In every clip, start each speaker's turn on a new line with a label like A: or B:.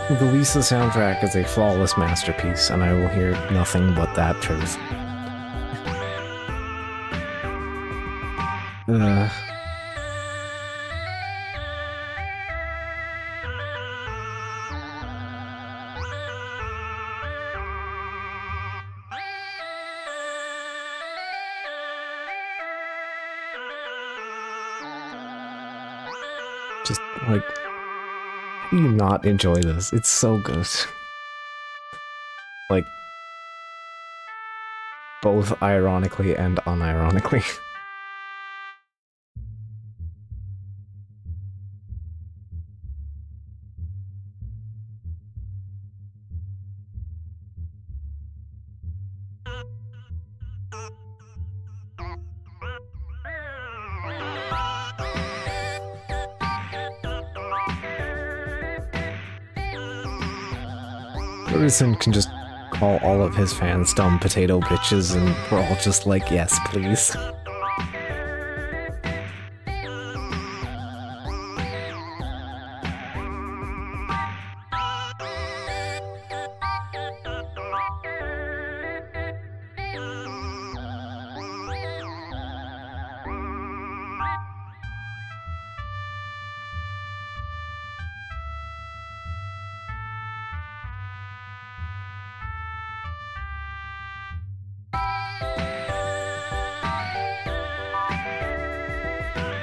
A: The Lisa soundtrack is a flawless masterpiece, and I will hear nothing but that truth. Just, like, how do you not enjoy this? It's so good. Like, both ironically and unironically. Harrison can just call all of his fans dumb potato bitches, and we're all just like, yes, please.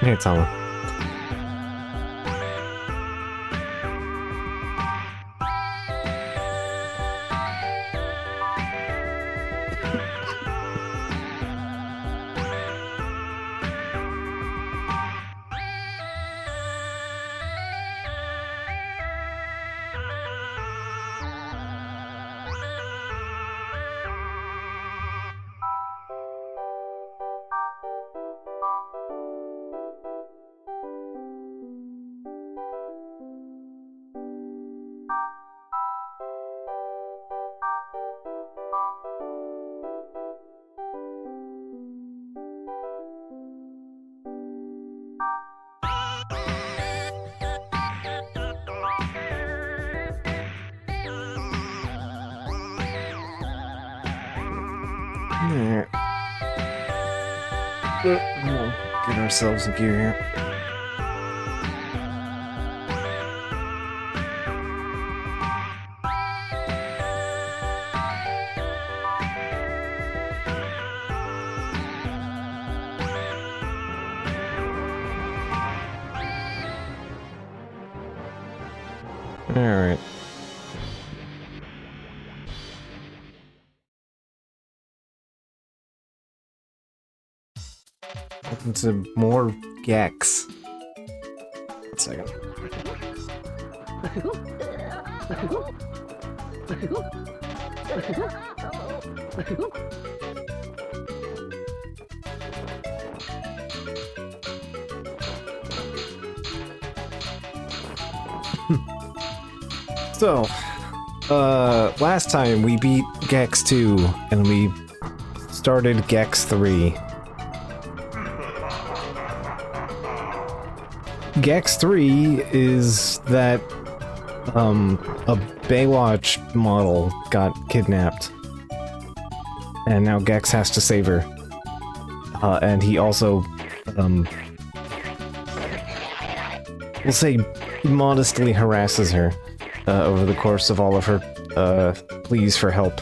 A: Here, Tama. Alright. We'll get ourselves a gear here. Alright. It's a more Gex. 1 second. So, last time we beat Gex 2, and we started Gex 3. Gex 3 is that, a Baywatch model got kidnapped. And now Gex has to save her. And he also, we'll say modestly harasses her, over the course of all of her, pleas for help.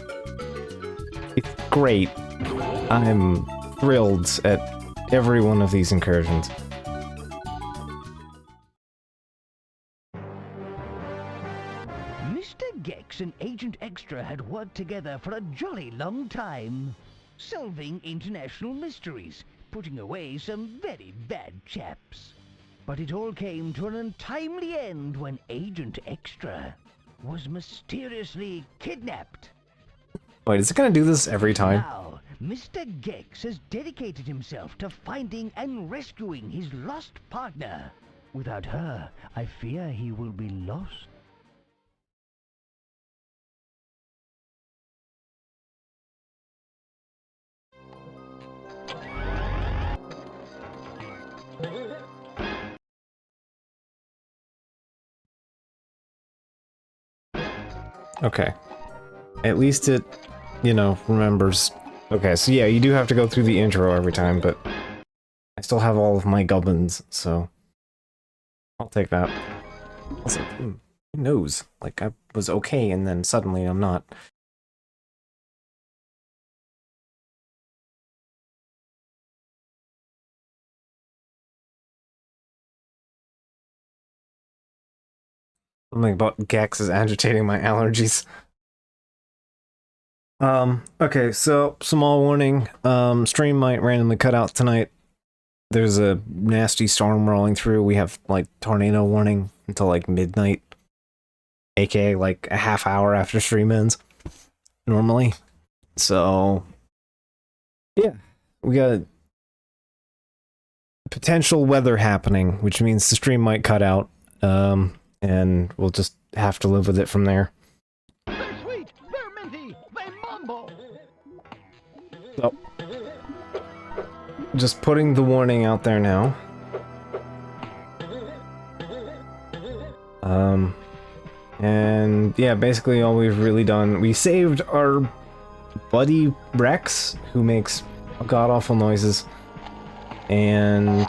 A: It's great. I'm thrilled at every one of these incursions.
B: Mr. Gex and Agent Extra had worked together for a jolly long time, solving international mysteries, putting away some very bad chaps. But it all came to an untimely end when Agent Extra was mysteriously kidnapped.
A: Wait, is it gonna do this every time?
B: Now, Mr. Gex has dedicated himself to finding and rescuing his lost partner. Without her, I fear he will be lost.
A: Okay. At least it, you know, remembers. Okay, so yeah, you do have to go through the intro every time, but I still have all of my gubbins, so I'll take that. Also, who knows? Like, I was okay, and then suddenly I'm not. Something about Gex is agitating my allergies. Okay, so, small warning, stream might randomly cut out tonight. There's a nasty storm rolling through. We have, like, tornado warning until, like, midnight. AKA, like, a half hour after stream ends. Normally. So, yeah. We got potential weather happening, which means the stream might cut out. And we'll just have to live with it from there.
B: They're sweet, they're minty, they mumble.
A: So, just putting the warning out there now. And yeah, basically all we've really done, we saved our buddy Rex, who makes god-awful noises, and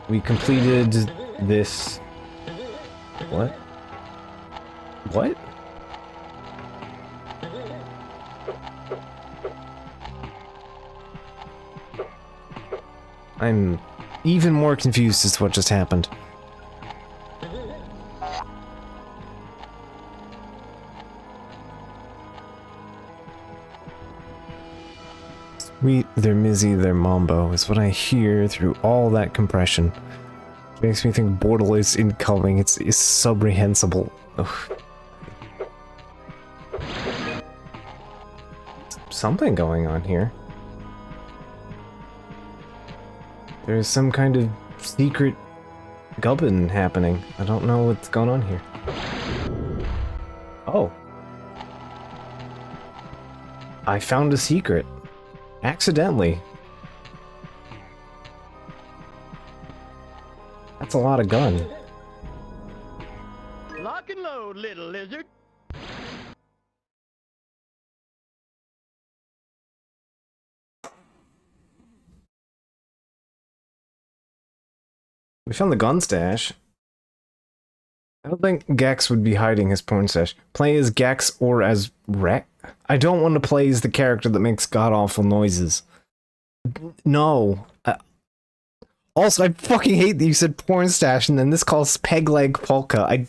A: we completed this... What? What? I'm even more confused as to what just happened. Sweet, they're Mizzy, they're Mambo, is what I hear through all that compression. Makes me think Bortle is incoming. It's subrehensible. Ugh. Something going on here. There's some kind of secret gubbin happening. I don't know what's going on here. Oh. I found a secret. Accidentally. That's a lot of gun.
B: Lock and load, little lizard.
A: We found the gun stash. I don't think Gex would be hiding his porn stash. Play as Gex or as Rex? I don't want to play as the character that makes god-awful noises. No. Also, I fucking hate that you said porn stash and then this calls peg leg polka.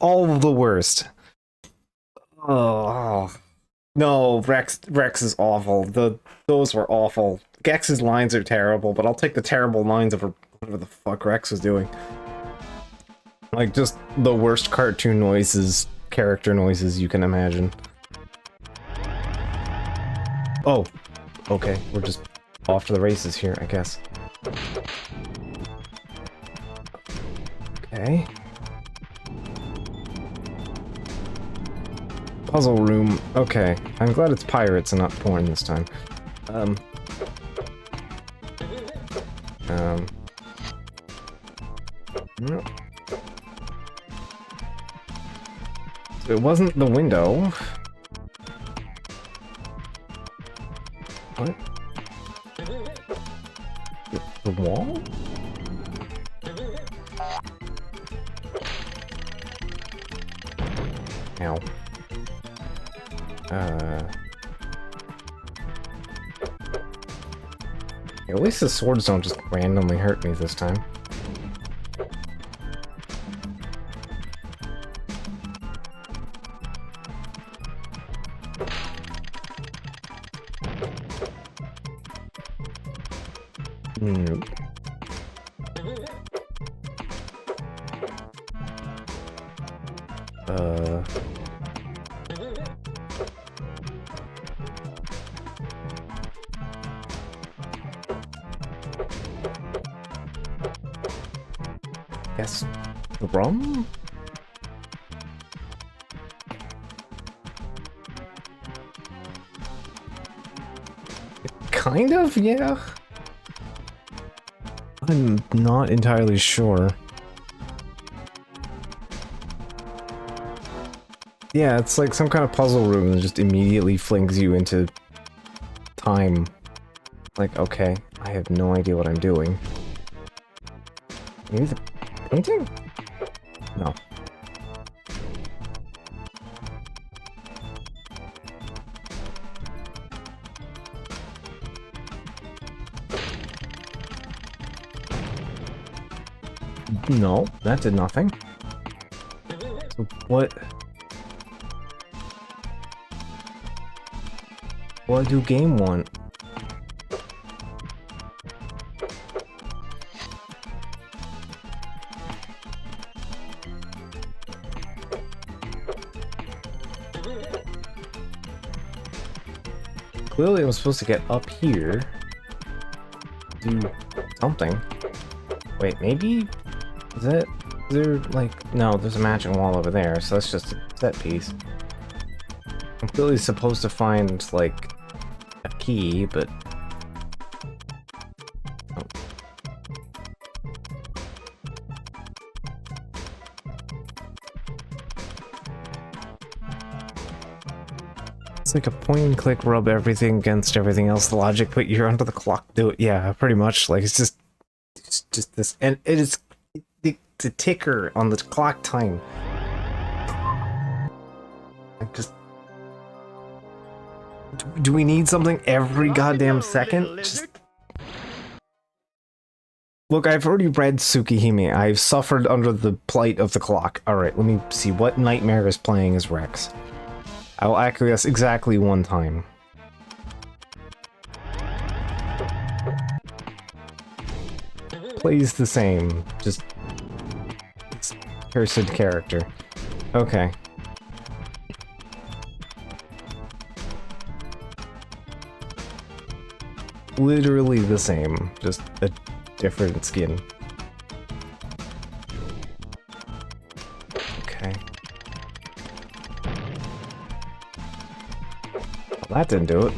A: All of the worst. Oh no, Rex is awful. Those were awful. Gex's lines are terrible, but I'll take the terrible lines over whatever the fuck Rex was doing. Like, just the worst cartoon noises, character noises you can imagine. Oh, okay, we're just off to the races here, I guess. Okay. Puzzle room. Okay, I'm glad it's pirates and not porn this time. No. So it wasn't the window. What? The wall? Ow. At least the swords don't just randomly hurt me this time. Nope. Guess the rum? Kind of, yeah. I'm not entirely sure. Yeah, it's like some kind of puzzle room that just immediately flings you into time. Like, okay, I have no idea what I'm doing. Maybe the painting? No. No, that did nothing. So what? What do game want? Clearly I'm supposed to get up here. Do something. Wait, maybe? Is it? Is there, like... No, there's a matching wall over there, so that's just a set piece. I'm clearly supposed to find, like, a key, but... Oh. It's like a point and click, rub everything against everything else logic, but you're under the clock, do it. Yeah, pretty much. Like, it's just this, and it is the ticker on the clock time. Like, just do we need something every goddamn second? Just look, I've already read Tsukihime. I've suffered under the plight of the clock. All right, let me see what nightmare is playing as Rex. I will acquiesce exactly one time. Plays the same, just cursed character. Okay. Literally the same, just a different skin. Okay. Well, that didn't do it.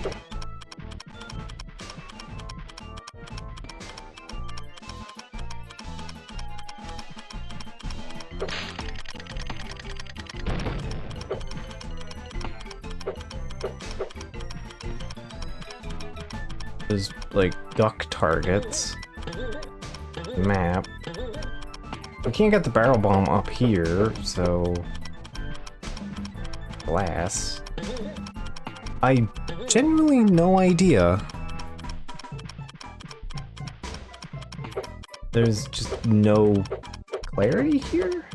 A: There's like duck targets. Map. We can't get the barrel bomb up here, so glass. I genuinely no idea. There's just no clarity here?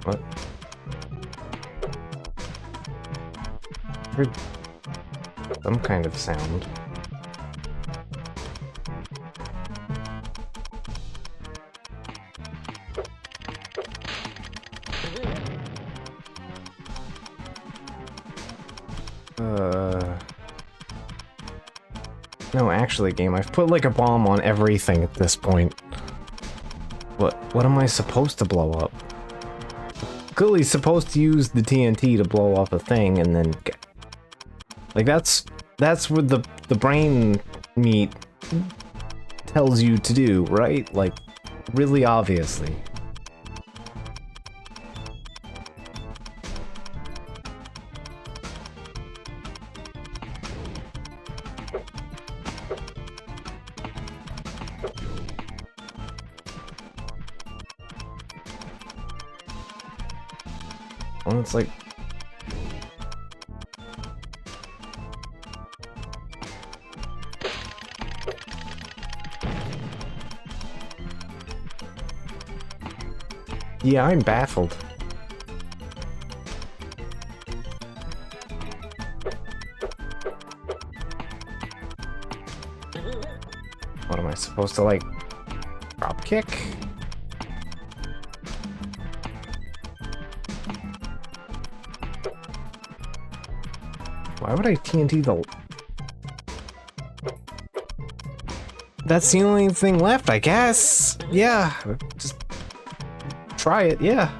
A: What? Heard some kind of sound. No, actually, game, I've put like a bomb on everything at this point. What am I supposed to blow up? Clearly supposed to use the TNT to blow up a thing and then get... Like, that's what the brain meat tells you to do, right? Like, really obviously. Well, it's like... Yeah, I'm baffled. What am I supposed to, like, drop kick? Why would I TNT the... That's the only thing left, I guess. Yeah, just try it, yeah.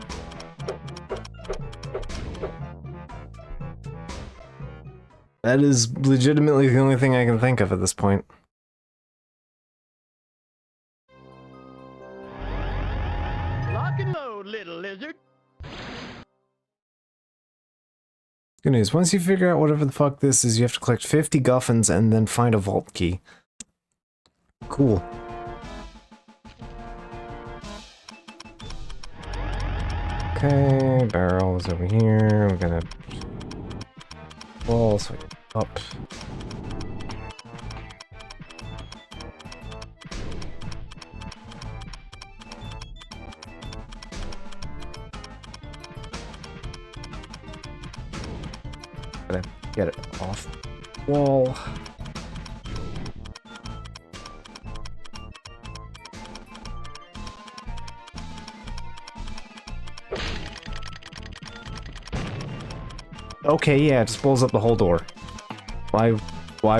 A: That is legitimately the only thing I can think of at this point.
C: Lock and load, little lizard.
A: Good news, once you figure out whatever the fuck this is, you have to collect 50 guffins and then find a vault key. Cool. Okay, barrel is over here. We're gonna... wall, so up. Gotta get it off wall. Okay, yeah, it just blows up the whole door. Why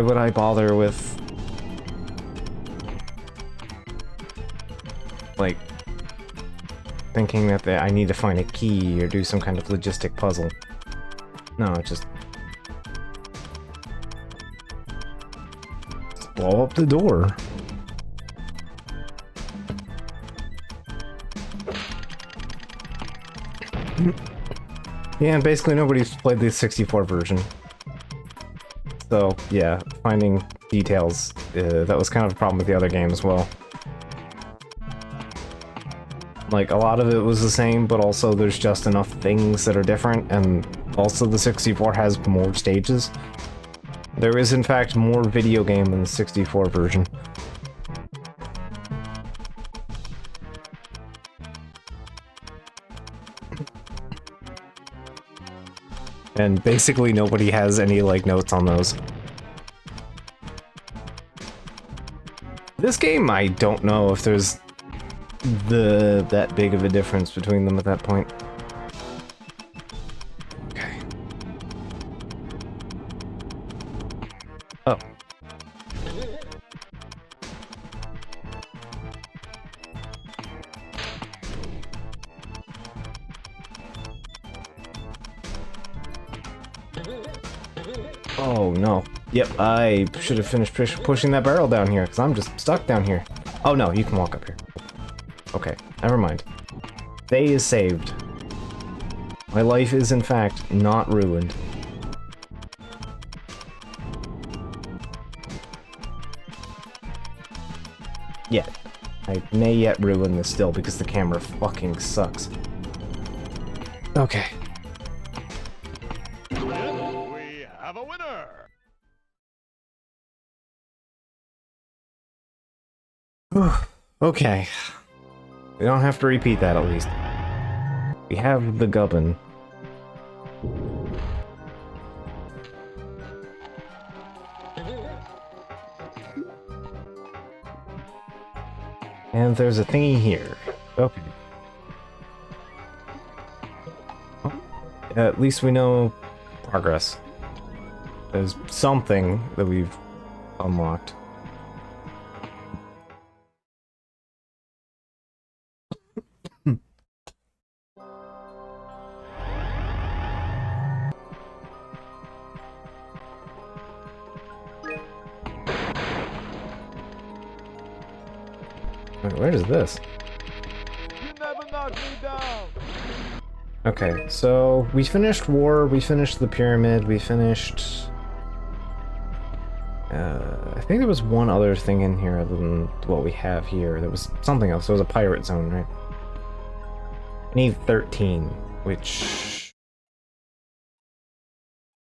A: would I bother with... like... thinking that I need to find a key or do some kind of logistic puzzle? No, it just blow up the door. Yeah, and basically nobody's played the 64 version. So, yeah, finding details, that was kind of a problem with the other game as well. Like, a lot of it was the same, but also there's just enough things that are different, and also the 64 has more stages. There is, in fact, more video game than the 64 version. And basically nobody has any, like, notes on those. This game, I don't know if there's that big of a difference between them at that point. Okay. Oh. Oh no. Yep, I should have finished pushing that barrel down here, because I'm just stuck down here. Oh no, you can walk up here. Okay, never mind. Day is saved. My life is in fact not ruined. Yet. I may yet ruin this still because the camera fucking sucks. Okay.
C: We have a winner.
A: Okay. We don't have to repeat that at least. We have the gubbin. And there's a thingy here. Okay. At least we know progress. There's something that we've unlocked. Wait, where is this?
C: You never knock me down.
A: Okay, so we finished War, we finished the Pyramid, we finished... I think there was one other thing in here other than what we have here. There was something else. There was a pirate zone, right? I need 13, which...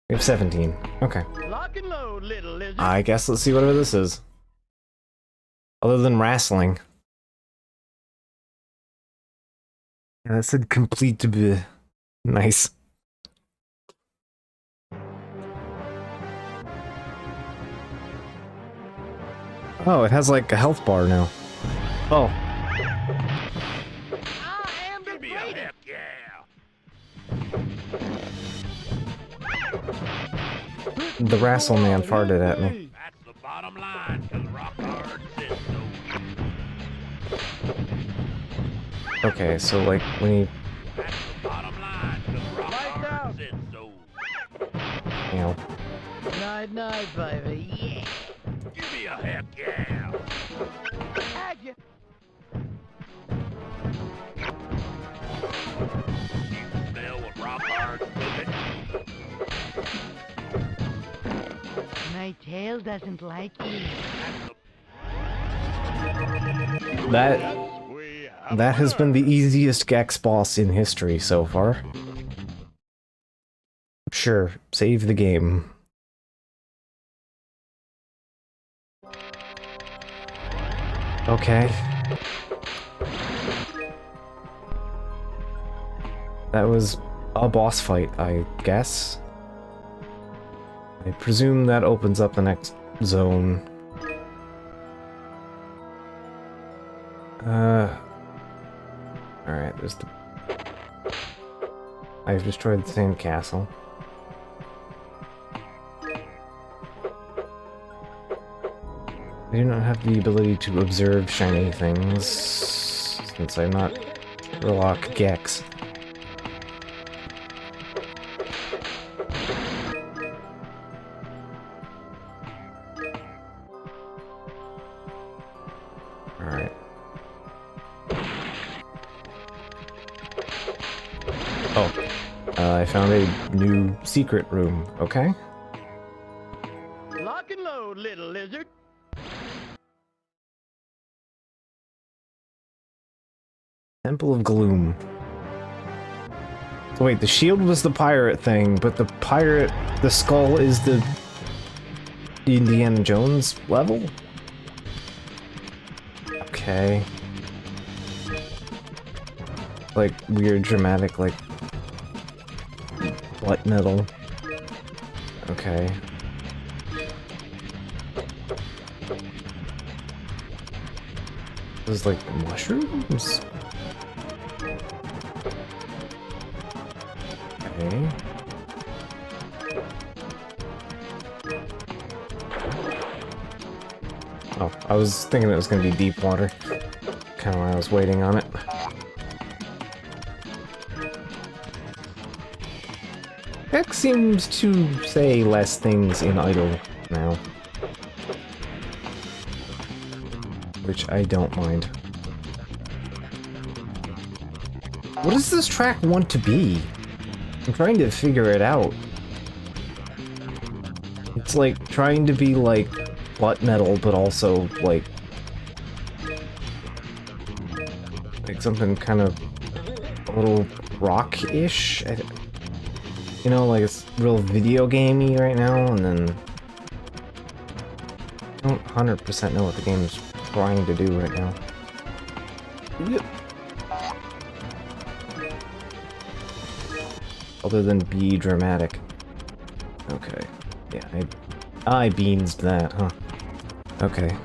A: We have 17. Okay.
C: Lock and load, little lizard.
A: I guess let's see whatever this is. Other than wrestling. Yeah, that said complete to be nice. Oh, it has like a health bar now. Oh.
C: I am the greatest. Heck yeah.
A: The wrestle man farted at me.
C: That's the bottom line, 'cause rock hard says so.
A: Okay, so like when you,
C: That's the bottom line, 'cause rock hard says so.
A: you know,
B: Night, night, baby. Yeah.
C: Give me a heck yeah.
B: Had you.
C: You smell what rock hard's cooking.
B: My tail doesn't like you.
A: that
C: We have
A: that
C: a
A: has been
C: winner.
A: the easiest Gex boss in history so far. Sure, save the game. Okay. That was a boss fight, I guess. I presume that opens up the next zone. Alright, there's the... I've destroyed the same castle. I do not have the ability to observe shiny things, since I'm not Sherlock Gex. Alright. Oh, I found a new secret room, okay?
C: Lock and load, little lizard.
A: Temple of Gloom. So wait, the shield was the pirate thing, but the skull is the Indiana Jones level? Okay. Like, weird, dramatic, like, butt metal. Okay. This is like mushrooms? Okay. Oh, I was thinking it was gonna be deep water. Kinda why I was waiting on it. Gex seems to say less things in idle now. Which I don't mind. What does this track want to be? I'm trying to figure it out. It's like trying to be like butt metal, but also like something kind of a little rock-ish. You know, like it's real video gamey right now, and then I don't 100% know what the game's trying to do right now. Yep. Other than be dramatic. Okay. Yeah, I beans that, huh? Okay.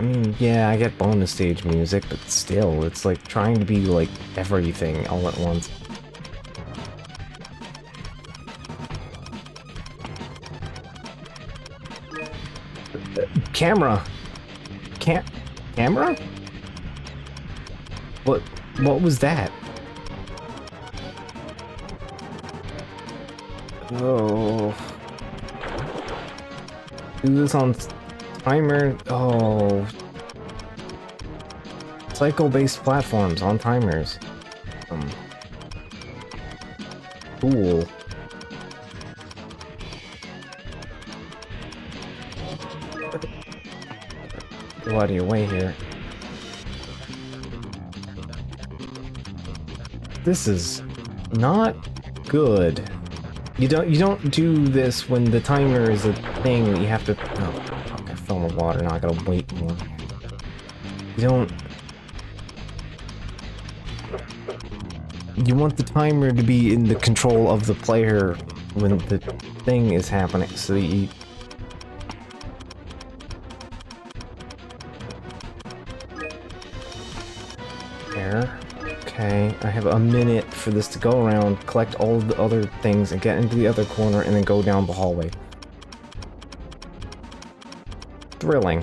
A: I mean, yeah, I get bonus stage music, but still, it's like trying to be like everything all at once. Camera! Camera? What was that? Oh. Do this on timer. Oh. Cycle-based platforms on timers. Cool. Go out of your way here. This is not good. You don't do this when the timer is a thing that you have to. Oh, fuck, I fell in the water. Now I gotta wait more. You don't. You want the timer to be in the control of the player when the thing is happening, so that you. There. Okay, I have a minute for this to go around, collect all the other things, and get into the other corner, and then go down the hallway. Thrilling.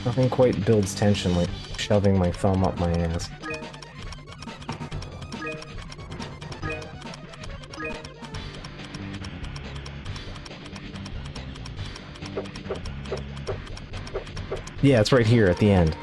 A: Nothing quite builds tension like shoving my thumb up my ass. Yeah, it's right here at the end.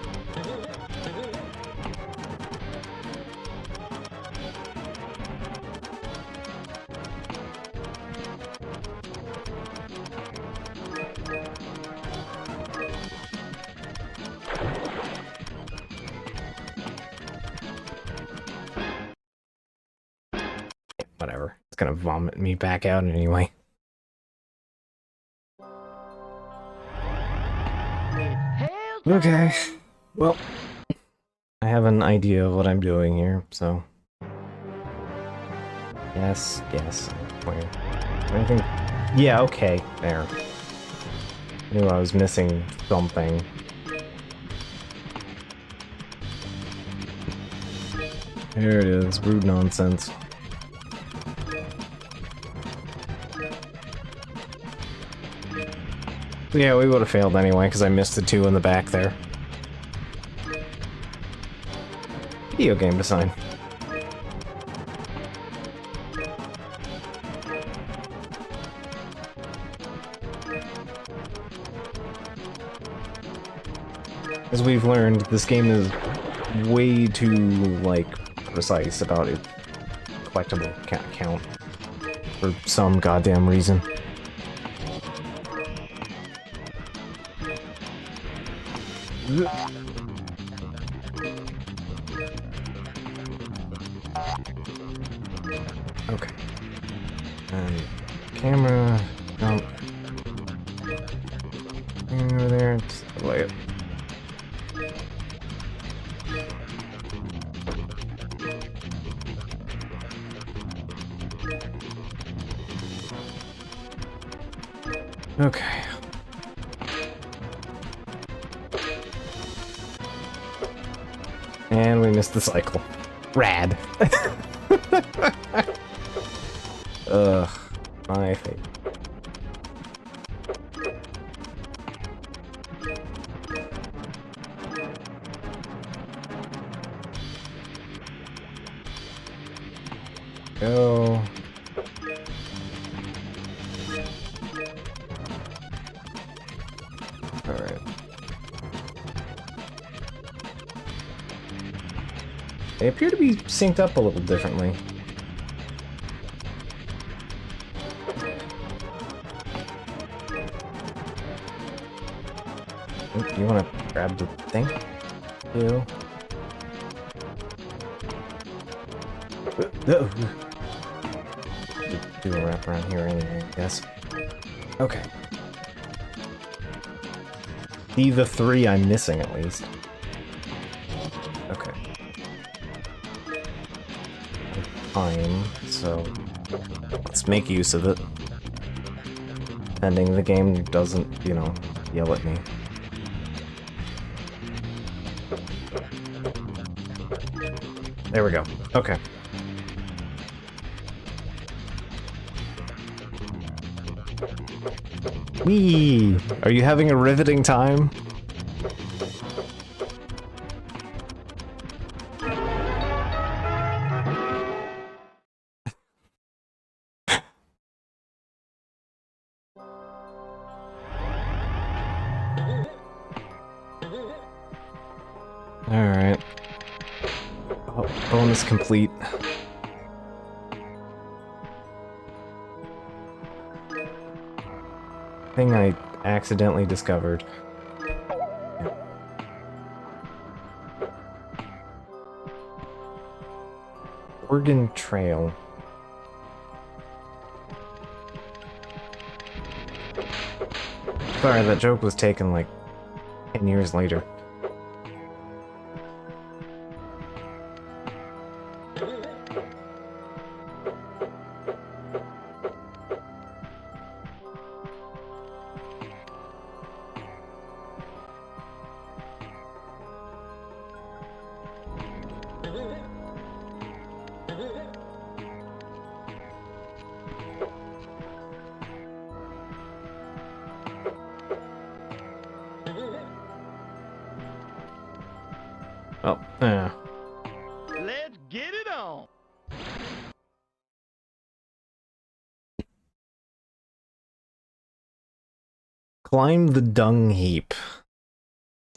A: Whatever. It's gonna vomit me back out anyway. Okay. Well, I have an idea of what I'm doing here, so... Yes. Wait. Anything? Yeah, okay. There. Knew I was missing something. There it is. Rude nonsense. Yeah, we would have failed anyway, because I missed the two in the back there. Video game design. As we've learned, this game is way too, like, precise about its collectible count. For some goddamn reason. Okay. And camera, jump. Over there, just lay it. Okay. And we missed the cycle. Rad. Ugh. My fate. Go. Alright. They appear to be synced up a little differently. You want to grab the thing? Ew. Do a wrap around here anyway, I guess. Okay. See the three I'm missing at least. Okay. time, so let's make use of it. Pending the game doesn't, you know, yell at me. There we go. Okay. Whee! Are you having a riveting time? Alright. Oh, bonus complete. Thing I accidentally discovered. Oregon Trail. Sorry, that joke was taken like 10 years later. Oh, yeah.
C: Let's get it on.
A: Climb the dung heap.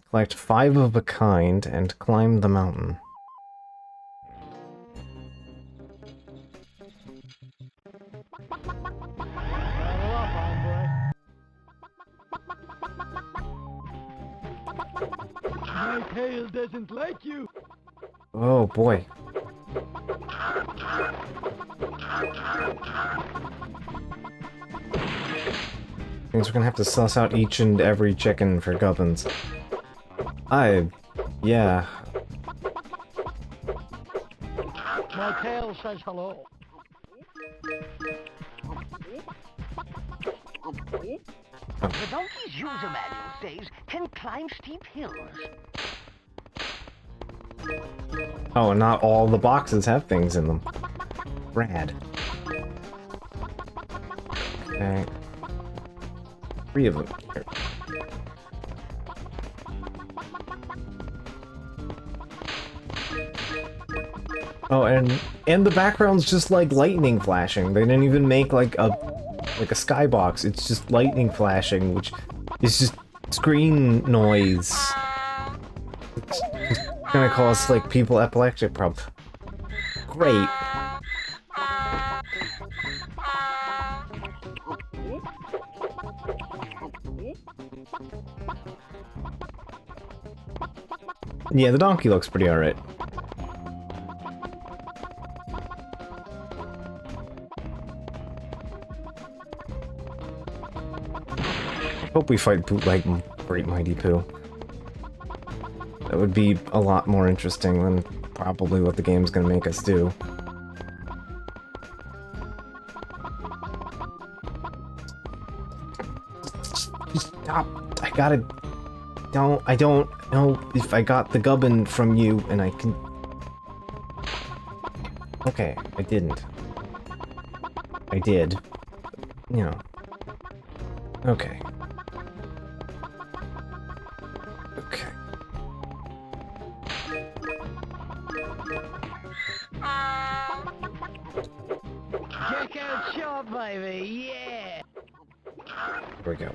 A: Collect 5 of a kind and climb the mountain.
C: My tail doesn't like you.
A: Oh boy. Means we're gonna have to suss out each and every chicken for gubbins. Yeah.
C: My tail says hello.
B: The donkey's user manual says can climb steep hills.
A: Oh, and not all the boxes have things in them. Rad. Okay. 3 of them here. Oh, and the background's just like lightning flashing. They didn't even make like a skybox. It's just lightning flashing, which is just screen noise. It's gonna cause like people epileptic problems. Great. Yeah, the donkey looks pretty alright. Hope we fight Bootleg Great Mighty Pooh. That would be a lot more interesting than probably what the game's gonna make us do. Just stop. I don't know if I got the gubbin from you and I can... Okay, I didn't. I did. You know. Okay. Okay.
C: Check out shop, baby, yeah!
A: Here we go.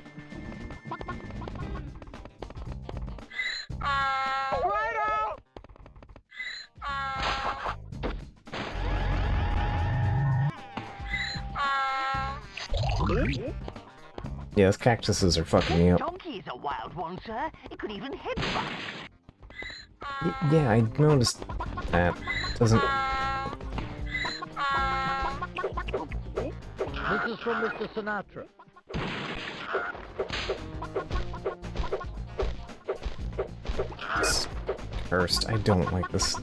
A: Yeah, those cactuses are fucking me up.
B: Donkey is a wild one, sir. It could even headbutt.
A: Yeah, I noticed that. Doesn't...
C: This is from Mr. Sinatra.
A: Cursed. I don't like this.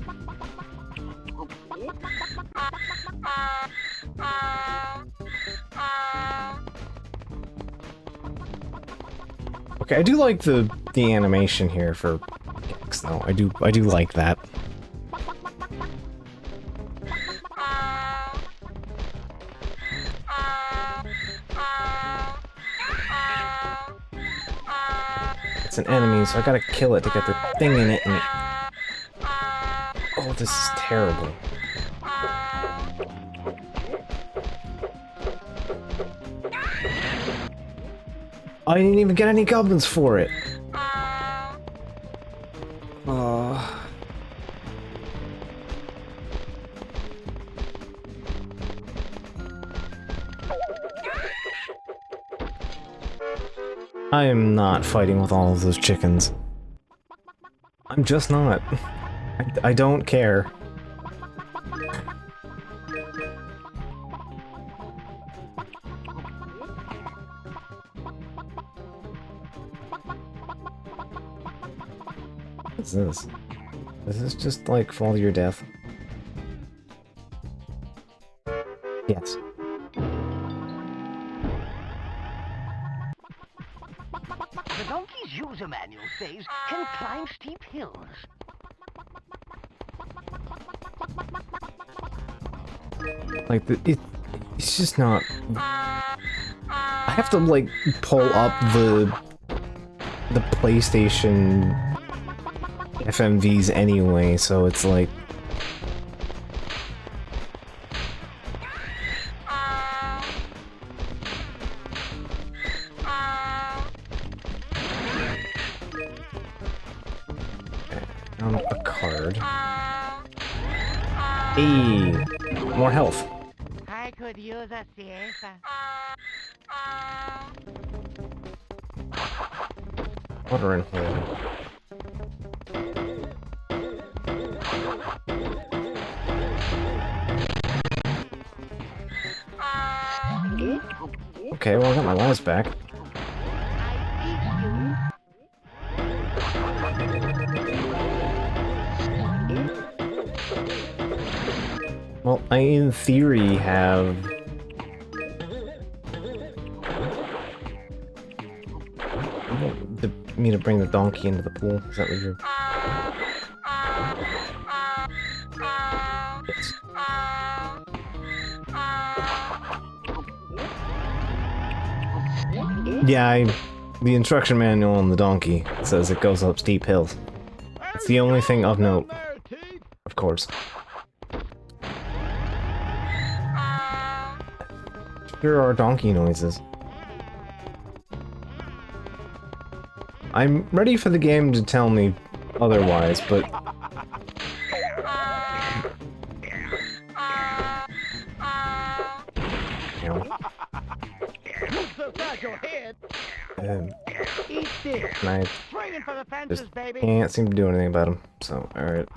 A: Okay, I do like the animation here for Gex, though. I do like that. It's an enemy, so I gotta kill it to get the thing in it, and... Oh, this is terrible. I didn't even get any goblins for it! I am not fighting with all of those chickens. I'm just not. I don't care. What's this? Is this just like fall to your death? Yes.
B: The donkey's user manual says can climb steep hills.
A: Like, it's just not... I have to, like, pull up the PlayStation FMVs anyway, so it's like... A card. Hey, more health.
D: I could use a siesta.
A: Watering hole. Okay, well I got my lives back. Well, I in theory have... me to bring the donkey into the pool? Is that what you're... Yes. Yeah, the instruction manual on the donkey says it goes up steep hills. It's the only thing of note. Of course. There are donkey noises. I'm ready for the game to tell me otherwise, but... You know. And I just can't seem to do anything about him, so, alright.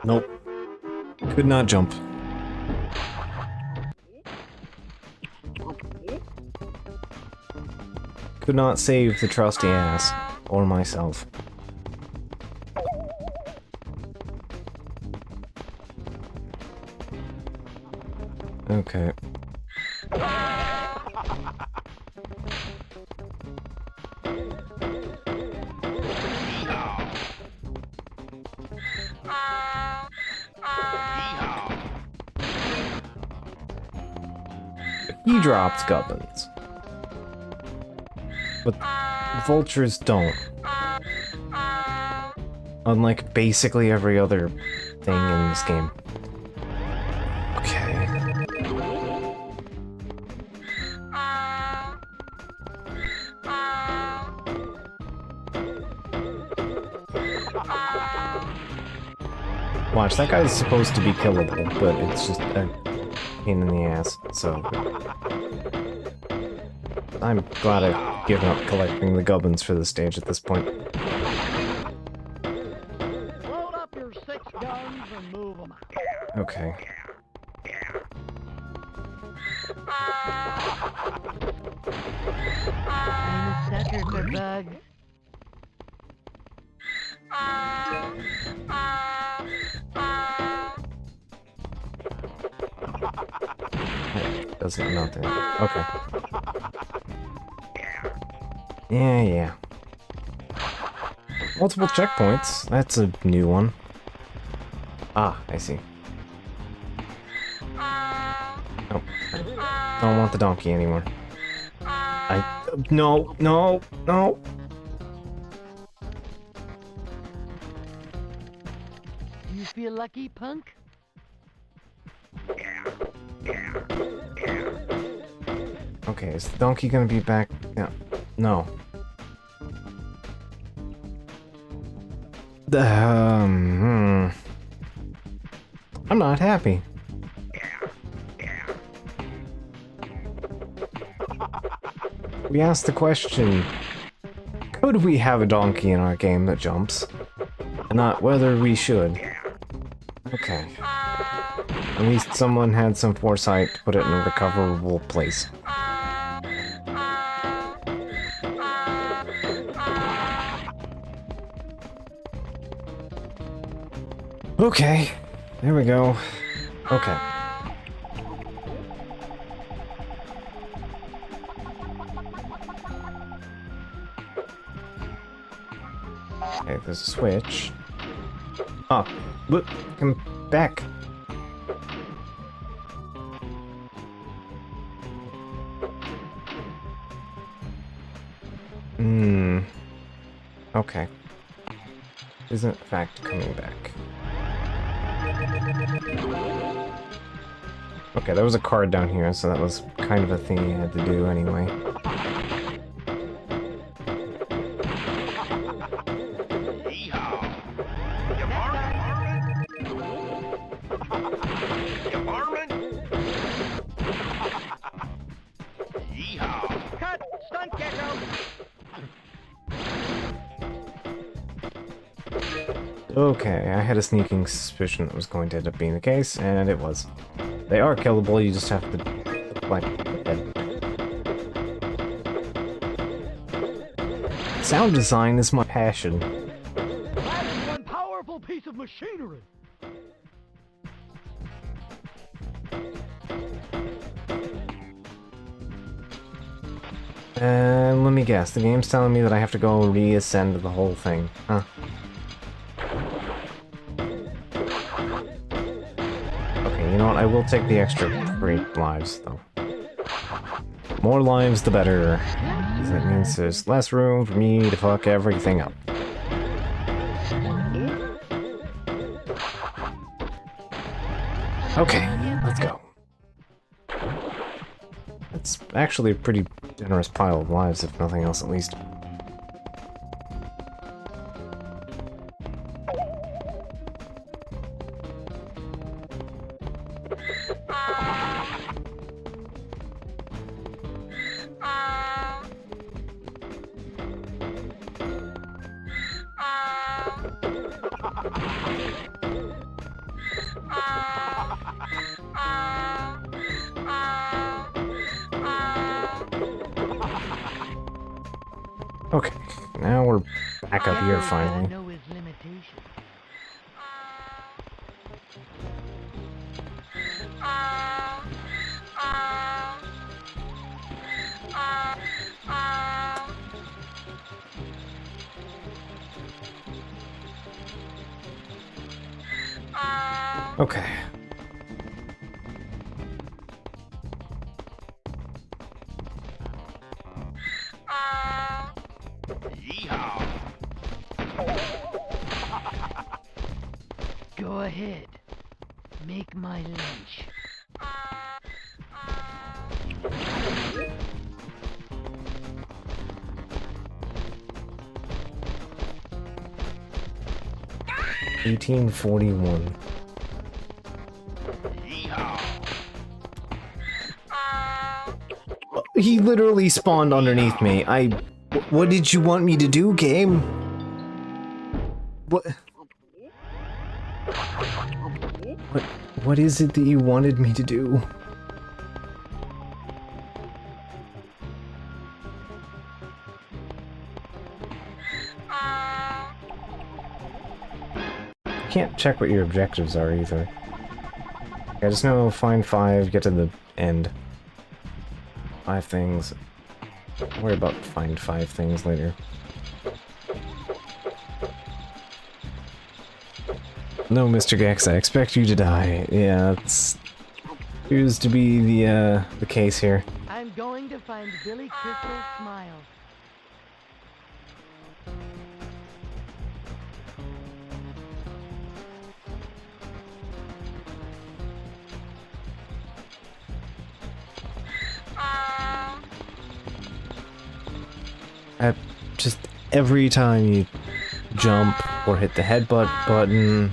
A: Nope. Could not jump. Could not save the trusty ass, or myself. Okay. He drops goblins. But vultures don't. Unlike basically every other thing in this game. Okay. Watch, that guy's supposed to be killable, but it's just a pain in the ass, so... I'm glad I've given up collecting the gubbins for this stage at this point.
D: Load up your 6 guns and move them.
A: Okay.
D: I'm a sucker for bugs.
A: Doesn't nothing. Okay. Yeah. Multiple checkpoints. That's a new one. Ah, I see. Oh, I don't want the donkey anymore. No.
D: You feel lucky, punk?
A: Okay, is the donkey gonna be back? Yeah. No. I'm not happy. We asked the question, could we have a donkey in our game that jumps? And not whether we should. Okay. At least someone had some foresight to put it in a recoverable place. Okay, there we go. Okay. Okay, there's a switch. Oh, look, come back. Okay. Isn't in fact coming back. Okay, there was a card down here, so that was kind of a thing you had to do anyway.
C: Cut! Stunt gecko!
A: Okay, I had a sneaking suspicion that was going to end up being the case, and it was. They are killable, you just have to, like, dead. Sound design is my passion.
C: That is one powerful piece of machinery!
A: And let me guess, the game's telling me that I have to go reascend the whole thing, huh? Okay, you know what, I will take the extra 3 lives, though. More lives, the better. 'Cause that means there's less room for me to fuck everything up. Okay, let's go. It's actually a pretty generous pile of lives, if nothing else, at least. Okay, now we're back up here finally.
D: Know his limitations.
A: Okay.
D: Go ahead. Make my lunch.
C: Yeehaw!
A: 1841. He literally spawned underneath me. What did you want me to do, game? What is it that you wanted me to do? can't check what your objectives are either. I just know find 5, get to the end. 5 things. Don't worry about find 5 things later. No, Mr. Gex, I expect you to die. Yeah, it's appears to be the case here.
D: I'm going to find Billy Crystal's smile.
A: Just every time you jump or hit the headbutt button.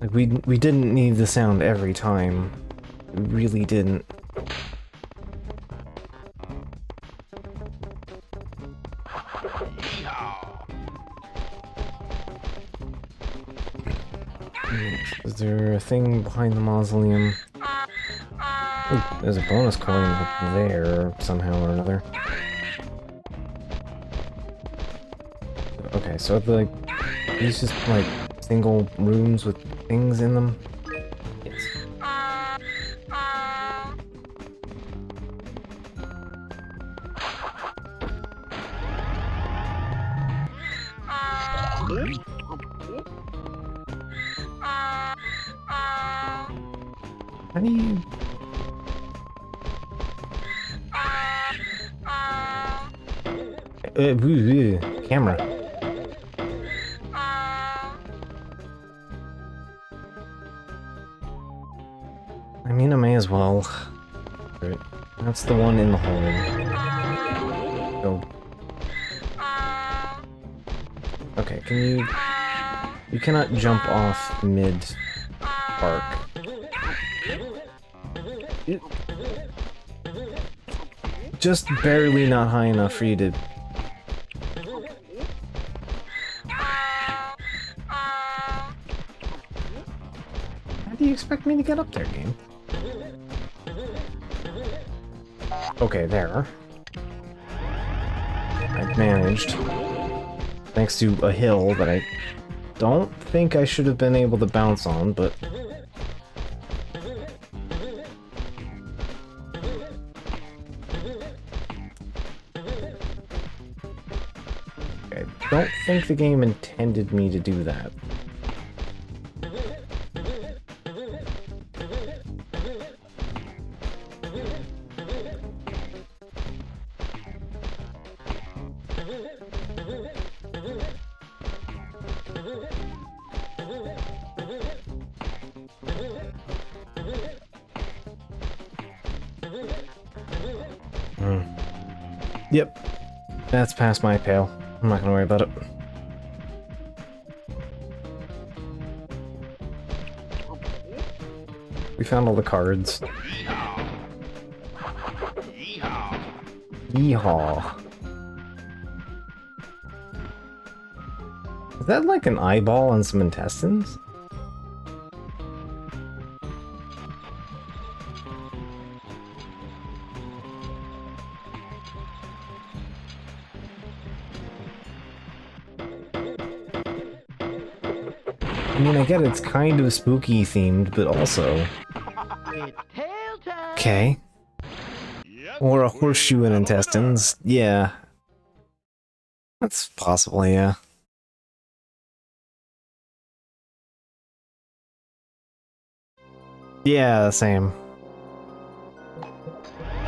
A: Like we didn't need the sound every time. We really didn't. Is there a thing behind the mausoleum? Ooh, there's a bonus coin up there somehow or another. Okay, so these just like single rooms with things in them? Yes. How do you... camera. I mean, I may as well. Right. That's the one in the hole. Go. Okay, can you... You cannot jump off mid-arc. Just barely not high enough for you to... How do you expect me to get up there, game? Okay, there. I've managed. Thanks to a hill that I don't think I should have been able to bounce on, but... I don't think the game intended me to do that. Yep, that's past my pale. I'm not gonna worry about it. We found all the cards. Yeehaw. Is that like an eyeball and some intestines? I mean, I get it's kind of spooky themed, but also...
D: It's tail time!
A: Okay. Or a horseshoe and intestines, yeah. That's possible, yeah. Yeah, same.
E: Hey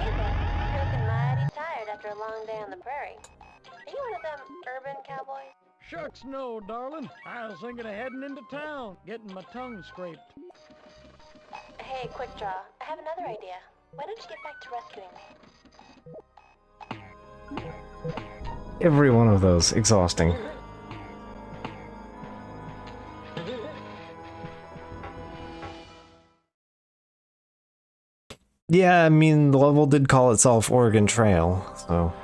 E: there, you're looking mighty tired after a long day on the prairie. Are you one of them urban cowboys?
F: Shucks no, darling. I was thinking of heading into town, getting my tongue scraped.
E: Hey, Quick Draw, I have another idea. Why don't you get back to rescuing me?
A: Every one of those, exhausting. Yeah, I mean, the level did call itself Oregon Trail, so...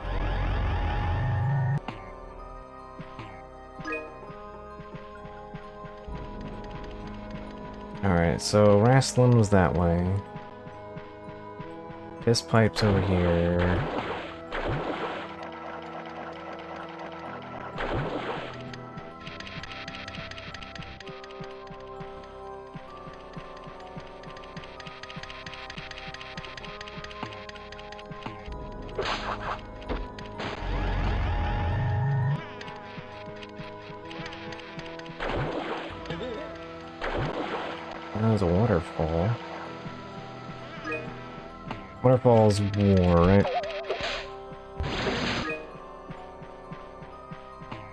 A: Alright, so Rasslin was that way. Piss Pipe's over here. That was a waterfall. Waterfall's war, right?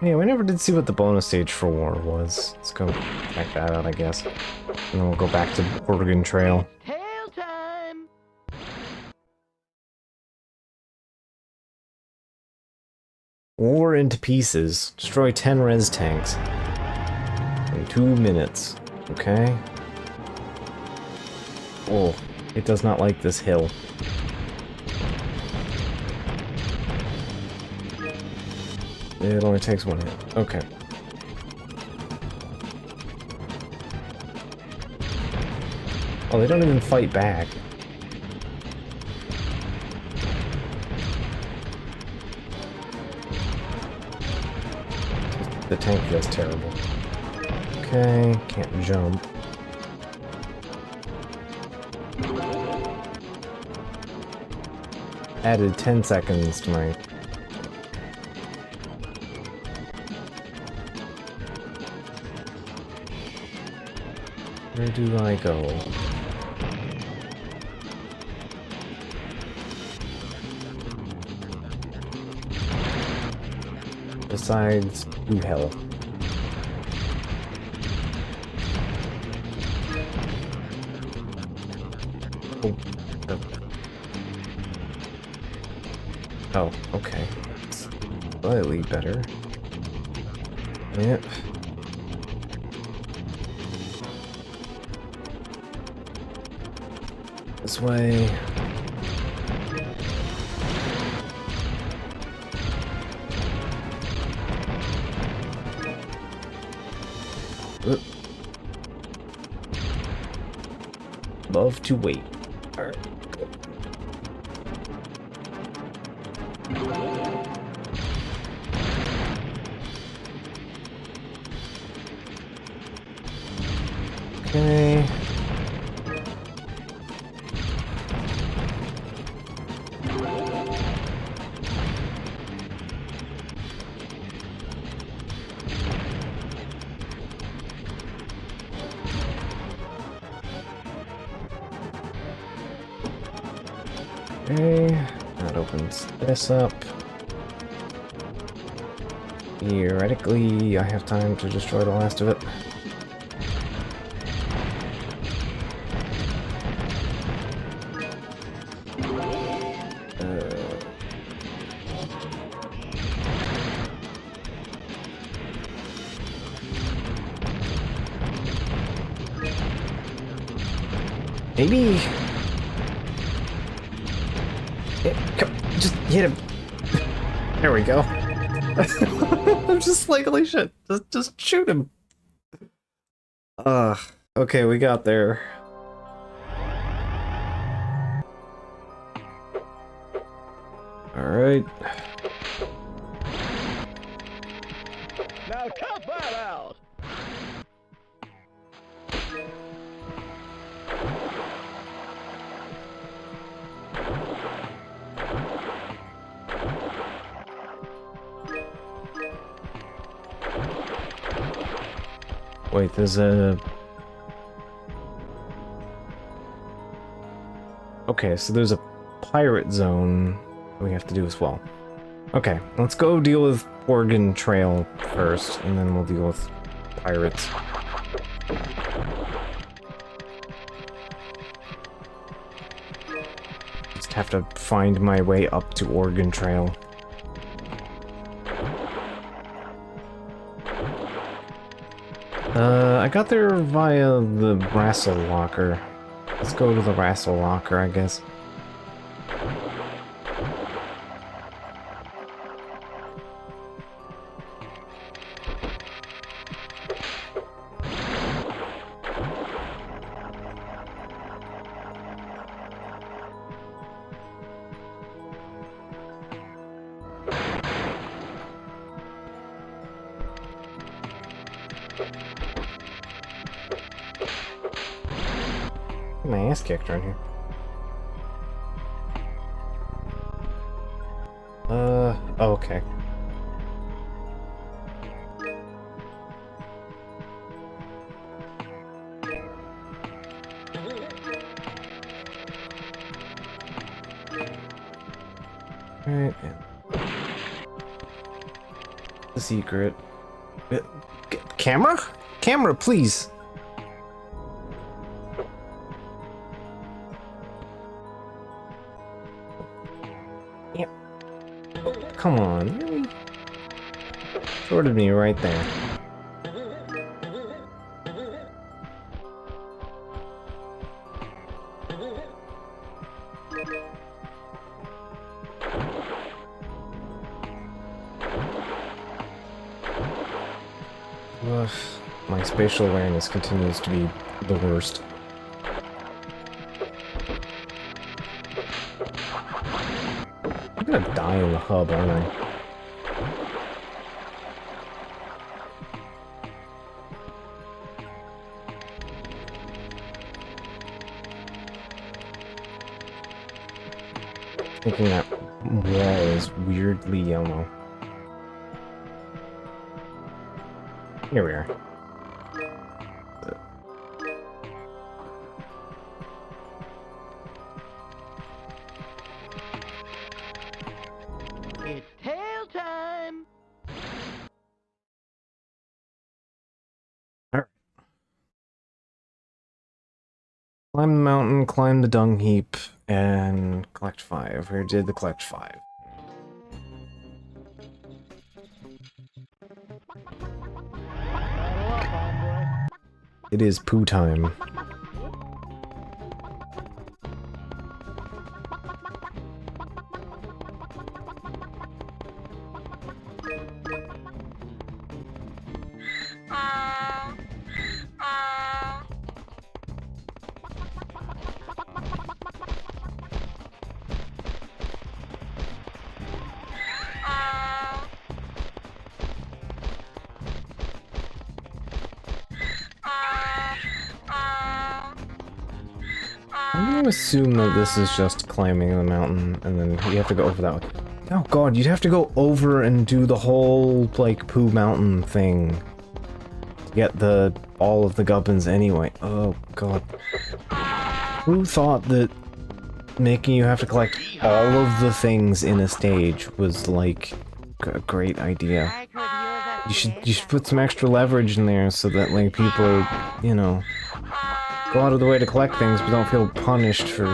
A: Yeah, we never did see what the bonus stage for war was. Let's go check that out, I guess. And then we'll go back to Oregon Trail.
D: Tail time!
A: War into pieces. Destroy 10 res tanks. In 2 minutes. Okay. Oh, it does not like this hill. It only takes 1 hit. Okay. Oh, they don't even fight back. The tank feels terrible. Okay, can't jump. Added 10 seconds to my... Where do I go? Besides, ooh, hell. Oh. Oh, okay. Slightly better. Yep. This way. Oop. Love to wait. Alright. Okay. Okay, that opens this up. Theoretically, I have time to destroy the last of it. Maybe... Come, just hit him. There we go. I'm just like, holy shit. Just shoot him. Okay, we got there. Alright.
F: Now cut that out!
A: Wait, there's a... Okay, so there's a pirate zone we have to do as well. Okay, let's go deal with Oregon Trail first, and then we'll deal with pirates. Just have to find my way up to Oregon Trail. I got there via the Wrestle Locker. Let's go to the Wrestle Locker, I guess. My ass kicked right here. Oh, okay. Right. The secret. Camera? Camera, please. Yep. Come on, really? Shorted me right there. Ugh, my spatial awareness continues to be the worst. I'm gonna die in the hub, aren't I? Thinking that wall is weirdly yellow. Here we are.
D: It's tail time.
A: Alright. Climb the mountain, climb the dung heap, and collect 5. We did the collect 5.
F: Saddle up, homeboy.
A: It is poo time. I'm gonna assume that this is just climbing the mountain, and then you have to go over that way. Oh god, you'd have to go over and do the whole, like, poo mountain thing to get all of the gubbins anyway. Oh god. Who thought that making you have to collect all of the things in a stage was, like, a great idea?
D: I could use a
A: You should put some extra leverage in there so that, like, people are, you know, go out of the way to collect things but don't feel punished for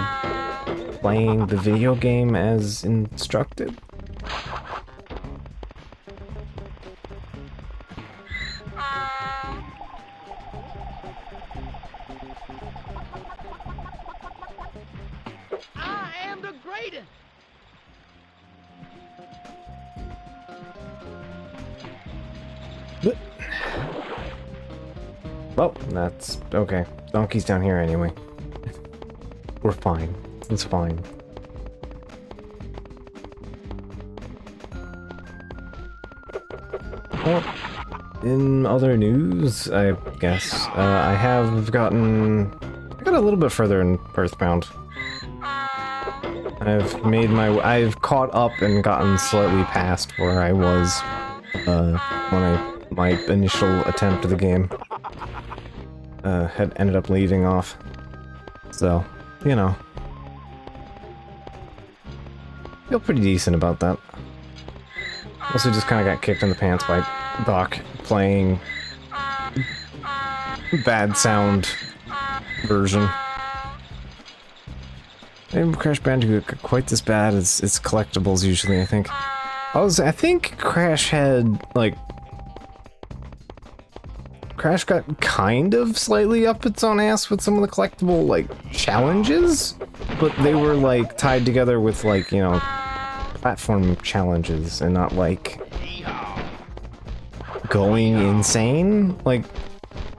A: playing the video game as instructed.
D: I am the greatest.
A: Well, that's okay. Donkey's down here anyway. We're fine. It's fine. Well, in other news, I guess, I got a little bit further in Earthbound. I've caught up and gotten slightly past where I was, when my initial attempt at the game, had ended up leaving off. So, you know. Feel pretty decent about that. Also just kinda got kicked in the pants by Doc playing bad sound version. Maybe Crash Bandicoot quite this bad as its collectibles usually, I think. I think Crash had, like... Crash got kind of slightly up its own ass with some of the collectible, like, challenges? But they were, like, tied together with, like, you know, platform challenges and not, like, going insane. Like,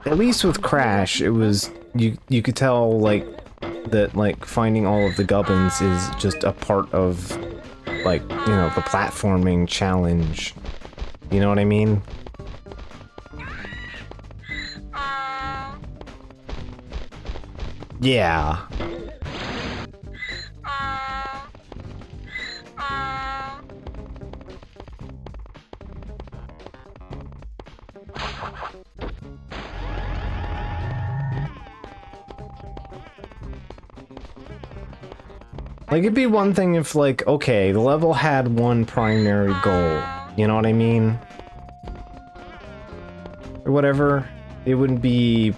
A: at least with Crash, it was... You could tell, like, that, like, finding all of the gubbins is just a part of, like, you know, the platforming challenge. You know what I mean? Yeah. Like, it'd be one thing if, like, okay, the level had one primary goal. You know what I mean? Or whatever. It wouldn't be,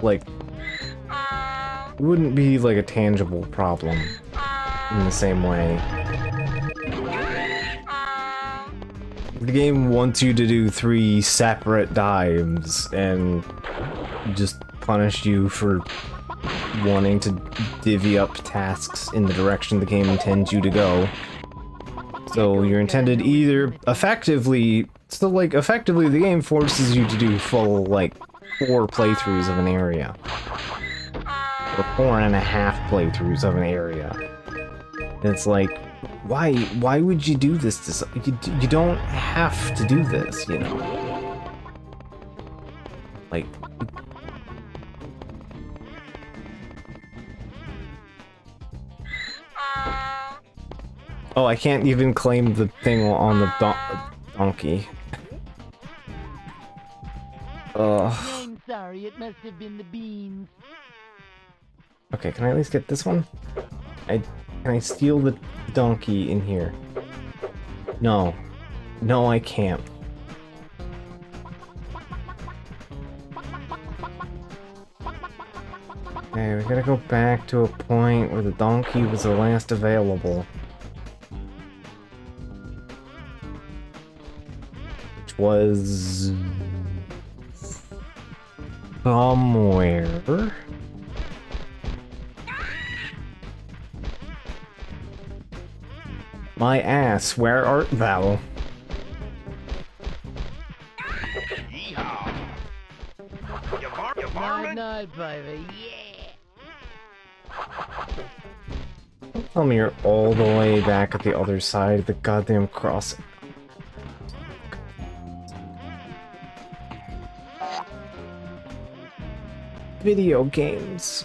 A: like... It wouldn't be, like, a tangible problem in the same way. The game wants you to do 3 separate dives and just punish you for wanting to divvy up tasks in the direction the game intends you to go. So you're intended either effectively... So, like, effectively the game forces you to do full, like, 4 playthroughs of an area. Or 4.5 playthroughs of an area. And it's like, why would you do this to you don't have to do this, you know? Like... Oh, I can't even claim the thing on the donkey.
D: I'm sorry, it must have been the beans.
A: Okay, can I at least get this one? Can I steal the donkey in here? No. No, I can't. Okay, we gotta go back to a point where the donkey was the last available. Which was... somewhere... My ass, where art thou?
C: Yeehaw! You varmint?
D: Night, baby, yeah!
A: Tell me you're all the way back at the other side of the goddamn crossing. Video games.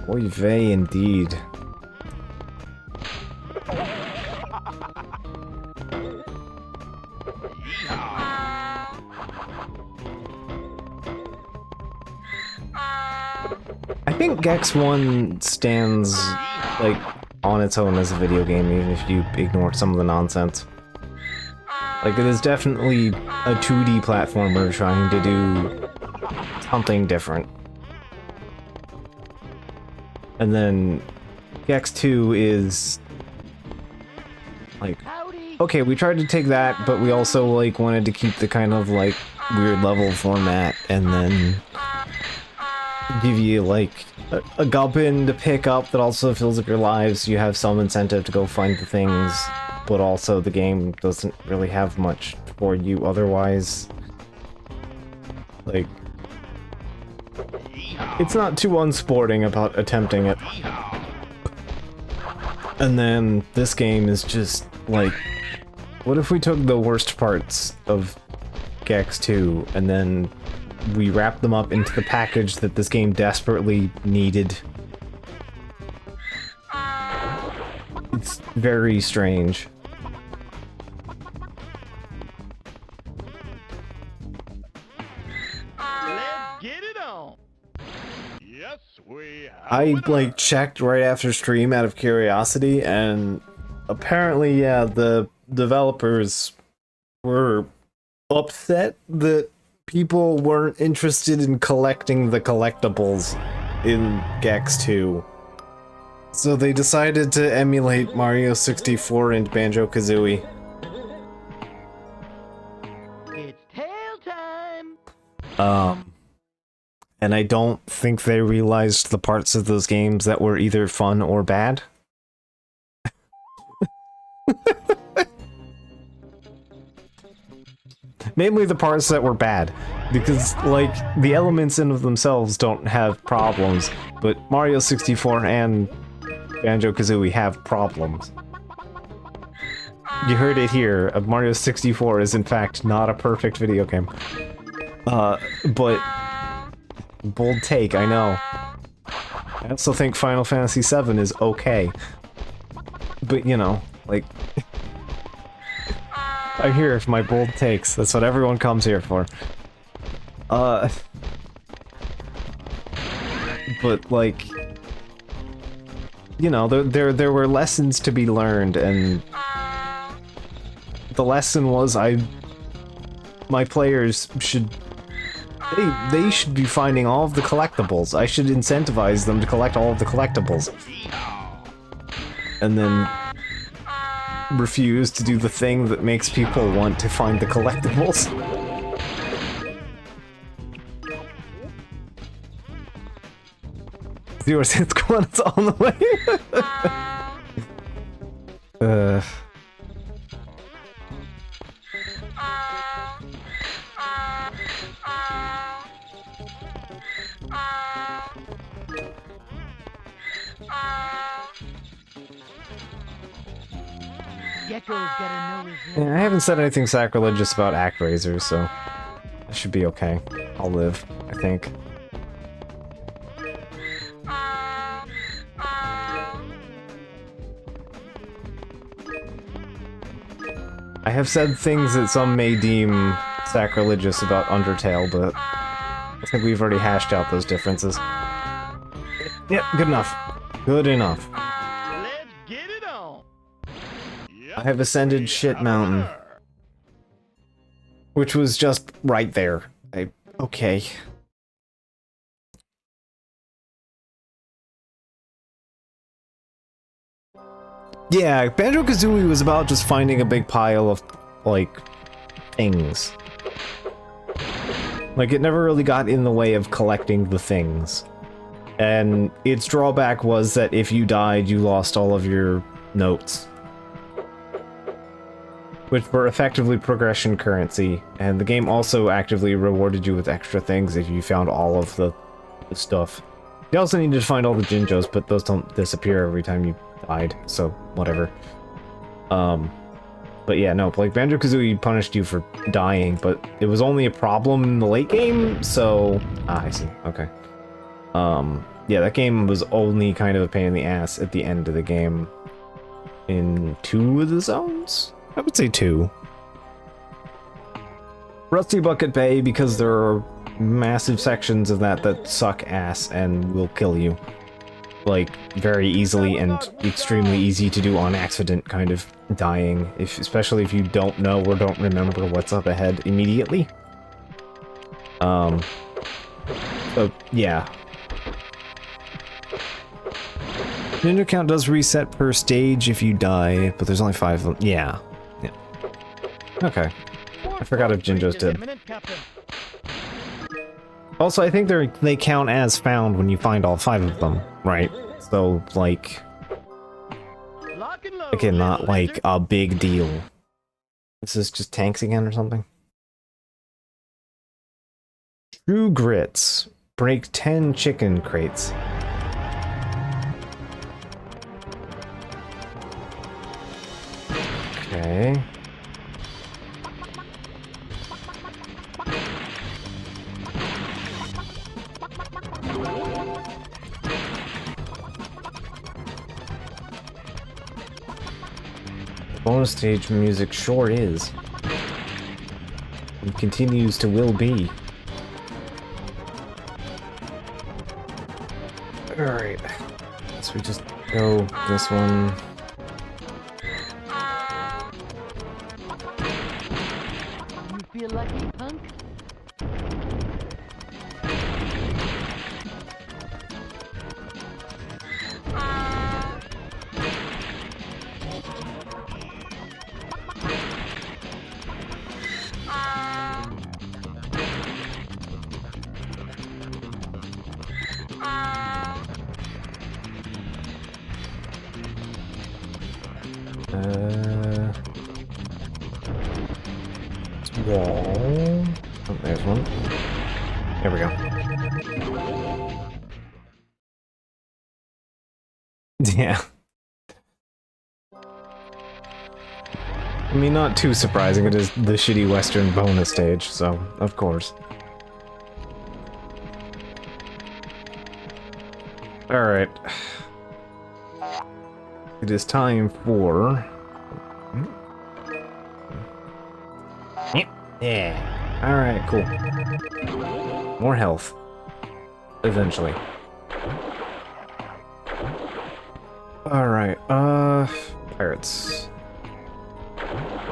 A: Oy vey, indeed. I think Gex 1 stands, like, on its own as a video game, even if you ignore some of the nonsense. Like, it is definitely a 2D platformer trying to do something different. And then Gex 2 is like, okay, we tried to take that, but we also like wanted to keep the kind of like weird level format and then give you like a gubbin to pick up that also fills up your lives. You have some incentive to go find the things, but also the game doesn't really have much for you otherwise. Like, it's not too unsporting about attempting it. And then this game is just like, what if we took the worst parts of Gex 2 and then we wrapped them up into the package that this game desperately needed? It's very strange.
F: Let's get it on.
C: Yes, we have.
A: I like checked right after stream out of curiosity, and apparently, yeah, the developers were upset that people weren't interested in collecting the collectibles in Gex 2. So they decided to emulate Mario 64 and Banjo-Kazooie.
D: It's tail time!
A: And I don't think they realized the parts of those games that were either fun or bad. Mainly the parts that were bad, because, like, the elements in of themselves don't have problems, but Mario 64 and Banjo-Kazooie have problems. You heard it here, Mario 64 is in fact not a perfect video game. But... bold take, I know. I also think Final Fantasy VII is okay. But, you know, like... I'm here for my bold takes. That's what everyone comes here for. But like, you know, there were lessons to be learned, and the lesson was my players should they should be finding all of the collectibles. I should incentivize them to collect all of the collectibles, and then refuse to do the thing that makes people want to find the collectibles. Zero cents going, it's on the way.
D: Gecko's gotta know his
A: Yeah, I haven't said anything sacrilegious about ActRaiser, so I should be okay. I'll live, I think. I have said things that some may deem sacrilegious about Undertale, but I think we've already hashed out those differences. Yeah, good enough. Good enough.
F: Let's get it on.
A: I have ascended Shit Mountain, which was just right there. Okay. Yeah, Banjo-Kazooie was about just finding a big pile of, like, things. Like, it never really got in the way of collecting the things. And its drawback was that if you died, you lost all of your notes. Which were effectively progression currency, and the game also actively rewarded you with extra things if you found all of the stuff. You also needed to find all the Jinjos, but those don't disappear every time you died, so whatever. But yeah, no, like Banjo-Kazooie punished you for dying, but it was only a problem in the late game, so... Ah, I see, okay. Yeah, that game was only kind of a pain in the ass at the end of the game. In 2 of the zones? I would say 2. Rusty Bucket Bay, because there are massive sections of that suck ass and will kill you. Like, very easily and extremely easy to do on accident kind of dying, especially if you don't know or don't remember what's up ahead immediately. So, yeah. Ninja count does reset per stage if you die, but there's only 5 of them. Yeah. Yeah. Okay. I forgot if Jinjos did. Also, I think they count as found when you find all 5 of them, right? So, like... Again, not like a big deal. This is just tanks again or something? True Grits. Break 10 chicken crates. Okay. Bonus stage music sure is. And continues to will be. Alright. So we just go this one.
D: You feel lucky, punk?
A: Wall. Oh, there's one. There we go. Yeah. I mean, not too surprising. It is the shitty Western bonus stage, so of course. Alright. It is time for... Yeah. Alright, cool. More health. Eventually. Alright, pirates.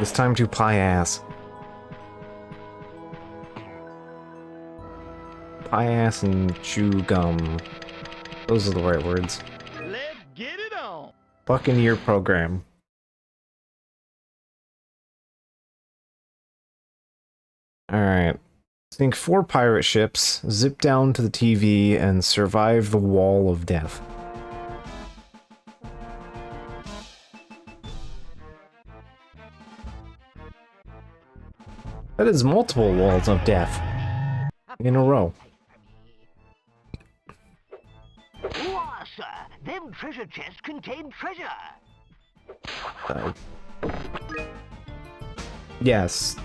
A: It's time to pie ass. Pie ass and chew gum. Those are the right words.
F: Let's get it on.
A: Buccaneer program. Alright. Sink 4 pirate ships, zip down to the TV, and survive the wall of death. That is multiple walls of death. In a row.
B: Wah, sir, them treasure chests contain treasure.
A: Yes.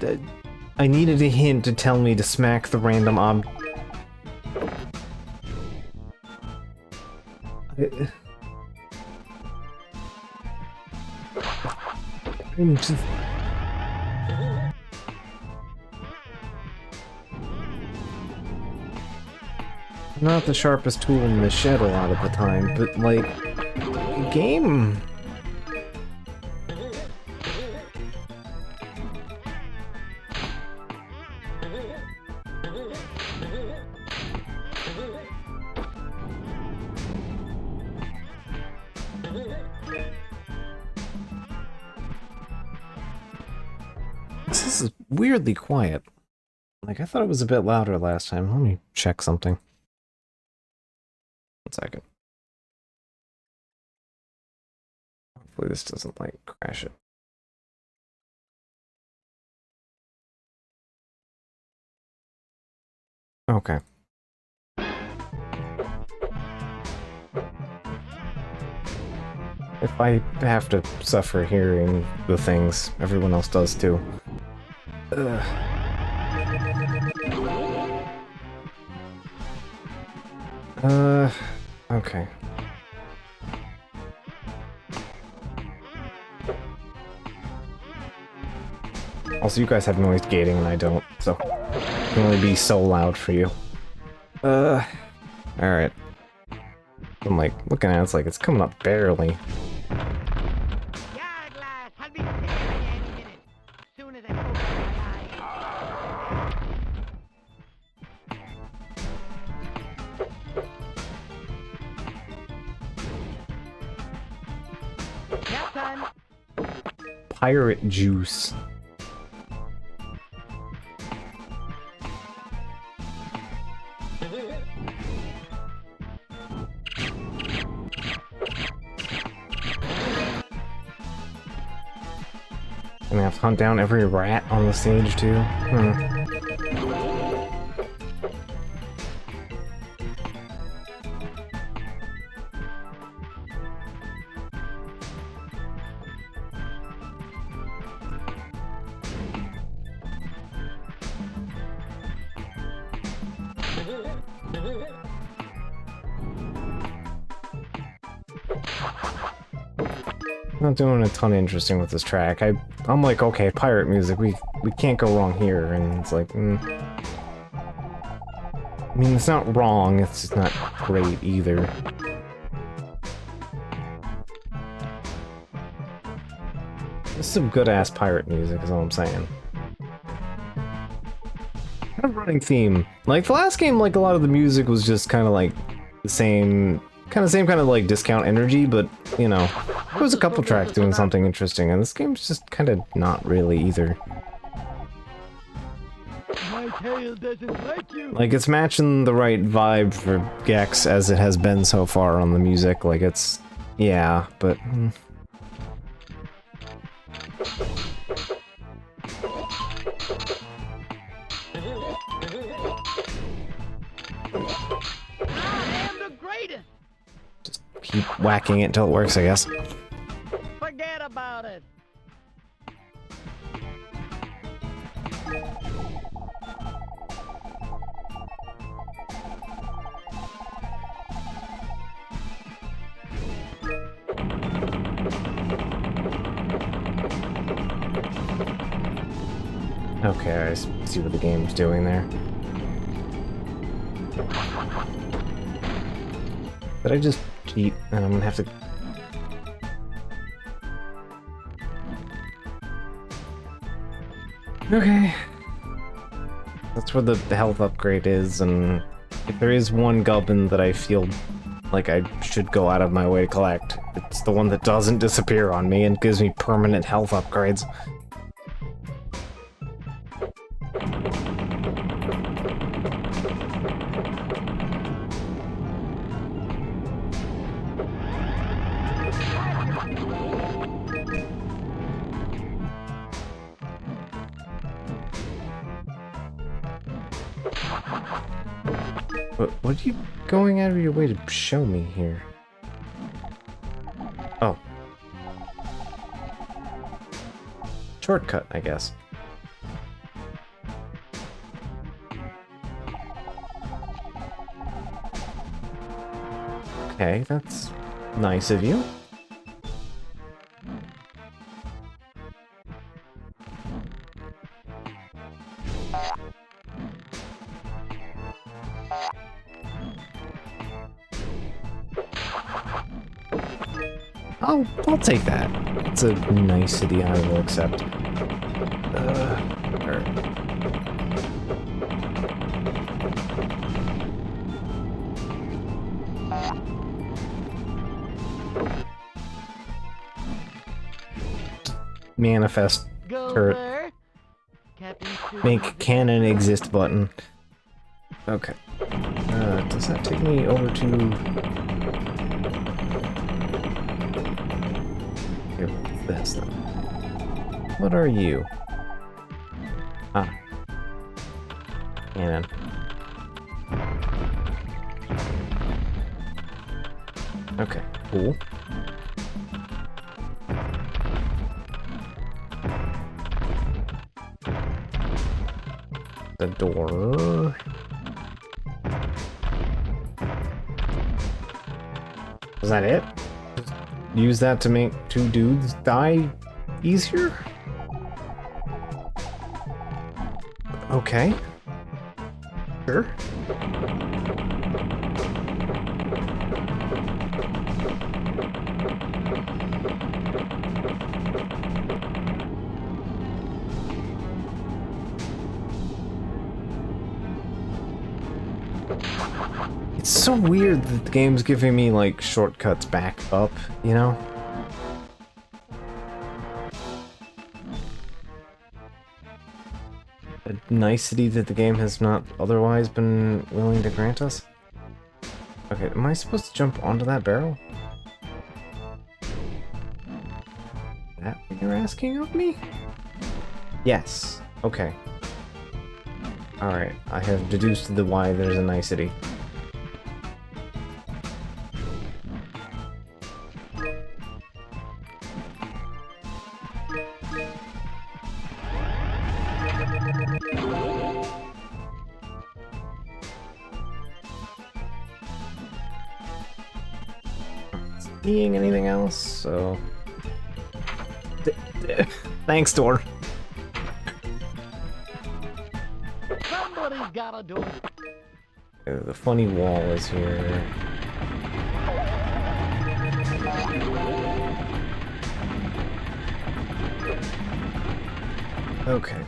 A: I needed a hint to tell me to smack the random I'm just... Not the sharpest tool in the shed a lot of the time, but like... Game... This is weirdly quiet. Like, I thought it was a bit louder last time. Let me check something. 1 second. Hopefully this doesn't, like, crash it. Okay. If I have to suffer hearing the things, everyone else does too. Okay. Also, you guys have noise gating and I don't, so it can only be so loud for you. Alright. I'm like, looking at it, it's like it's coming up barely.
D: I'll be there any minute. Soon as I open my eyes. Nap time.
A: Pirate juice. Gonna have to hunt down every rat on the stage too. Not doing a ton interesting with this track. I'm like, okay, pirate music, we can't go wrong here, and it's like, I mean, it's not wrong, it's just not great either. This is some good-ass pirate music, is all I'm saying. Kind of running theme. Like, the last game, like, a lot of the music was just kind of like the same kind of like discount energy, but, you know, there was a couple tracks doing something interesting, and this game's just kind of not really either.
F: My tail doesn't like you.
A: Like, it's matching the right vibe for Gex as it has been so far on the music. Like, it's... yeah, but...
F: I am the greatest.
A: just keep whacking it until it works, I guess.
F: Forget about it.
A: Okay, I see what the game's doing there. Did I just cheat? And I'm gonna have to... Okay. That's where the health upgrade is, and if there is one gubbin that I feel like I should go out of my way to collect, it's the one that doesn't disappear on me and gives me permanent health upgrades. What are you going out of your way to show me here? Oh. Shortcut, I guess. Okay, that's nice of you. I'll take that. It's a nicety I will accept. Alright. Manifest
D: Go
A: turret.
D: there. Captain
A: Make cannon exist button. Okay. Does that take me over to... Here, this then. What are you? Ah. Cannon. Okay, cool. The door. Is that it? Just use that to make two dudes die easier? Okay. Sure. It's so weird that the game's giving me, like, shortcuts back up, you know? A nicety that the game has not otherwise been willing to grant us? Okay, am I supposed to jump onto that barrel? Is that what you're asking of me? Yes. Okay. Alright, I have deduced the why there's a nicety. Seeing anything else, so... Thanks, door.
D: Somebody's gotta do it.
A: The funny wall is here. Okay.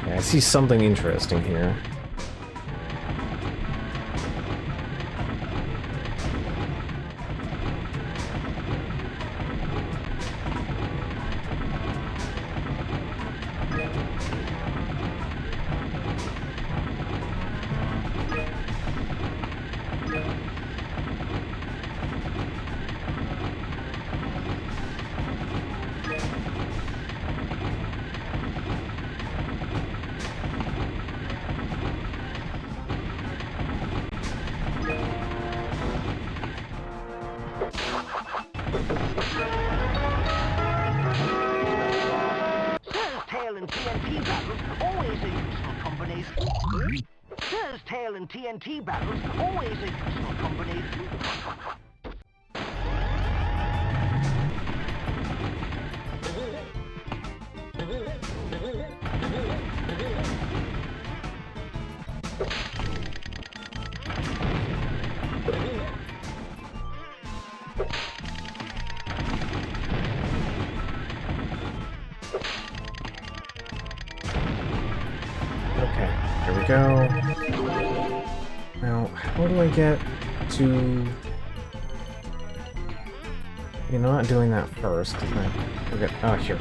A: Okay, I see something interesting here.
B: Says tail and TNT barrels, always a useful combination. Says tail and TNT barrels, always a useful combination.
A: Okay, here we go. Now, how do I get to... You're not doing that first, because I forget... Oh, here.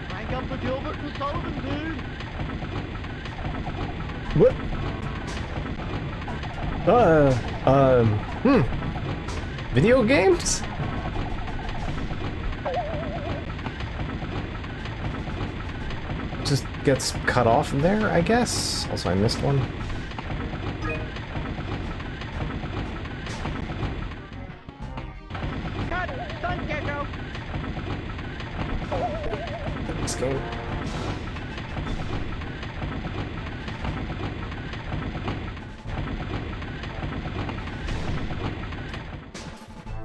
F: Crank up the Gilbert and Sullivan, dude.
A: What? Video games? Just gets cut off there, I guess. Also, I missed one.
F: Cut! Stunt gecko!
A: This game.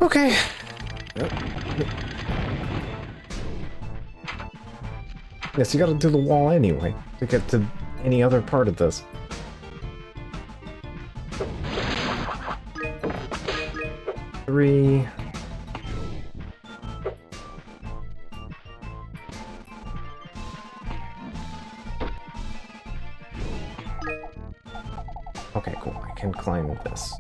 A: Okay. Yep. Yes, you gotta do the wall anyway to get to any other part of this. Three. Okay, cool. I can climb this.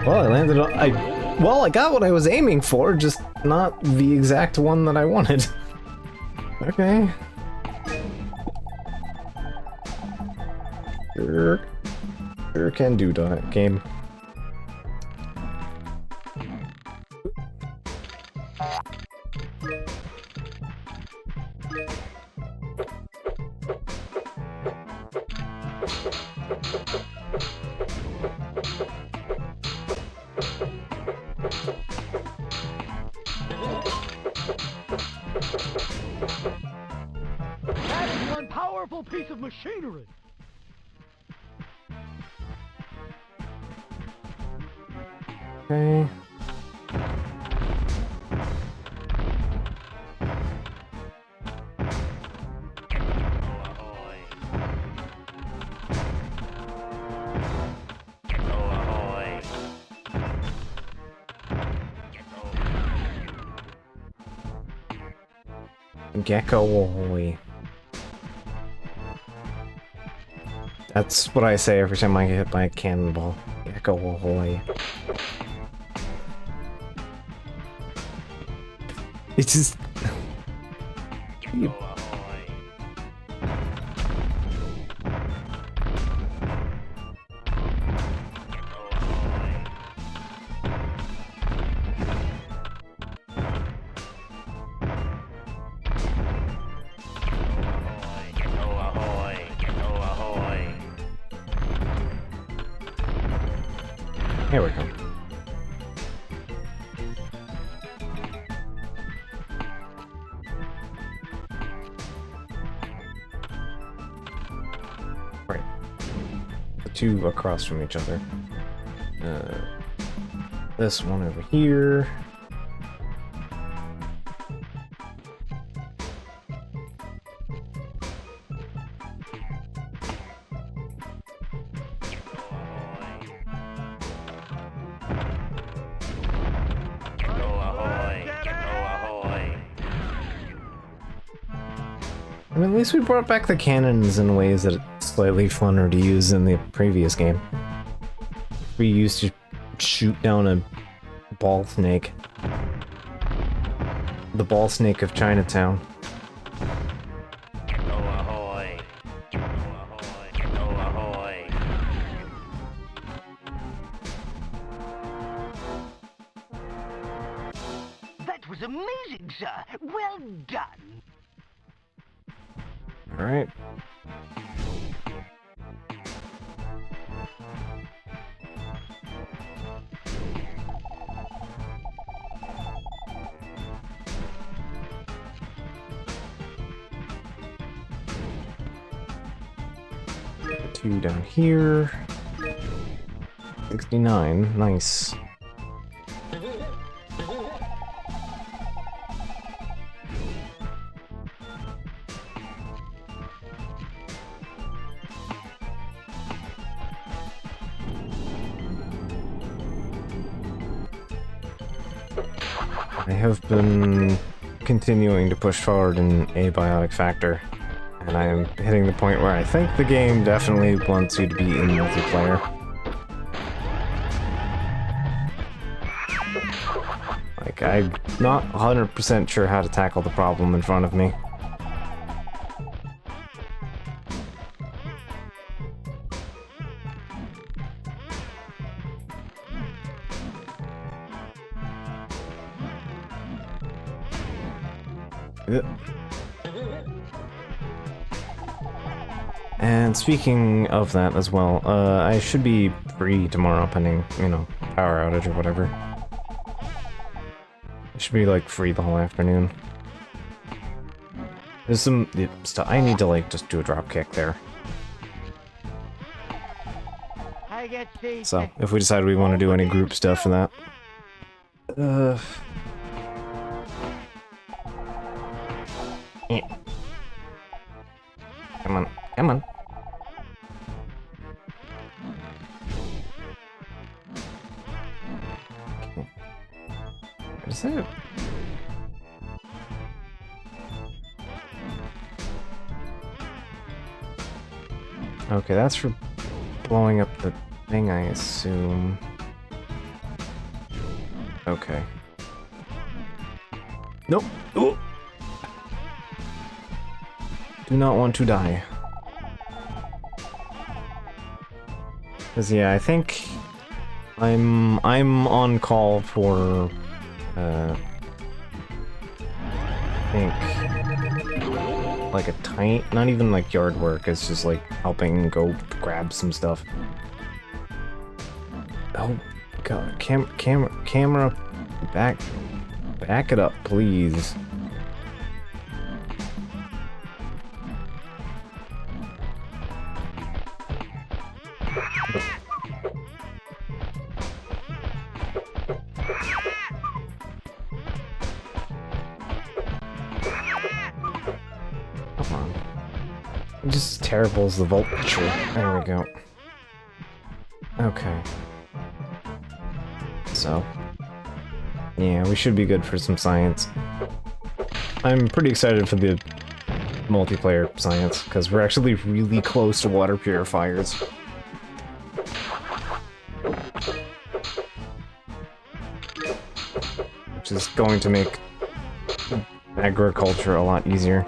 A: Well, I landed on... Well, I got what I was aiming for, just not the exact one that I wanted. Okay. Sure can do that, game.
F: That is one powerful piece of machinery.
A: Okay. Gecko ahoy. That's what I say every time I get hit by a cannonball. Gecko ahoy. It's just... Here we go. Right. The two across from each other. This one over here. I mean, at least we brought back the cannons in ways that it's slightly funner to use in the previous game. We used to shoot down a ball snake. The ball snake of Chinatown.
B: That was amazing, sir. Well done.
A: Alright. 2 down here. 69, nice. I have been continuing to push forward in abiotic factor, and I am hitting the point where I think the game definitely wants you to be in multiplayer. Like, I'm not 100% sure how to tackle the problem in front of me. And speaking of that as well, I should be free tomorrow pending, you know, power outage or whatever. I should be, like, free the whole afternoon. There's some stuff. I need to, like, just do a drop kick there.
D: I get seasick.
A: So, if we decide we want to do any group stuff for that. Come on, come on. Okay. What is that? Okay, that's for blowing up the thing, I assume. Okay. Nope. Ooh. Do not want to die. Cause yeah, I think I'm on call for I think like a tiny, not even like yard work, it's just like helping go grab some stuff. Oh god, camera back it up, please. Come on. I'm just as terrible as the vulture. There we go. Okay. So. Yeah, we should be good for some science. I'm pretty excited for the multiplayer science, because we're actually really close to water purifiers. Which is going to make agriculture a lot easier.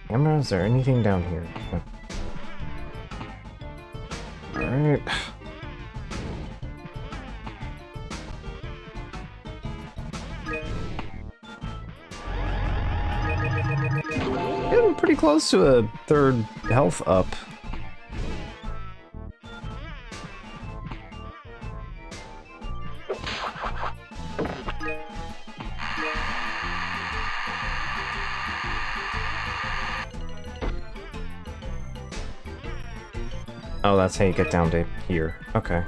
A: Camera, is there anything down here? Alright. Getting pretty close to a third health up. Oh, that's how you get down to here. Okay.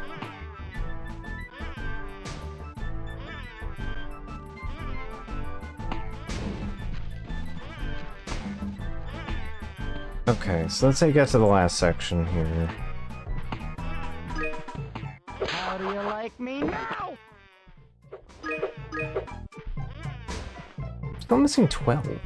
A: Okay, so let's say get to the last section here.
D: How do you like me now?
A: Still missing 12.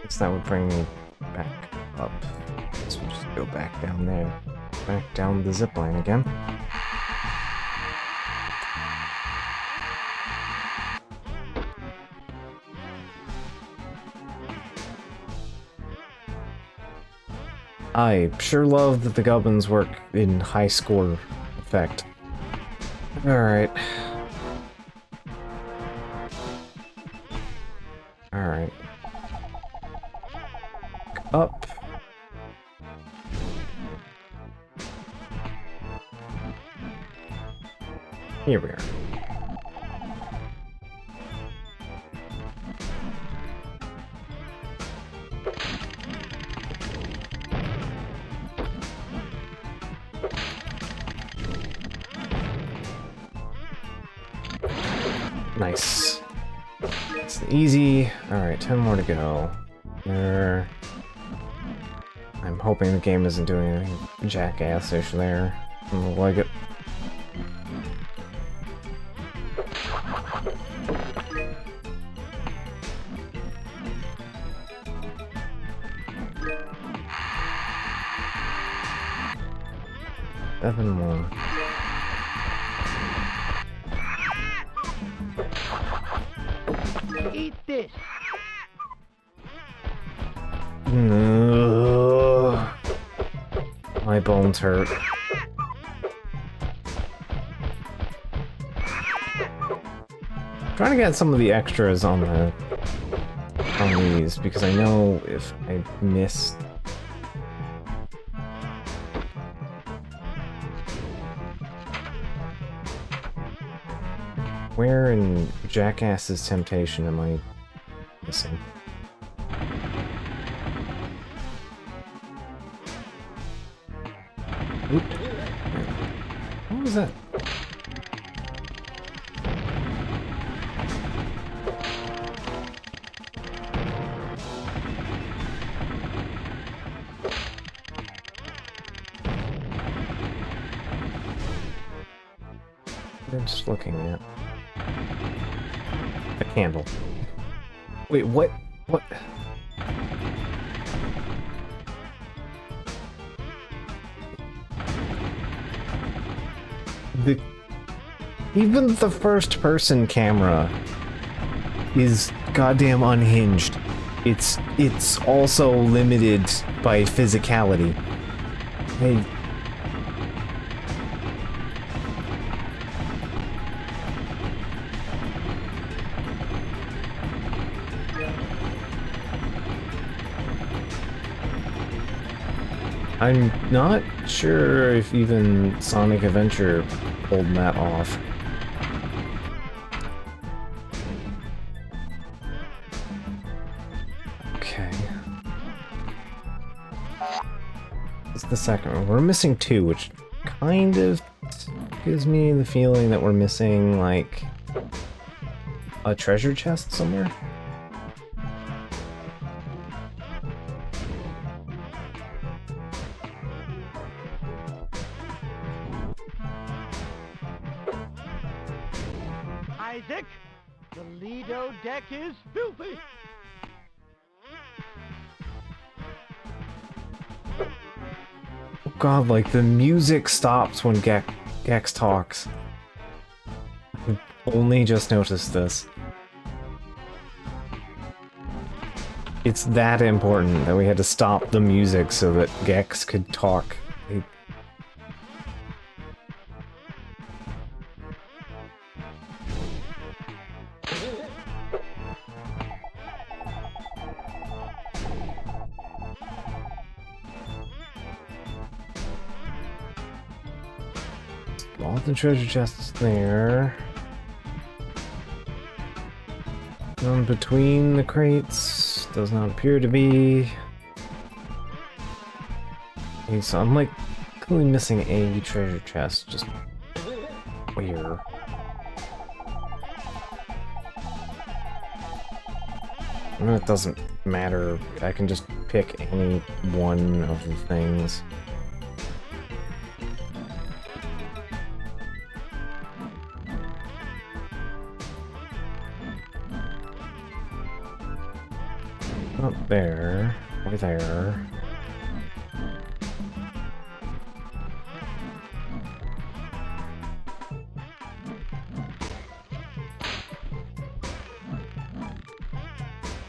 A: Guess that would bring me back up. So we'll just go back down there. Back down the zipline again. I sure love that the goblins work in high score effect. Alright. up. Here we are. Nice. It's easy. Alright, 10 more to go. There. I'm hoping the game isn't doing anything jackassish there. Doesn't look like it. Seven more.
D: Eat this.
A: Ugh. My bones hurt. Trying to get some of the extras on these because I know if I miss. Where in Jackass's Temptation am I missing? Oop. What was that? I'm just looking at a candle. Wait, what? What? Even the first-person camera is goddamn unhinged. It's also limited by physicality. Hey. I'm not sure if even Sonic Adventure pulled that off. Okay. It's the second one. We're missing two, which kind of gives me the feeling that we're missing, like, a treasure chest somewhere.
D: Isaac, the Lido deck is filthy.
A: Oh god, like, the music stops when Gex talks. I only just noticed this. It's that important that we had to stop the music so that Gex could talk. All the treasure chests there. None between the crates. Does not appear to be. Okay, so I'm like clearly missing a treasure chest. Just where? Well, it doesn't matter. I can just pick any one of the things. Not there, or there.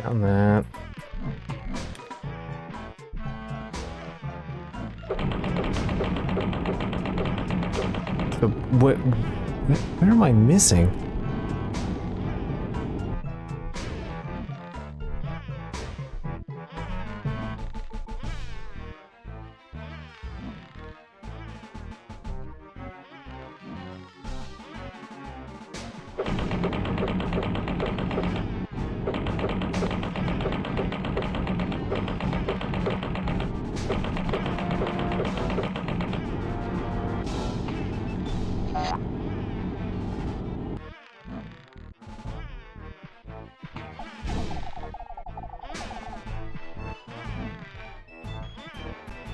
A: Down that. So what? Where am I missing?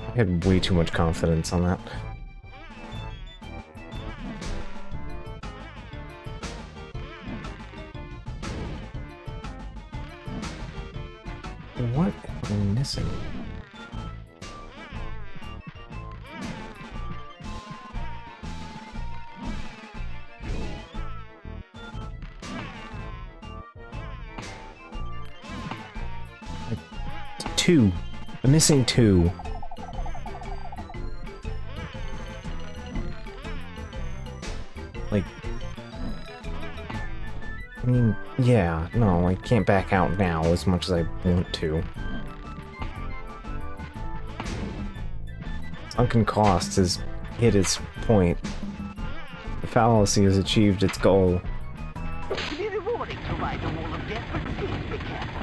A: I had way too much confidence on that. What am I missing? Two. I'm missing two. Like, I mean, yeah, no, I can't back out now as much as I want to. Sunken cost has hit its point. The fallacy has achieved its goal.
B: It can be rewarding to ride the wall of death, but please be careful.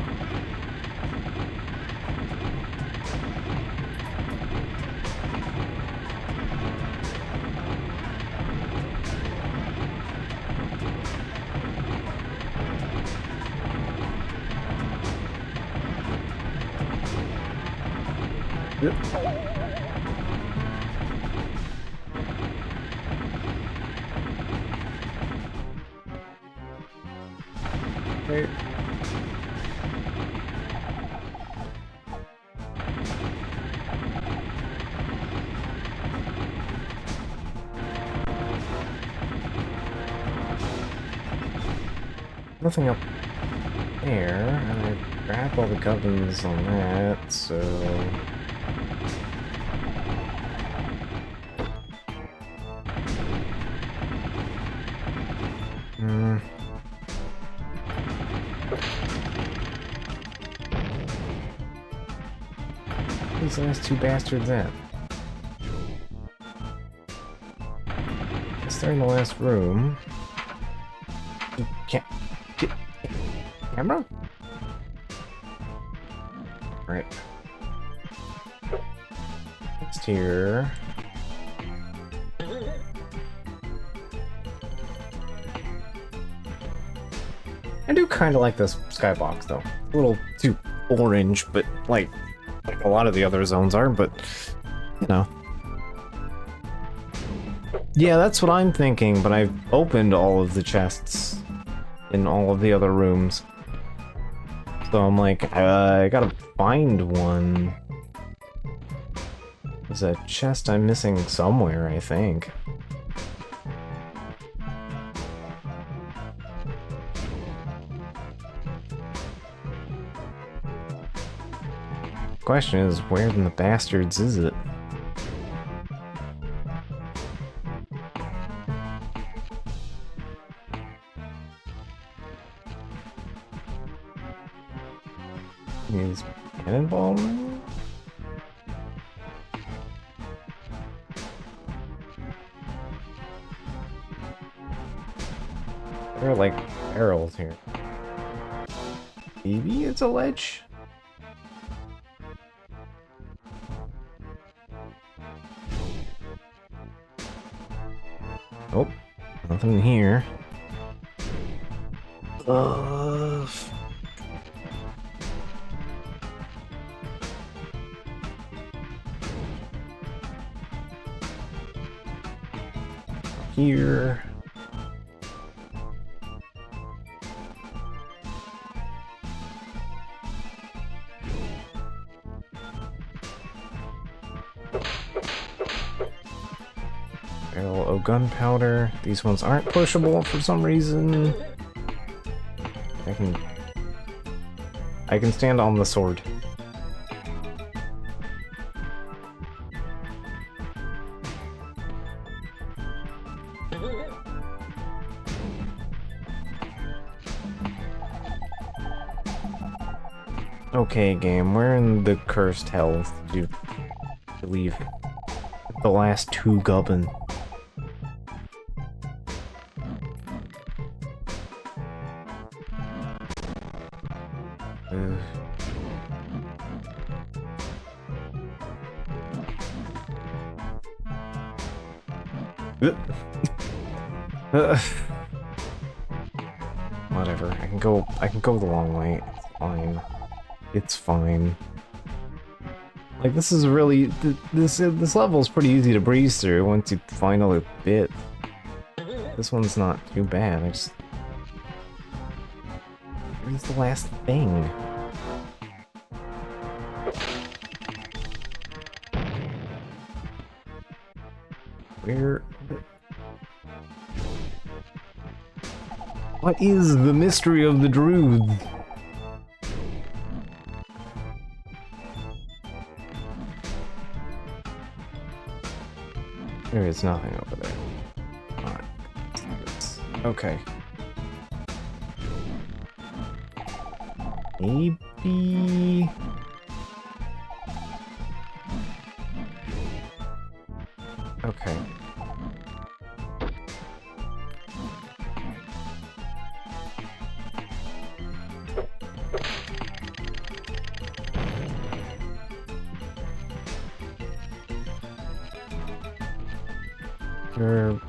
A: Okay. Nothing up there, and I grabbed all the gubbins on that, so... These last two bastards at? They're in the last room. Camera? Right. Next here. I do kind of like this skybox though. A little too orange, but like a lot of the other zones are, but you know. Yeah, that's what I'm thinking, but I've opened all of the chests in all of the other rooms. So I'm like, I gotta find one. There's a chest I'm missing somewhere, I think. Question is, where in the bastards is it? Is cannonball room? There are like barrels here. Maybe it's a ledge? Nope, nothing here. Here. Barrel of gunpowder. These ones aren't pushable for some reason. I can stand on the sword. Okay, game, where in the cursed hells did you leave the last two gubbin? Whatever. I can go the long way. It's fine. It's fine. Like, this is really... This level is pretty easy to breeze through once you find all the bit. This one's not too bad. I just... Where's the last thing? Where... What is the mystery of the Druids? There is nothing over there. Alright. Okay. Maybe... Okay. There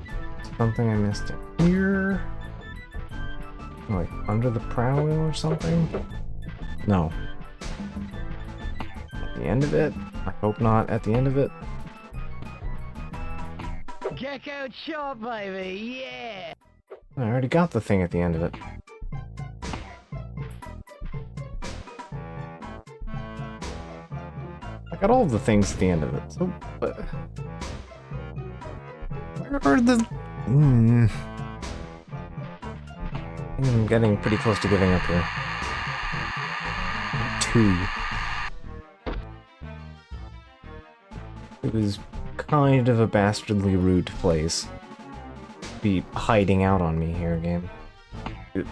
A: something I missed here? Like under the prow wheel or something? No. At the end of it? I hope not at the end of it.
D: Check out shop, baby, yeah!
A: I already got the thing at the end of it. I got all of the things at the end of it, so... where are the... I'm getting pretty close to giving up here. 2. It was kind of a bastardly rude place. Be hiding out on me here, game. The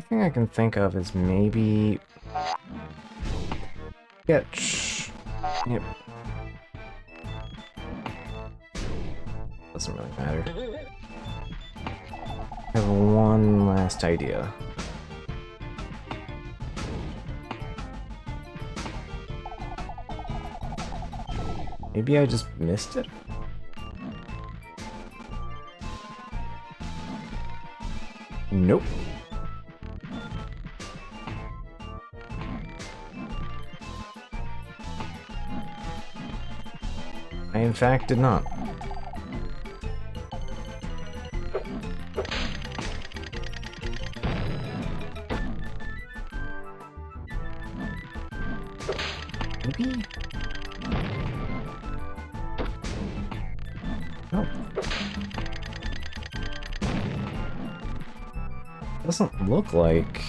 A: thing I can think of is maybe... Sketch. Yep. Doesn't really matter. I have one last idea. Maybe I just missed it? Nope. I in fact did not. Maybe? No. Doesn't look like...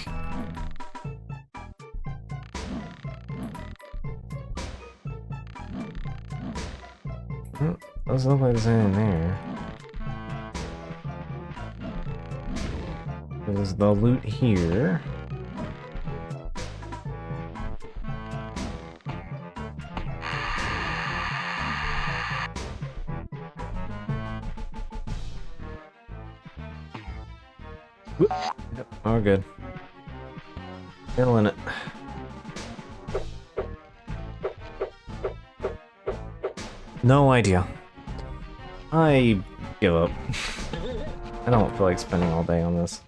A: Doesn't look like there's anything there. There's the loot here. Whoop. Yep, all good. Killing it. No idea. I give up. I don't feel like spending all day on this.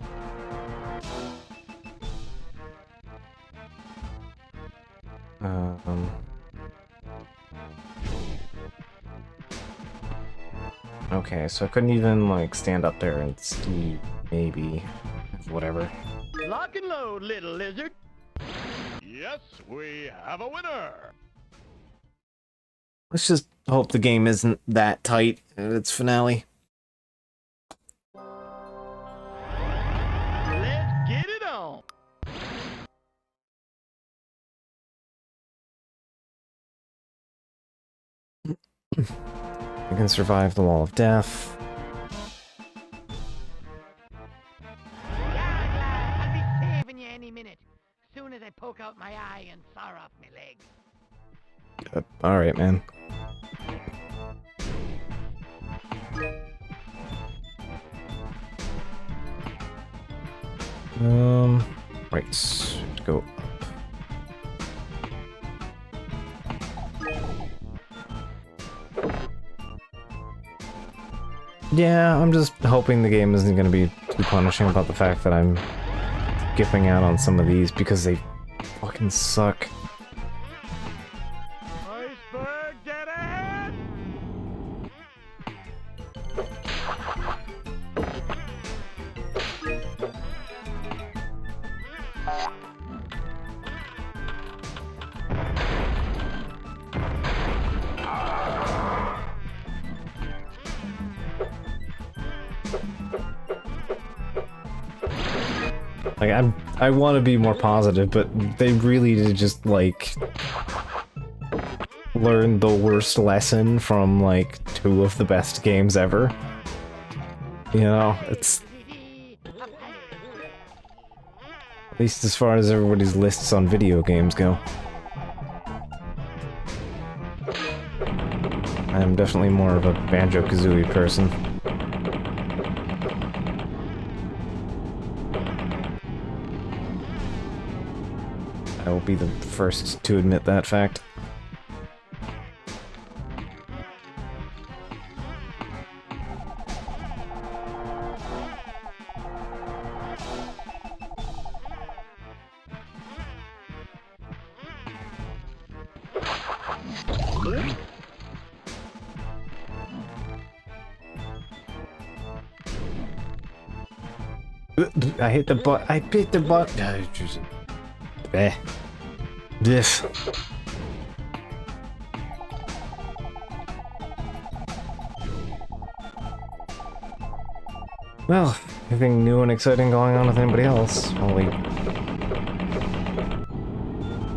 A: Okay, so I couldn't even like stand up there and see, maybe, whatever.
F: Lock and load, little lizard.
C: Yes, we have a winner.
A: Let's just hope the game isn't that tight at its finale.
F: Let's get it on.
A: I can survive the wall of death.
D: Yeah, lad, I'll be saving you any minute. Soon as I poke out my eye and saw off my leg.
A: Alright, man. Right, let's go. Yeah, I'm just hoping the game isn't going to be too punishing about the fact that I'm skipping out on some of these because they fucking suck.
F: Iceberg, dead ahead!
A: Like, I want to be more positive, but they really did just, like, learn the worst lesson from, like, 2 of the best games ever. You know, it's... At least as far as everybody's lists on video games go. I'm definitely more of a Banjo-Kazooie person. I will be the first to admit that fact. I hit the butt. I hit the butt. Eh. This. Well, anything new and exciting going on with anybody else? While we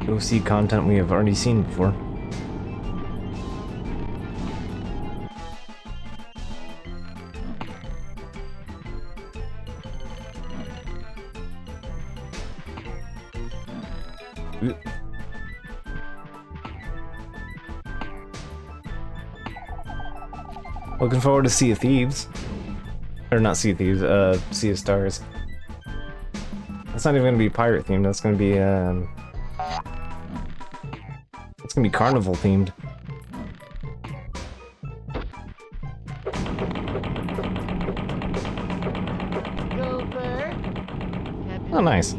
A: go see content we have already seen before. Looking forward to Sea of Thieves. Or not Sea of Thieves, Sea of Stars. That's not even gonna be pirate themed, that's gonna be, it's gonna be carnival themed. Oh, nice.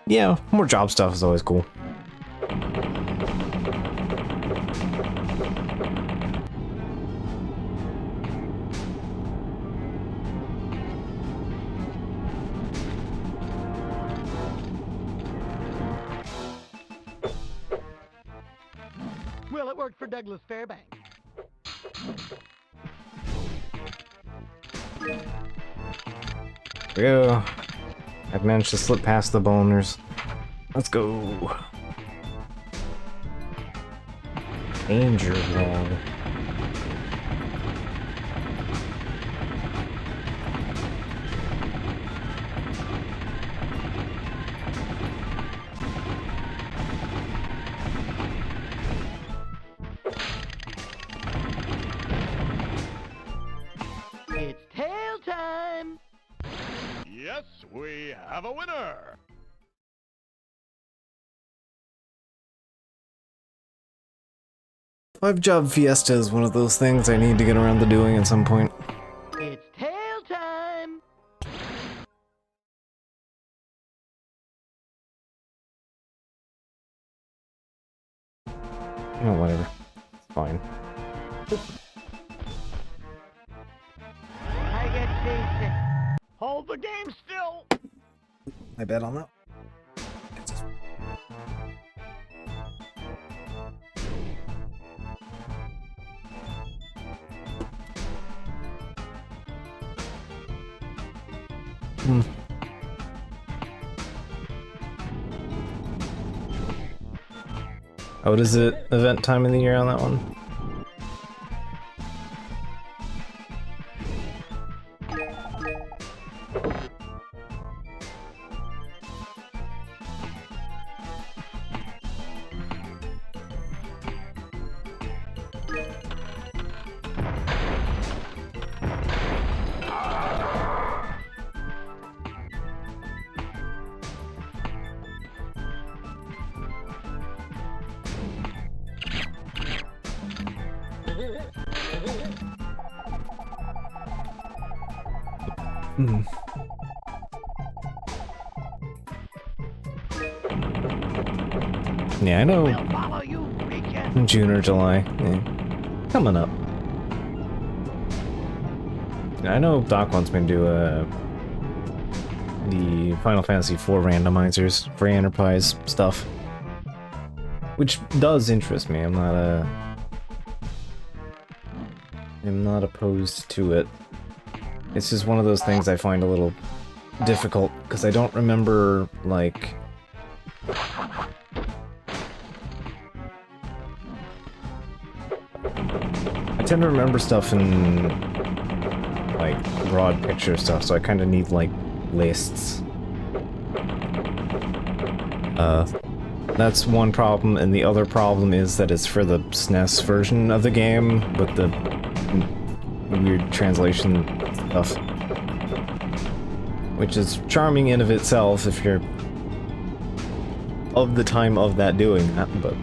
A: Yeah, more job stuff is always cool.
D: Well, it worked for Douglas Fairbanks.
A: There we go. I've managed to slip past the boners. Let's go. Danger wall.
D: It's tail time!
C: Yes, we have a winner.
A: Five Job Fiesta is one of those things I need to get around to doing at some point.
D: It's tail time!
A: Oh, whatever. It's fine.
D: I get seasick.
F: Hold the game still!
A: I bet on that. Hmm. Oh, what is it? Event time of the year on that one? Hmm. Yeah, I know.
D: We'll follow you, creature.
A: June or July. Yeah. Coming up. Yeah, I know Doc wants me to do the Final Fantasy IV randomizers for Enterprise stuff, which does interest me. I'm not opposed to it. It's just one of those things I find a little difficult because I don't remember, like, I tend to remember stuff in, like, broad picture stuff, so I kind of need, like, lists. That's one problem, and the other problem is that it's for the SNES version of the game, with the weird translation stuff. Which is charming in of itself if you're of the time of that doing that, but...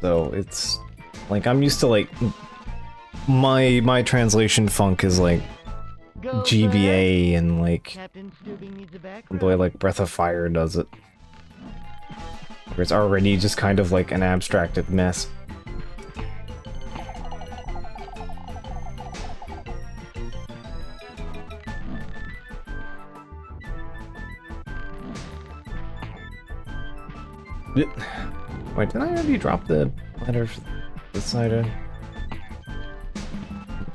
A: So, it's... like, I'm used to, like... My translation funk is, like,
D: Go
A: GBA and, like...
D: Captain Stubing needs a back.
A: the way, like, Breath of Fire does it. Where it's already just kind of, like, an abstracted mess. Wait, did I already drop the letter for the side? I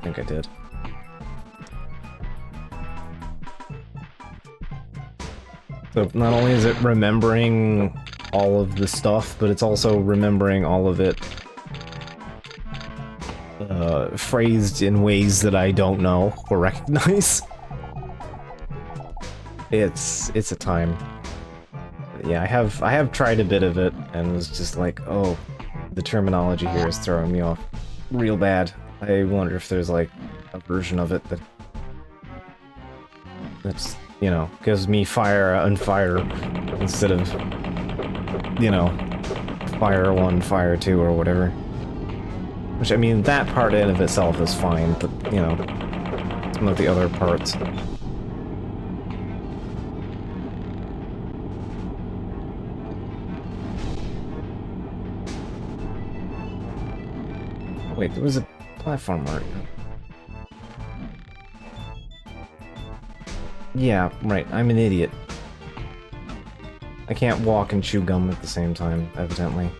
A: think I did. So not only is it remembering all of the stuff, but it's also remembering all of it phrased in ways that I don't know or recognize. It's a time. Yeah, I have tried a bit of it and was just like, oh, the terminology here is throwing me off real bad. I wonder if there's like a version of it that's, you know, gives me fire and fire instead of, you know, fire 1, fire 2 or whatever. Which, I mean, that part in of itself is fine, but, you know, some of the other parts. Wait, there was a platform art. Yeah, right, I'm an idiot. I can't walk and chew gum at the same time, evidently.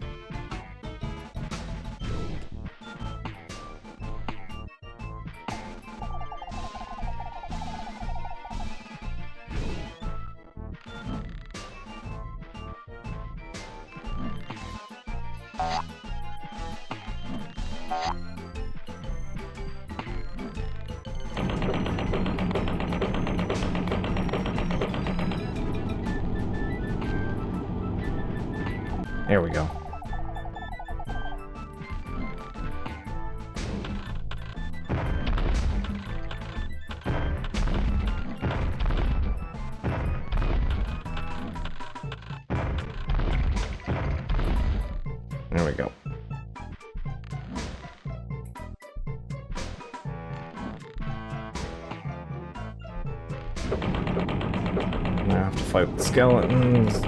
A: There we go. There we go. Now I have to fight with skeletons.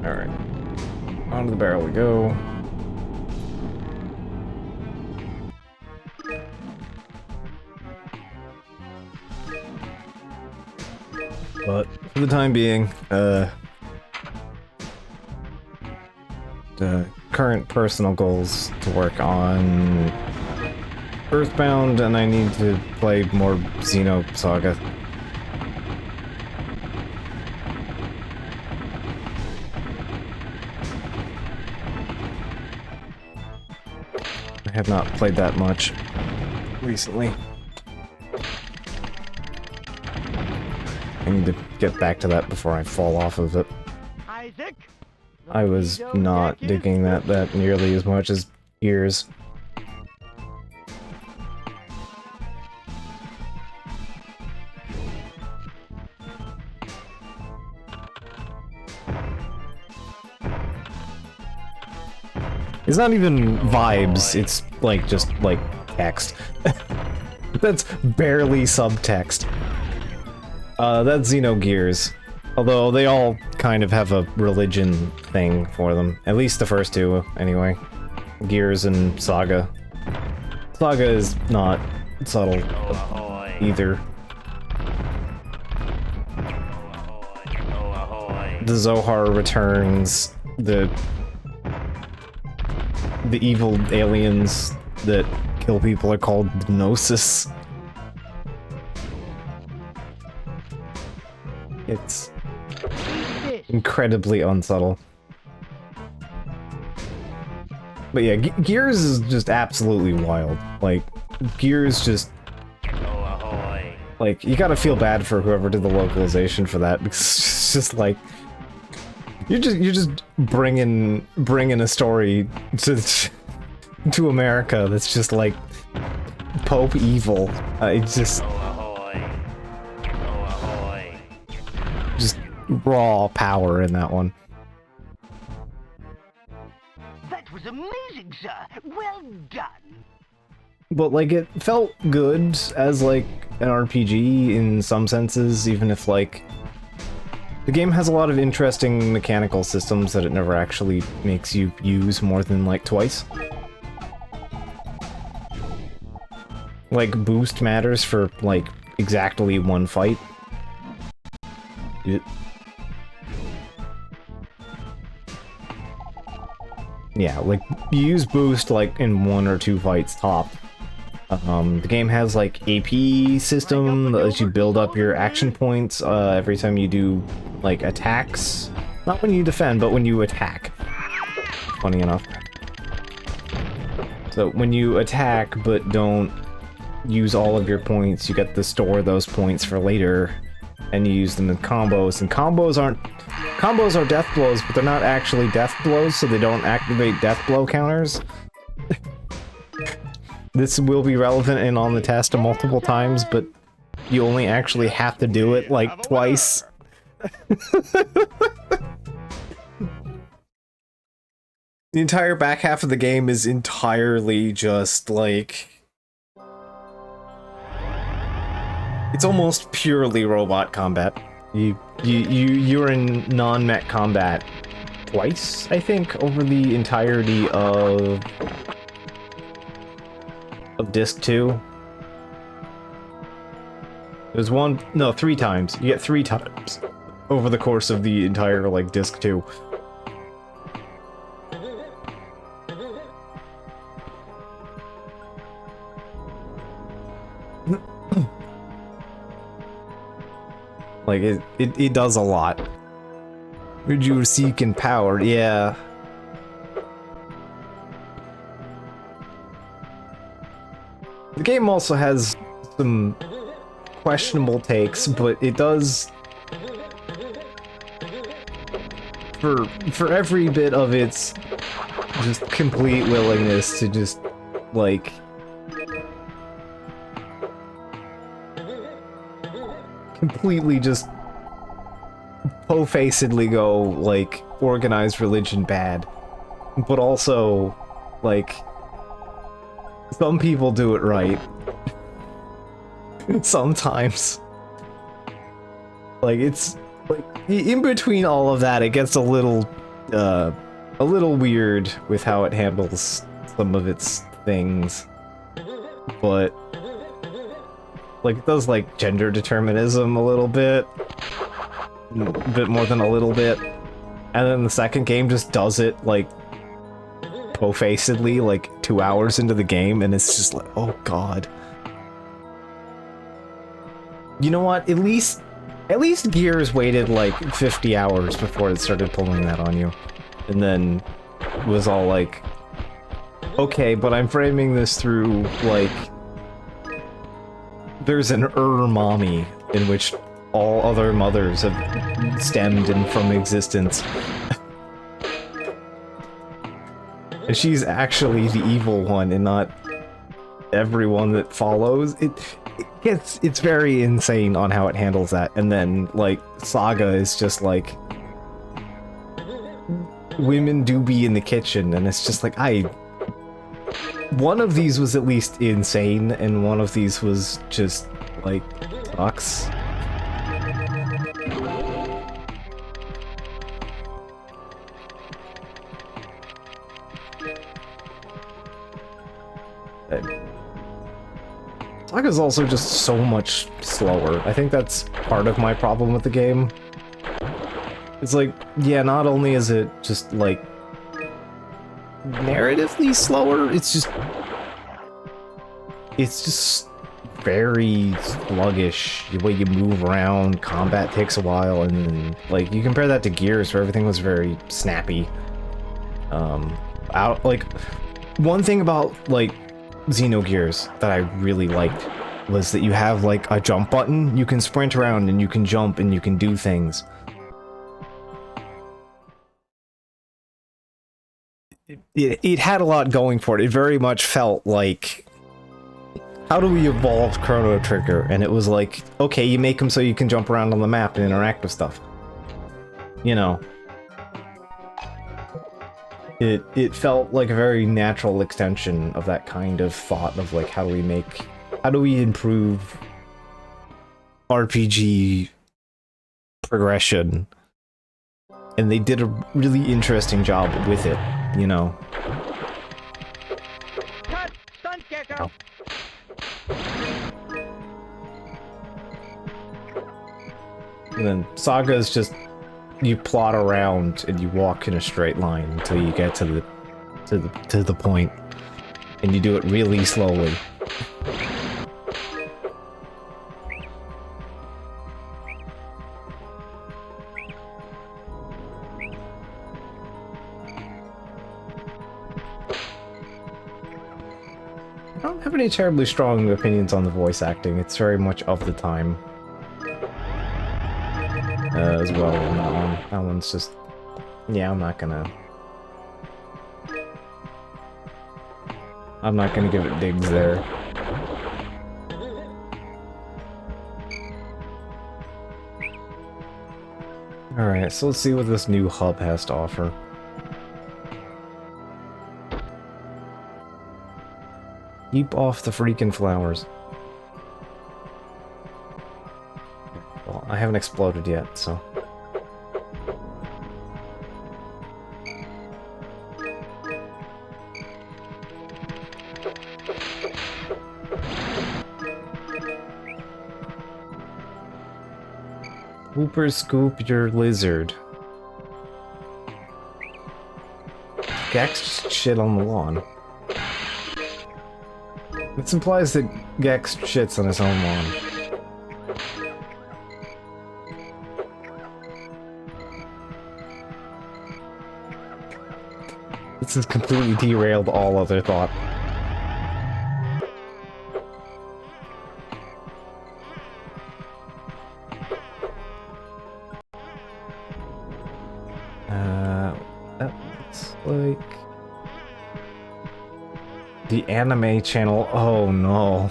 A: Alright. Onto the barrel we go. But for the time being, the current personal goals to work on Earthbound, and I need to play more Xeno Saga. I have not played that much recently. I need to get back to that before I fall off of it.
D: Isaac?
A: I was not digging that nearly as much as Gears. It's not even vibes, it's like just like text. That's barely subtext. That's Xenogears. Although they all kind of have a religion thing for them. At least the first two, anyway. Gears and Saga. Saga is not subtle either. The Zohar returns, the evil aliens that kill people are called Gnosis. It's incredibly unsubtle. But yeah, Gears is just absolutely wild. Like, Gears just... Like, you gotta feel bad for whoever did the localization for that, because it's just like... You're just bringing a story to America that's just like Pope evil. It's just raw power in that one.
B: That was amazing, sir. Well done.
A: But like it felt good as like an RPG in some senses, even if like the game has a lot of interesting mechanical systems that it never actually makes you use more than like twice. Like boost matters for like exactly one fight. Yeah, like you use boost like in 1 or 2 fights top. The game has like AP system that lets you build up your action points every time you do like attacks. Not when you defend, but when you attack. Funny enough. So when you attack but don't use all of your points, you get to store those points for later, and you use them in combos. And combos are death blows, but they're not actually death blows, so they don't activate death blow counters. This will be relevant and on the test multiple times, but you only actually have to do it like twice. The entire back half of the game is entirely just like... It's almost purely robot combat. You're in non-mech combat twice, I think, over the entirety of Disc 2. There's 3 times. You get 3 times over the course of the entire, like, Disc 2. Like, it does a lot. Would you seek in power? Yeah. The game also has some questionable takes, but it does... For every bit of its just complete willingness to just, like... completely just po-facedly go, like, organized religion bad. But also, like... some people do it right. Sometimes. Like, it's... like, in between all of that, it gets a little weird with how it handles some of its things. But... like, it does, like, gender determinism a little bit. A bit more than a little bit. And then the second game just does it, like, po-facedly, like, 2 hours into the game, and it's just like, oh god. You know what? At least Gears waited, like, 50 hours before it started pulling that on you. And then was all like, okay, but I'm framing this through, like... there's an mommy in which all other mothers have stemmed in from existence. And she's actually the evil one and not everyone that follows. It's very insane on how it handles that. And then, like, Saga is just like... women do be in the kitchen, and it's just like, one of these was at least insane, and one of these was just, like, sucks. Saga's also just so much slower. I think that's part of my problem with the game. It's like, yeah, not only is it just, like, narratively slower, it's just very sluggish. The way you move around, combat takes a while, and then, like, you compare that to Gears, where everything was very snappy. One thing about, like, Xenogears that I really liked was that you have, like, a jump button. You can sprint around, and you can jump, and you can do things. It had a lot going for it. It very much felt like, how do we evolve Chrono Trigger? And it was like, okay, you make them so you can jump around on the map and interact with stuff. You know. It felt like a very natural extension of that kind of thought of like, how do we improve RPG progression? And they did a really interesting job with it, you know.
D: Cut! Stunt kicker!
A: And then Saga is just, you plot around and you walk in a straight line until you get to the point, and you do it really slowly. I don't have any terribly strong opinions on the voice acting. It's very much of the time. As well on that one. That one's just... yeah, I'm not gonna give it digs there. Alright, so let's see what this new hub has to offer. Keep off the freaking flowers. Well, I haven't exploded yet, so... Hooper scoop your lizard. Gex just shit on the lawn. This implies that Gex shits on his own lawn. This has completely derailed all other thought. That looks like... the anime channel. Oh no.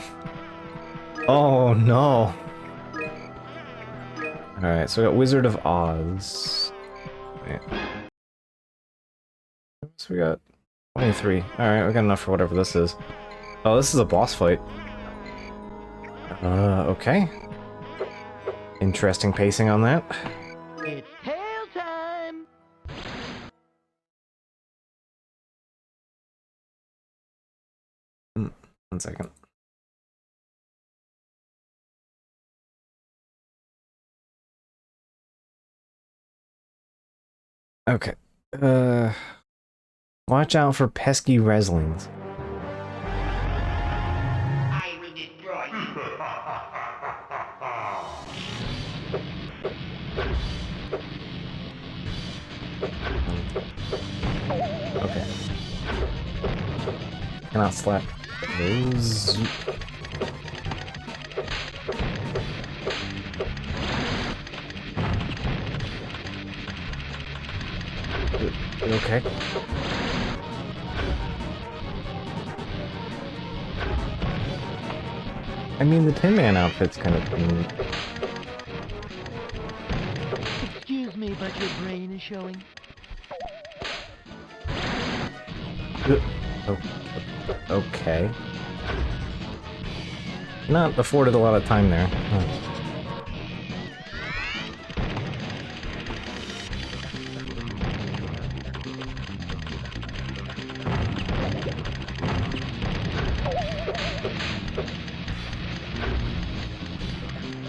A: Oh no. Alright, so we got Wizard of Oz. Wait. So we got 23. Alright, we got enough for whatever this is. Oh, this is a boss fight. Okay. Interesting pacing on that.
D: It's tail time!
A: 1 second. Okay. Watch out for pesky wrestlings.
D: I will destroy you.
A: Okay. Cannot slap those. Okay. I mean, the Tin Man outfit's kind of neat.
D: Excuse me, but your brain is showing.
A: Oh, okay. Not afforded a lot of time there. Huh.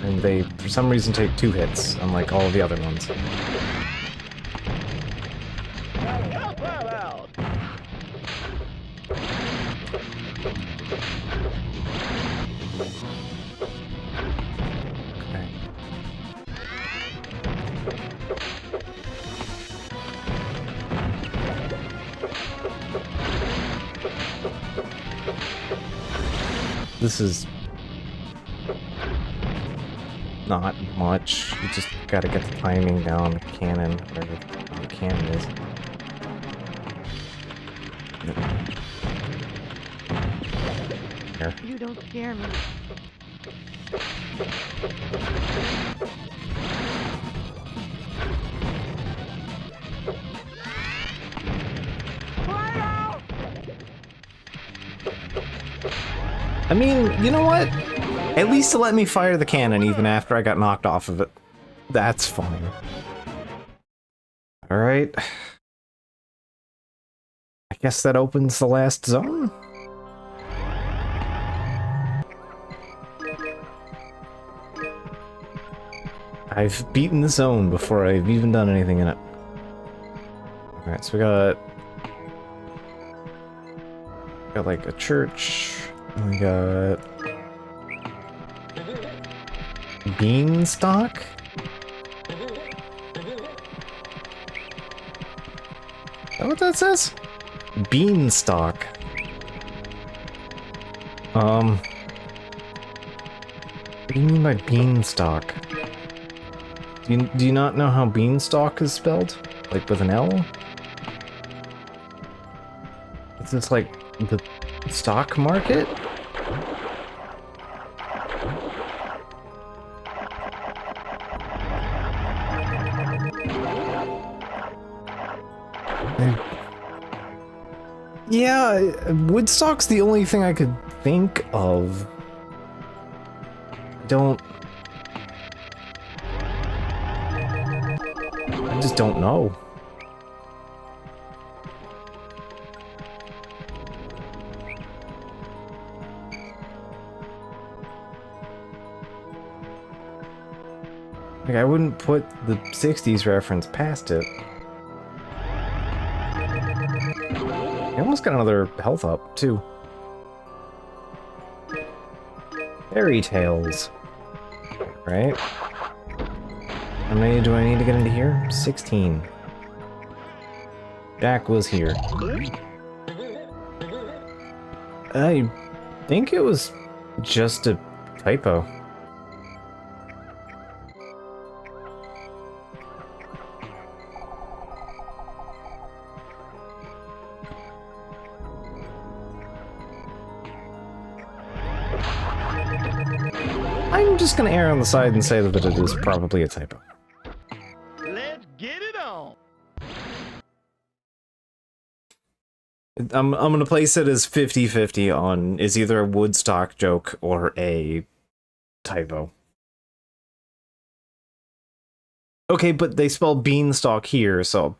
A: And they, for some reason, take 2 hits, unlike all of the other ones.
F: Help that out!
A: Okay. This is not much. You just gotta get the timing down, the cannon, wherever the cannon is. Here.
D: You don't scare me.
A: I mean, you know what? At least to let me fire the cannon even after I got knocked off of it. That's fine. Alright. I guess that opens the last zone? I've beaten the zone before I've even done anything in it. Alright, so we got like a church. We got beanstalk? Is that what that says? Beanstalk. What do you mean by beanstalk? Do you not know how beanstalk is spelled? Like with an L? Is this like the stock market? Yeah, Woodstock's the only thing I could think of. I just don't know. Like, I wouldn't put the 60s reference past it. I almost got another health up, too. Fairy tales. Right? How many do I need to get into here? 16. Jack was here. I think it was just a typo. I'm just gonna err on the side and say that it is probably a typo.
F: Let's get it on!
A: I'm gonna place it as 50-50 on is either a Woodstock joke or a typo. Okay, but they spell beanstalk here, so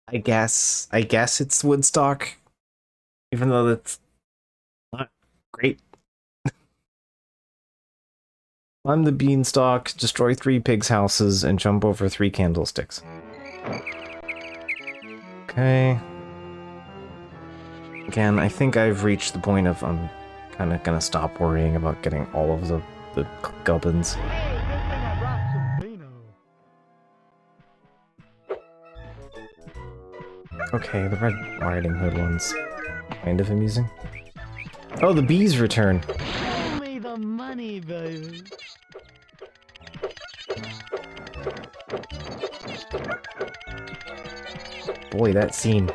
A: I guess it's Woodstock, even though that's not great. I'm the beanstalk, destroy 3 pigs' houses, and jump over 3 candlesticks. Okay. Again, I think I've reached the point of I'm kind of gonna stop worrying about getting all of the gubbins.
F: Hey, good thing I brought some vino.
A: Okay, the Red Riding Hood one's kind of amusing. Oh, the bees return.
F: Show me the money, baby.
A: Boy, that scene.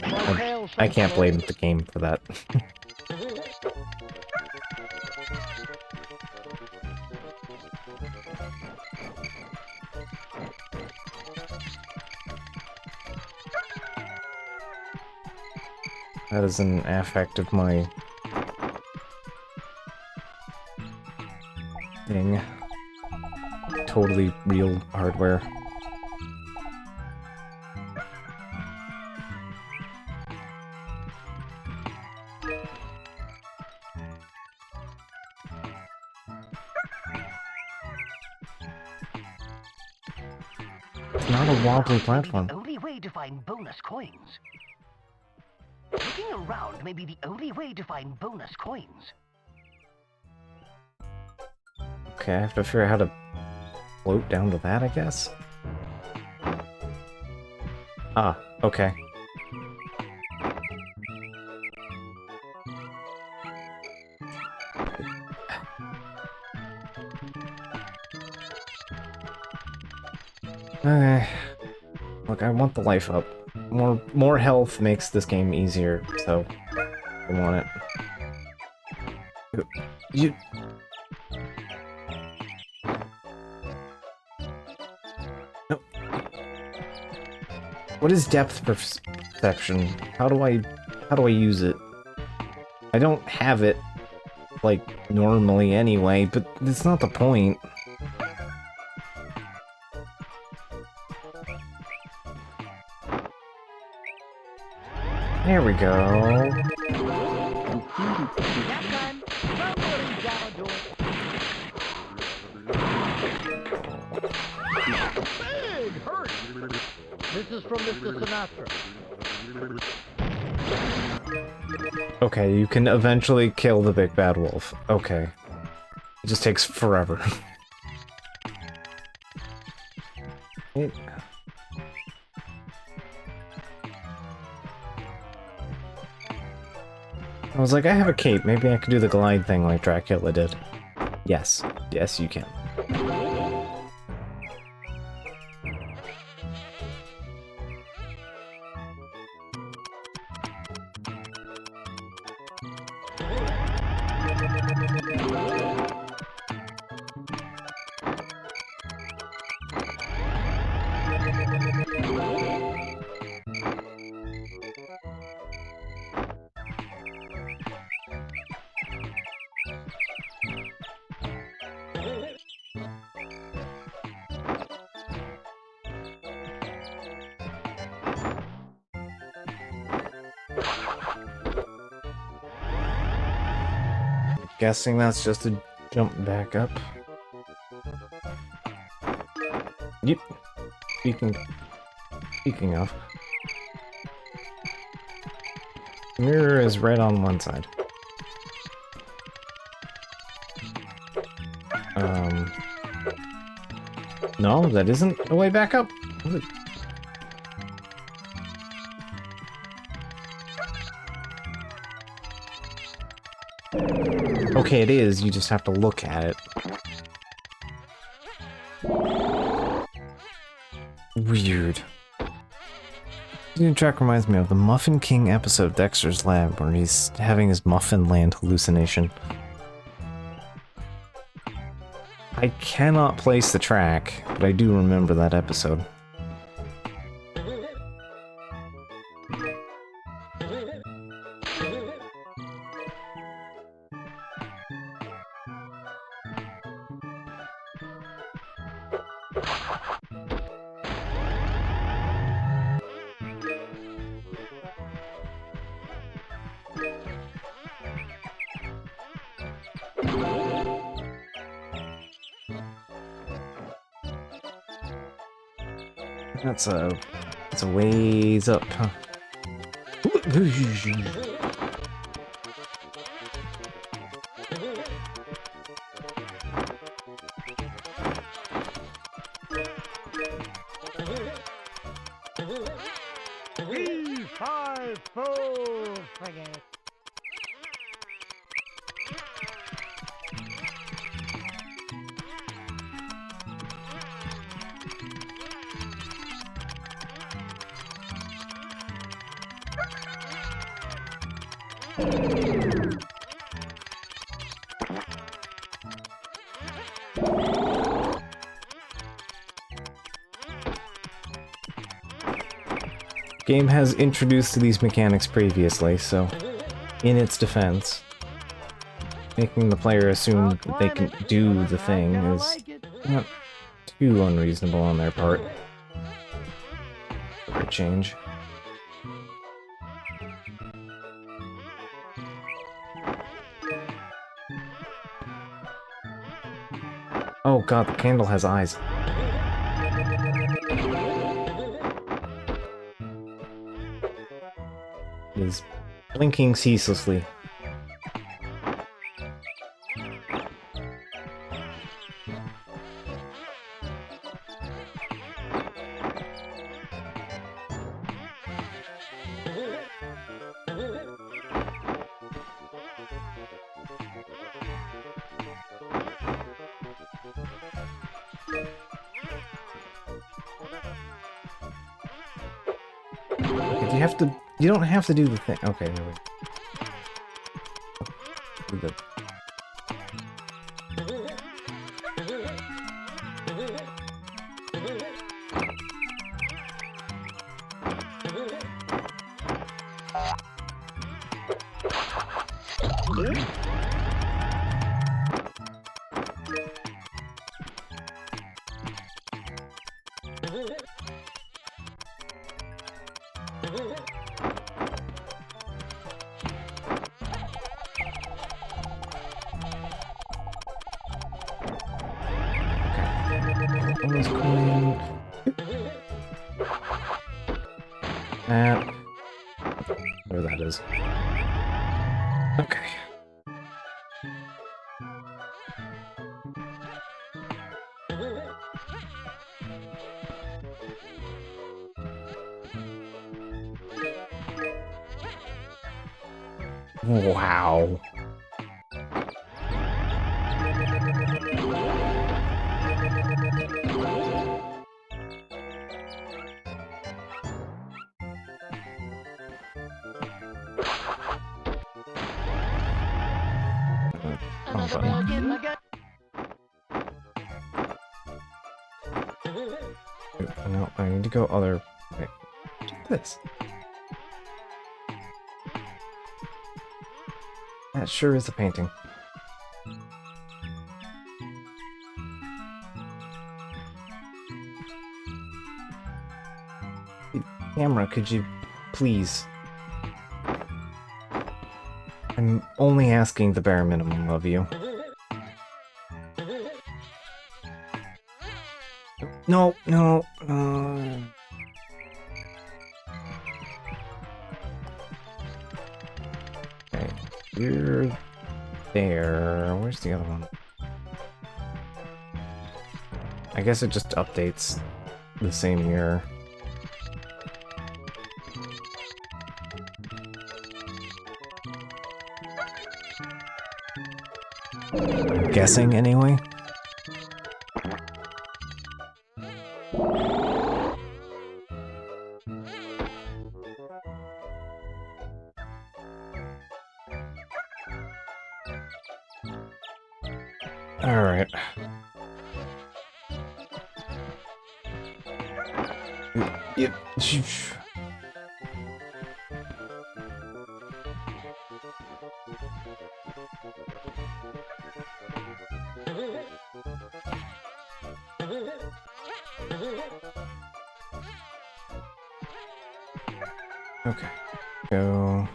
F: Motel
A: I can't blame the game for that. That is an affect of my thing. Totally real hardware. It's not a wobbly platform.
B: The only way to find bonus coins. Looking around may be the only way to find bonus coins.
A: Okay, I have to figure out how to float down to that, I guess? Ah, okay. Okay. Look, I want the life up. More health makes this game easier, so I want it. You... No. What is depth perception? How do I use it? I don't have it, like, normally anyway, but it's not the point. There we go.
F: Big hurt! This is from Mr. Sinatra.
A: Okay, you can eventually kill the big bad wolf. Okay. It just takes forever. I was like, I have a cape. Maybe I could do the glide thing like Dracula did. Yes. Yes, you can. Guessing that's just a jump back up. Yep. Speaking of. The mirror is red on one side. No, that isn't a way back up. Okay, it is, you just have to look at it. Weird. This new track reminds me of the Muffin King episode of Dexter's Lab, where he's having his Muffin Land hallucination. I cannot place the track, but I do remember that episode. That's a ways up, huh?
D: E5-4 frigate.
A: Game has introduced these mechanics previously, so in its defense, making the player assume that they can do the thing is not too unreasonable on their part. For a change. Oh god, the candle has eyes. It is blinking ceaselessly. If you have to, you don't have to do the thing. Okay, there we go. Do the bonus coin. That. Where that is. Okay. Wow.
D: Another ball get in my gut.
A: No, I need to go other. Wait, this. That sure is a painting. Camera, could you please? I'm only asking the bare minimum of you. No, no. Okay, you're there. Where's the other one? I guess it just updates the same year. I'm guessing, anyway. Alright. Yep. Okay. Go.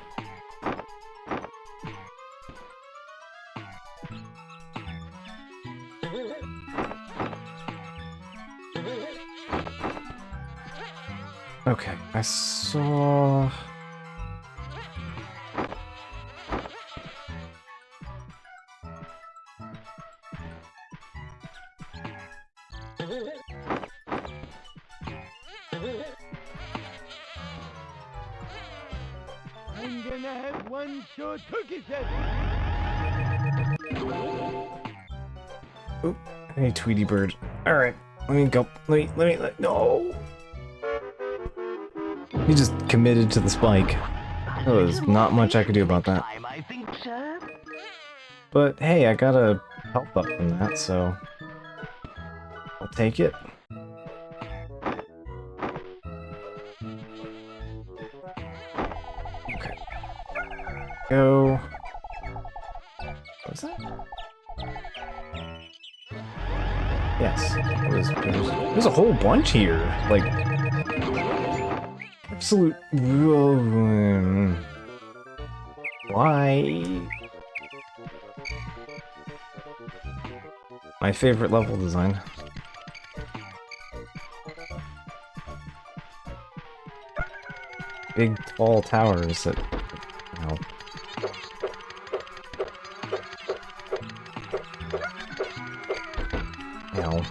A: Okay, I saw...
D: I'm gonna have one short cookie set.
A: Oop. Hey, Tweety Bird. Alright, let me go. Let me, no! He just committed to the spike. There was not much I could do about that.
B: Time, I think, sir.
A: But hey, I got a help up from that, so... I'll take it. Go. What's that? Yes. There's a whole bunch here. Like, absolute. Why? My favorite level design. Big, tall towers that, you know. No.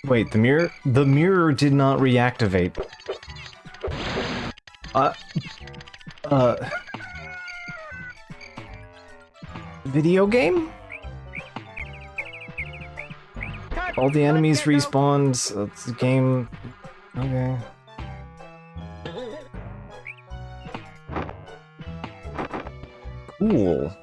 A: Wait, the mirror did not reactivate. Video game? All the enemies respawned, so it's a game. Okay. Cool.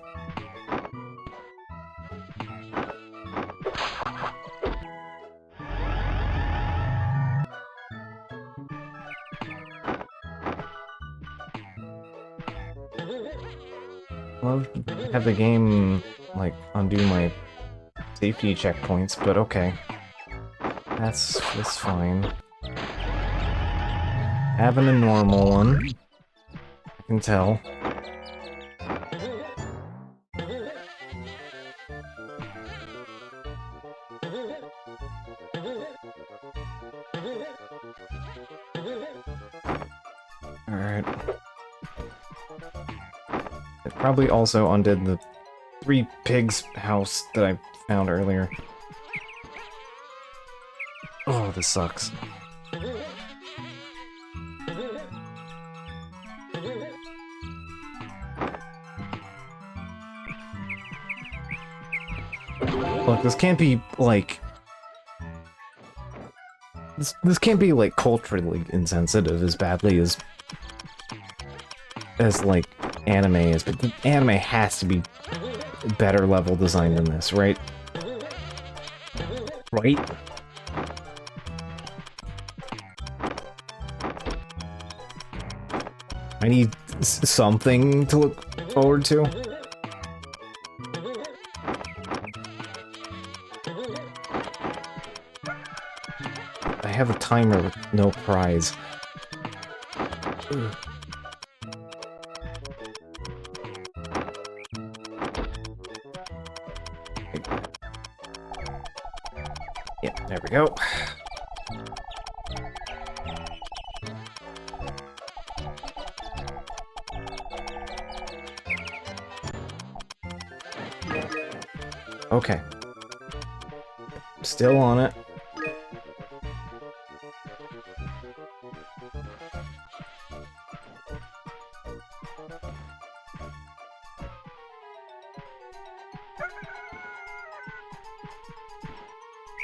A: Love to have the game, like, undo my safety checkpoints, but okay. That's fine. Having a normal one. I can tell. Alright. It probably also undid the 3 pigs house that I found earlier. Oh, this sucks. Look, this can't be, like... This can't be, like, culturally insensitive as badly as, like, anime is, but the anime has to be better level design than this, right? Right? I need something to look forward to. I have a timer with no prize. Ugh. Yeah, there we go. Okay. Still on it.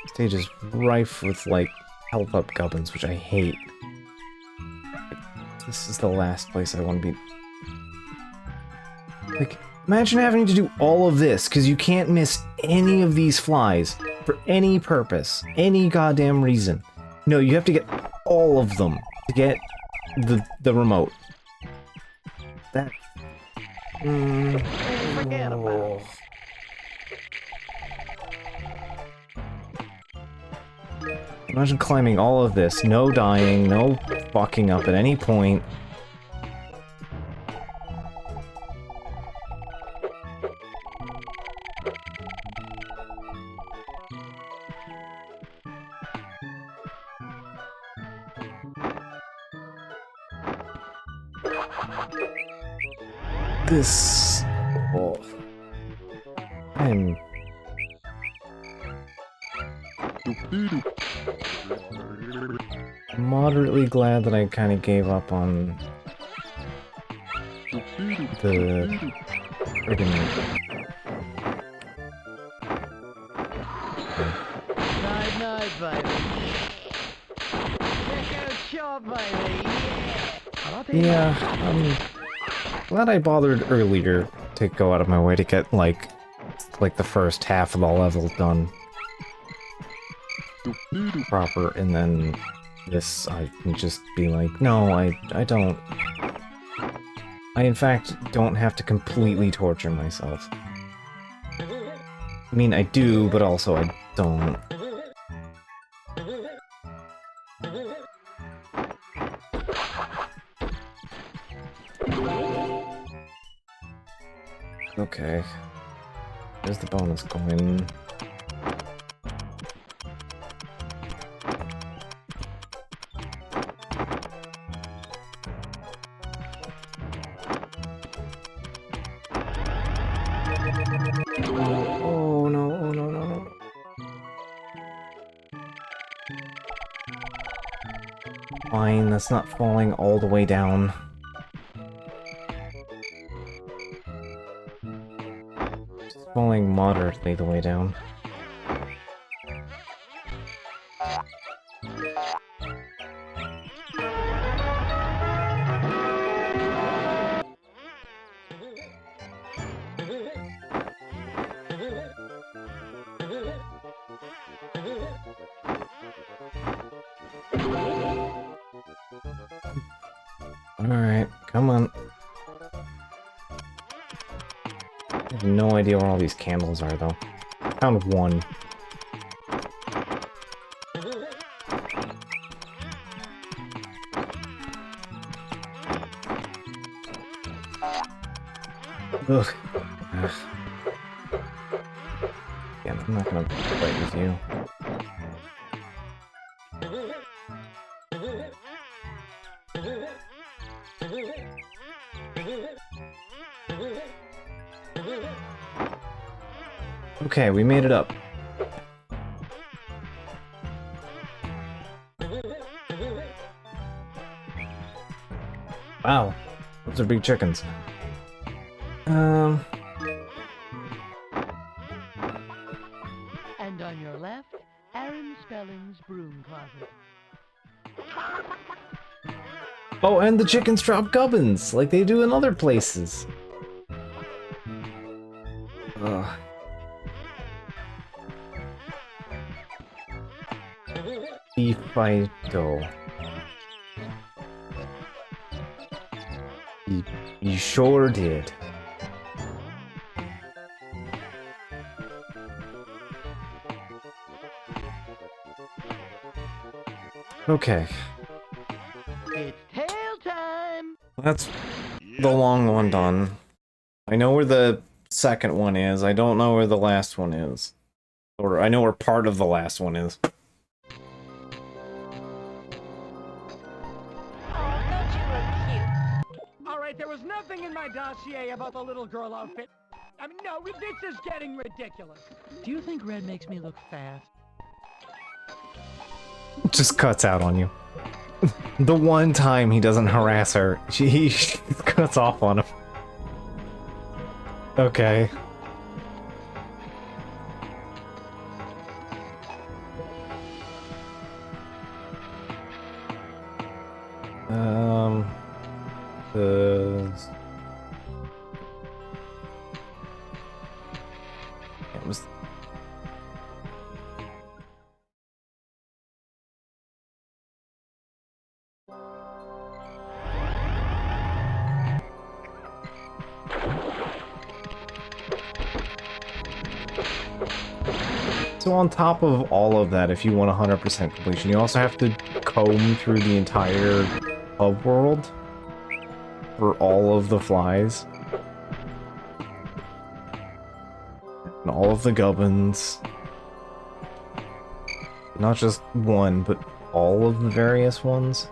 A: Stage is rife with, like, health up gubbins, which I hate. This is the last place I want to be. Like, imagine having to do all of this, because you can't miss any of these flies for any purpose, any goddamn reason. No, you have to get all of them to get the remote. That...
D: Forget about it.
A: Imagine climbing all of this, no dying, no fucking up at any point. This... Oh. I'm... moderately glad that I kind of gave up on the friggin'
D: Night, baby. Check out shop, baby.
A: yeah, I'm glad I bothered earlier to go out of my way to get like the first half of the level done. proper, and then this I can just be like, no, I don't. I in fact don't have to completely torture myself. I mean, I do, but also I don't. Okay. There's the bonus coin. Oh no, oh no, no, no. Fine, that's not falling all the way down. It's falling moderately the way down. Alright, come on. I have no idea where all these candles are, though. I found one. Ugh. Ugh. Yeah, I'm not gonna fight with you. Okay, we made it up. Wow, those are big chickens.
D: And on your left, Aaron Spelling's broom closet.
A: Oh, and the chickens drop gubbins, like they do in other places. Ugh. Fido. You sure did. Okay.
D: It's tail time!
A: That's the long one done. I know where the second one is. I don't know where the last one is. Or I know where part of the last one is.
E: Oh, don't you look cute?
F: All right, there was nothing in my dossier about the little girl outfit. I mean, no, this is getting ridiculous.
D: Do you think Red makes me look fat?
A: Just cuts out on you. The one time he doesn't harass her, he cuts off on him. Okay. It was. So on top of all of that, if you want 100% completion, you also have to comb through the entire hub world for all of the flies. And all of the gubbins. Not just one, but all of the various ones.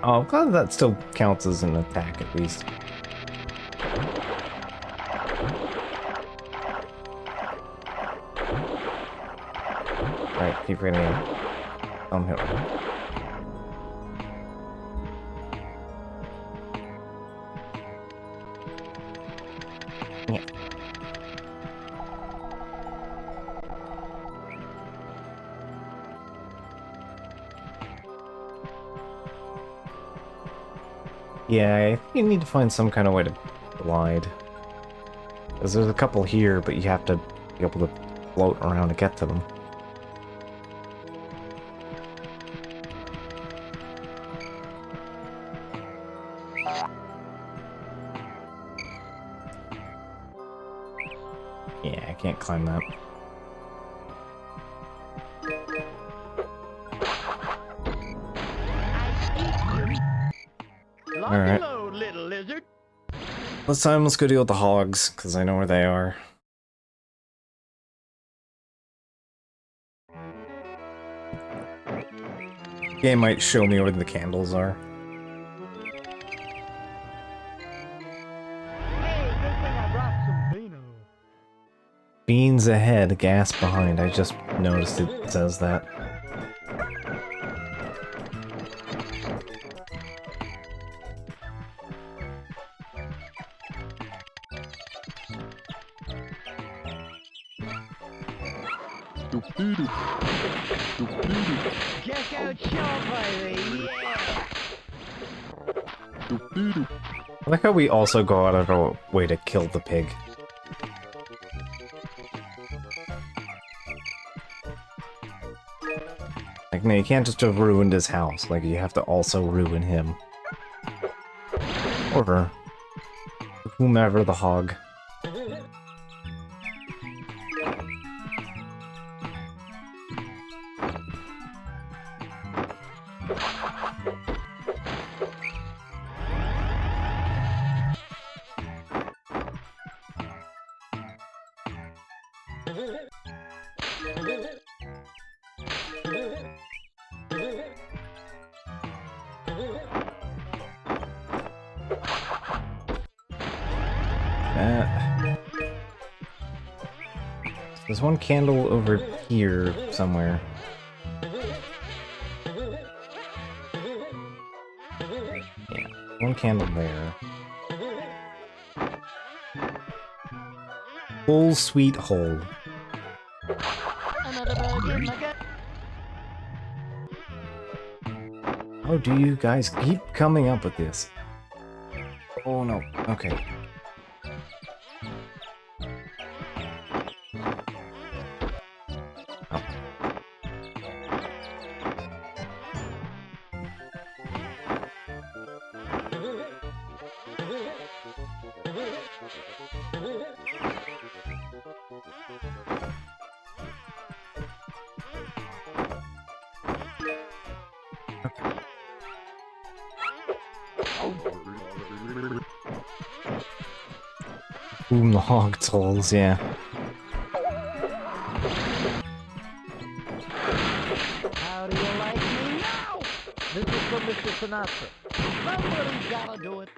A: Oh, I'm glad that still counts as an attack, at least. Alright, keep reading it. Downhill. Yeah. Yeah, I think you need to find some kind of way to glide. Because there's a couple here, but you have to be able to float around to get to them. Yeah, I can't climb that. Alright.
F: Load, little lizard.
A: This time, let's go deal with the hogs, because I know where they are. Game might show me where the candles are.
F: Hey, good thing I brought some vino.
A: Beans ahead, gas behind. I just noticed it says that.
D: Check out Shaw Pirate, yeah!
A: I like how we also go out of our way to kill the pig. Like, no, you can't just have ruined his house. Like, you have to also ruin him. Or her. Whomever the hog. There's one candle over here somewhere. Yeah, one candle there. Full sweet hole.
D: Another bug in my gut.
A: How do you guys keep coming up with this? Oh no, okay. Oh. Boom the hog tolls, yeah.
D: How do you like me now? This is for Mr. Sinatra. Somebody's gotta do it.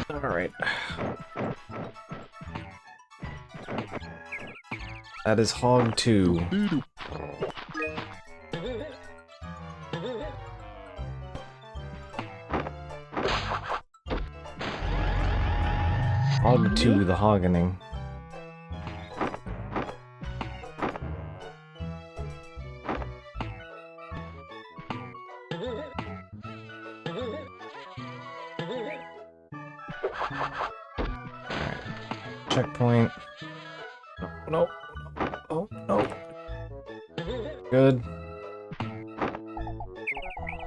A: Alright. That is hog 2. Hog 2, the hoggening. Checkpoint. No. Oh, no. Good.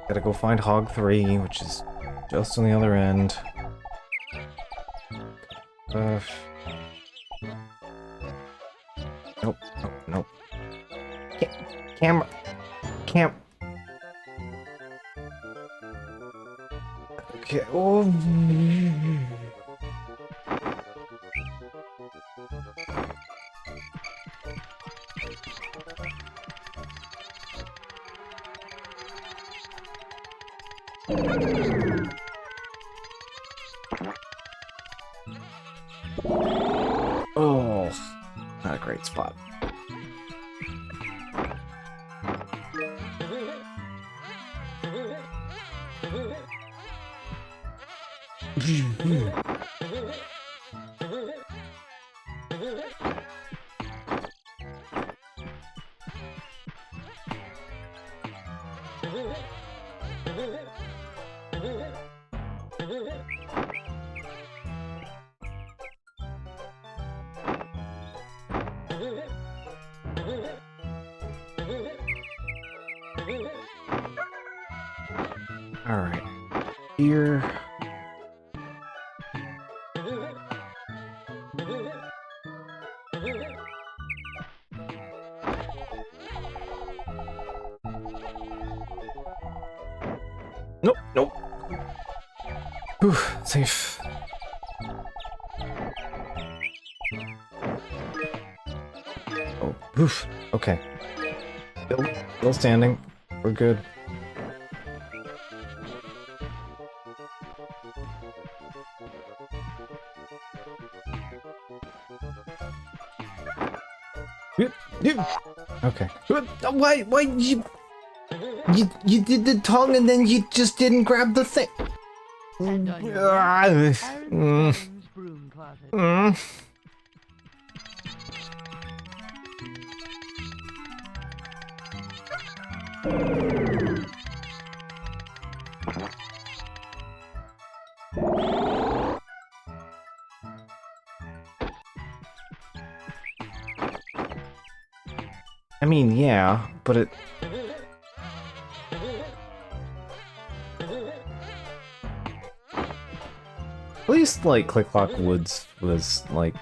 A: Gotta go find Hog 3, which is just on the other end. Nope, nope, nope. Camera. Okay, oh. Oh, not a great spot. Alright. Here. Nope, nope. Whew, safe. Oh, oof. Okay. Still standing. We're good. Okay. Why you did the tongue and then you just didn't grab the thing.
D: And on your
A: Ah,
D: Aaron's broom closet.
A: I mean, yeah, but it... At least, like, Click Clock Woods was, like...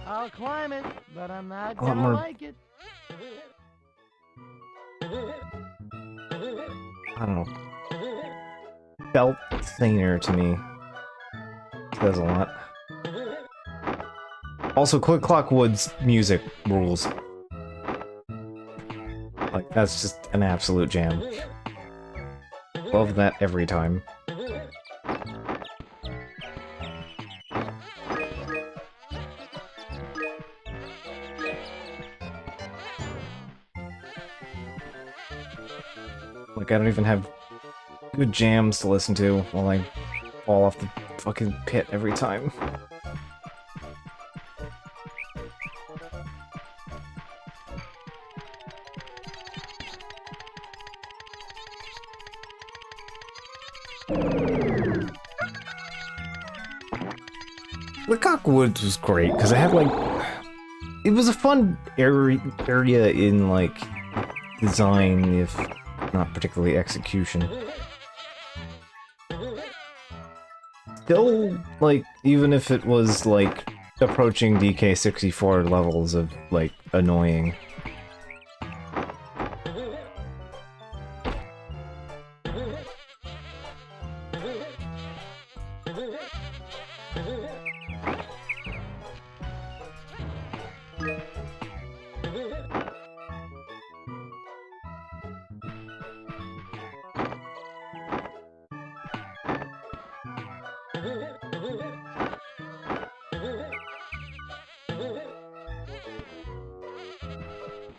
D: I'll climb it, but I'm not
A: A lot
D: gonna
A: more-
D: like it.
A: I don't know. Felt saner to me. Says a lot. Also, Click Clock Woods music rules. Like, that's just an absolute jam. Love that every time. Like, I don't even have good jams to listen to while I fall off the fucking pit every time. Leacock Woods was great, because I had, like... It was a fun area in, like, design, if not particularly execution. Still, like, even if it was, like, approaching DK64 levels of, like, annoying.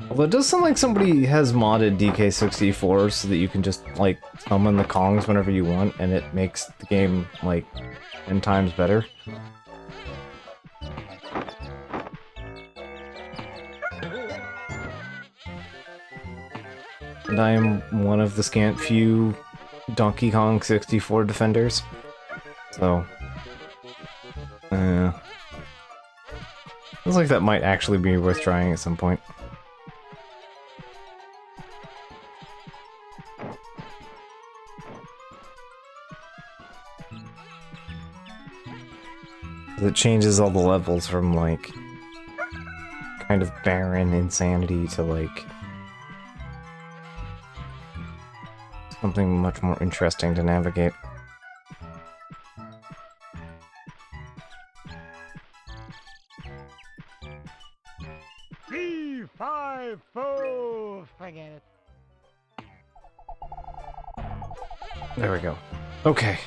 A: Although it does sound like somebody has modded DK64 so that you can just, like, summon the Kongs whenever you want, and it makes the game, like, 10 times better. And I am one of the scant few Donkey Kong 64 defenders. So... Feels like that might actually be worth trying at some point. It changes all the levels from, like, kind of barren insanity to, like, something much more interesting to navigate.
D: C5-4. Forget it.
A: There we go. Okay.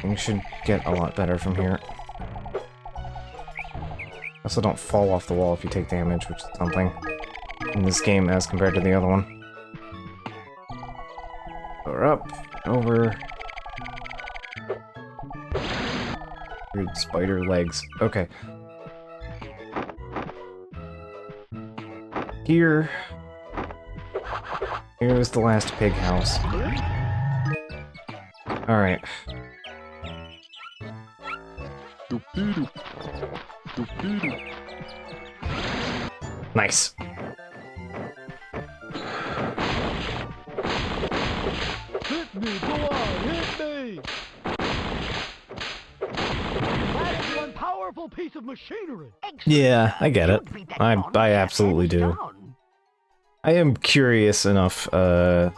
A: Things should get a lot better from here. Also, don't fall off the wall if you take damage, which is something in this game as compared to the other one. We're up, over. Weird spider legs. Okay. Here. Here's the last pig house. Alright. Nice.
D: Hit me, go on, hit me! That is one powerful piece of machinery.
A: Yeah, I get it.
B: Don't beat that
A: I
B: non-chap
A: absolutely
B: hands
A: do.
B: down.
A: I am curious enough, I'm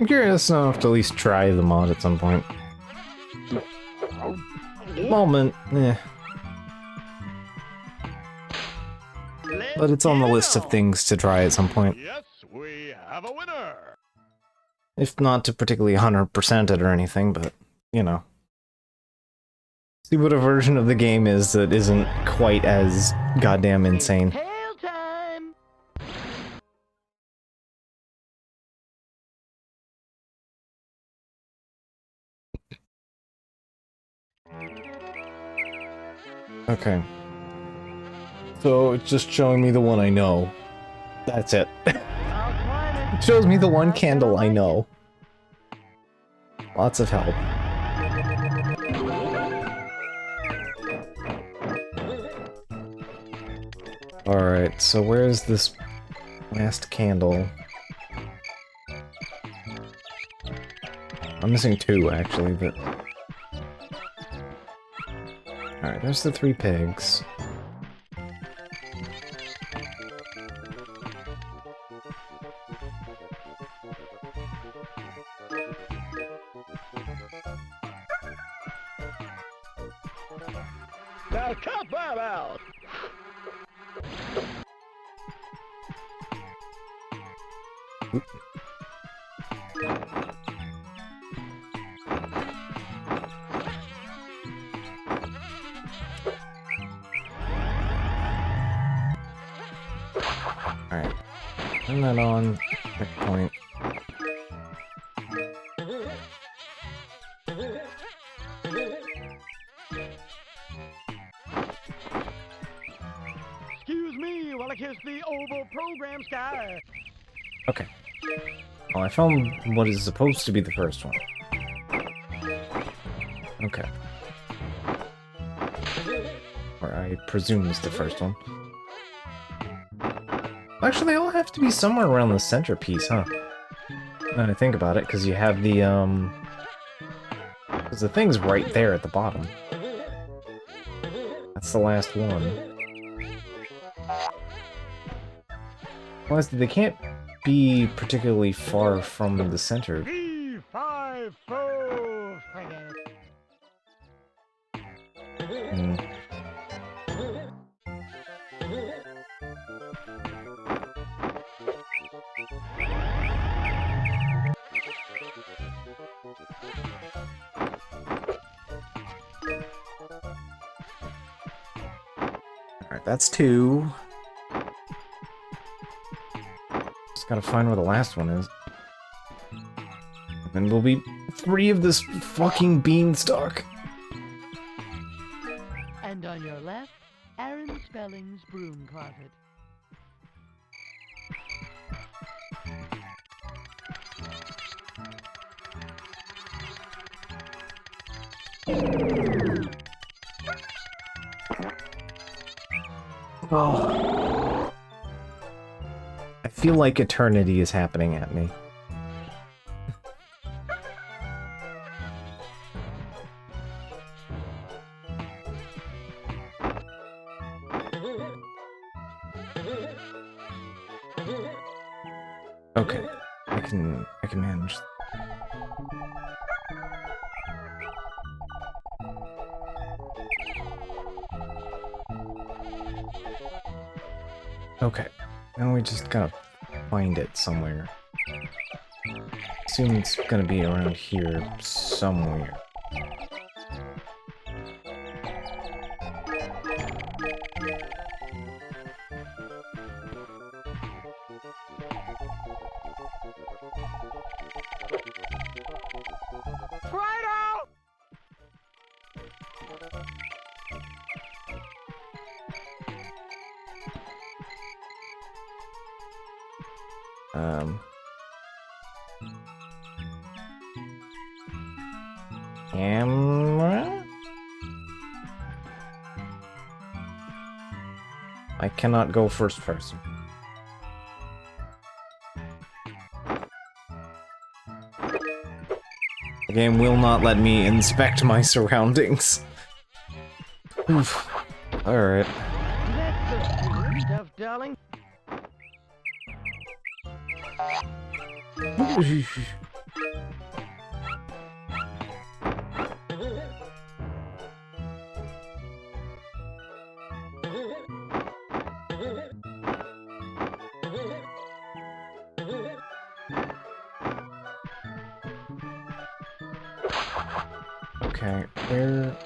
A: curious enough to at least try the mod at some point. Moment, eh. But it's on the list of things to try at some point.
C: Yes, we have a winner.
A: If not to particularly 100% it or anything, but, you know. See what a version of the game is that isn't quite as goddamn insane.
D: Tail time!
A: Okay. So it's just showing me the one I know. That's it.
D: I'll climb
A: It
D: it.
A: shows me the one candle I know. Lots of help. Alright, so where's this last candle? I'm missing 2, actually, but... Alright, there's the 3 pigs.
D: Now cut that out!
A: Alright. Turn that on. Checkpoint.
D: Excuse me while I kiss the oval program sky.
A: Okay. Well, I found what is supposed to be the first one. Okay. Or I presume is the first one. Actually, they all have to be somewhere around the centerpiece, huh? Now that I think about it, because you have the, because the thing's right there at the bottom. That's the last one. Well, they can't be particularly far from the center.
D: D5 foe frigate.
A: Hmm. Alright, that's 2. Just gotta find where the last one is. And then we'll be free of this fucking beanstalk.
D: And on your left, Aaron Spelling's broom closet.
A: Oh. I feel like eternity is happening at me. Okay, I can manage. Okay, now we just gotta find it somewhere. Assume it's gonna be around here somewhere.
F: Righto!
A: Um... Camera? I cannot go first person. game will not let me inspect my surroundings. Oof. Alright.
D: That's the sweet stuff, darling.
A: Okay, where...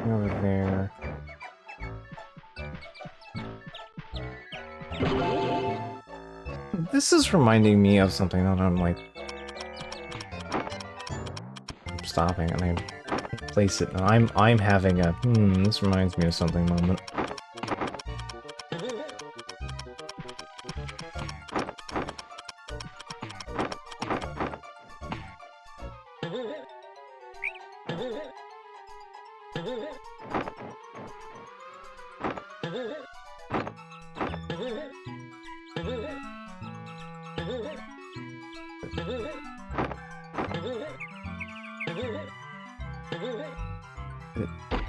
A: Over there. This is reminding me of something that I'm like... stopping and I place it and I'm having a this reminds me of something moment.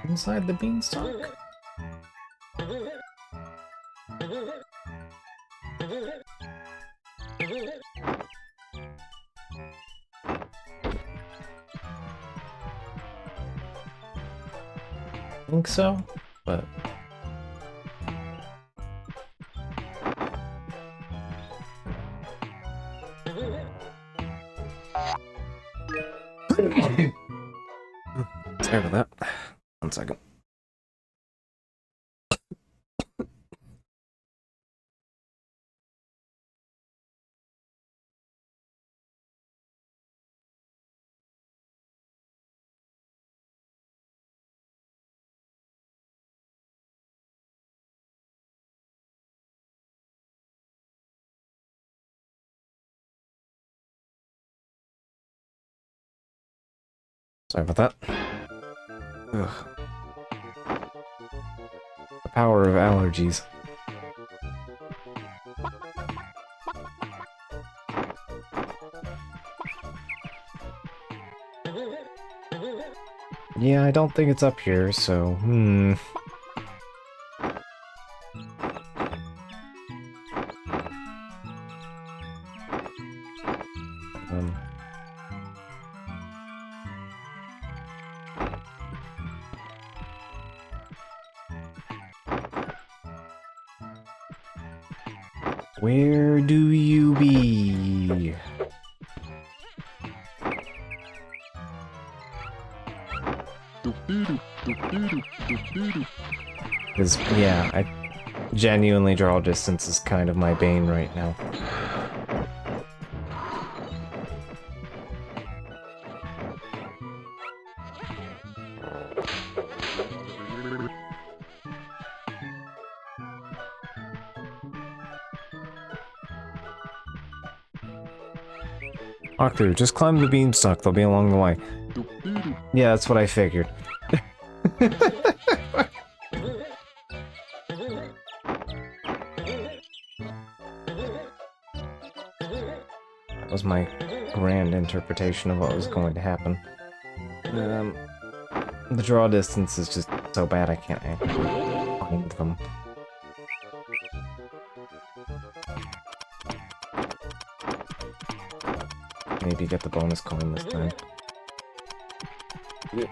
A: Inside the beanstalk? I think so, but... Sorry about that. 1 second. Sorry about that. Ugh. The power of allergies. Yeah, I don't think it's up here, so, Where do you be? Because, yeah, I genuinely draw distance is kind of my bane right now. Walk through, just climb the beanstalk, they'll be along the way. Yeah, that's what I figured. That was my grand interpretation of what was going to happen. The draw distance is just so bad I can't actually find them. Maybe get the bonus coin this time. Yeah,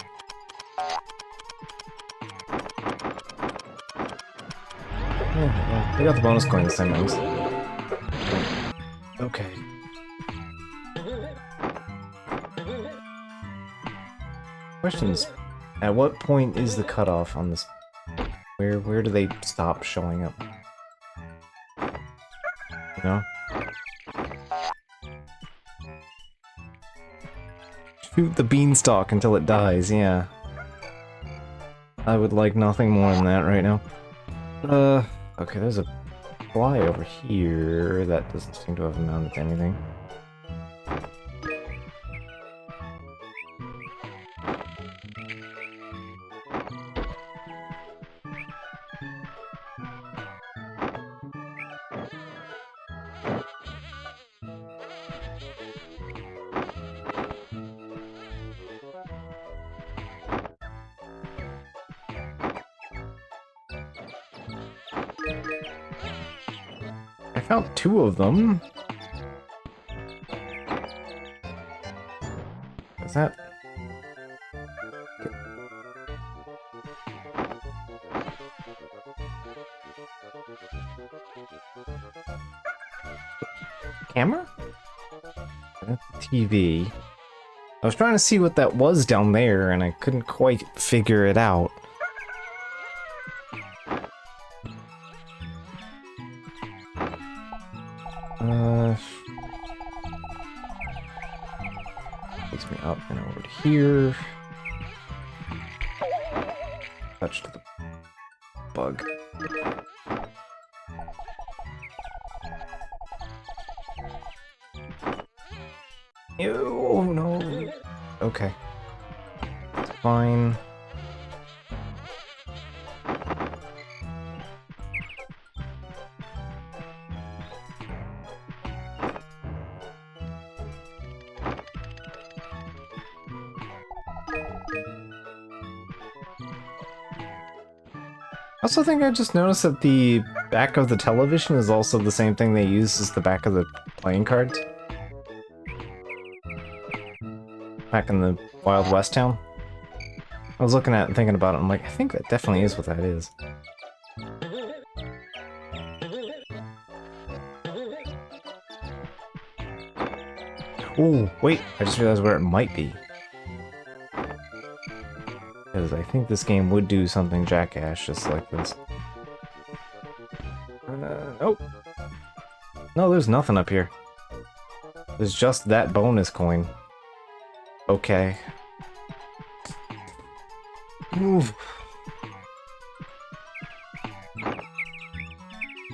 A: well, we got the bonus coin this time, at least. Okay. Question is, at what point is the cutoff on this? Where do they stop showing up? You know? Shoot the beanstalk until it dies, yeah. I would like nothing more than that right now. Okay, there's a fly over here that doesn't seem to have amounted to anything. found 2 of them. Is that... Camera? That's the TV. I was trying to see what that was down there, and I couldn't quite figure it out. Takes me up and over to here. Touched the bug. Ew, oh no. Okay. It's fine. I also think I just noticed that the back of the television is also the same thing they use as the back of the playing cards. Back in the Wild West town. I was looking at it and thinking about it, I'm like, I think that definitely is what that is. Ooh, wait, I just realized where it might be. Because I think this game would do something jackass just like this. Nope. No, there's nothing up here. There's just that bonus coin. Okay. Move.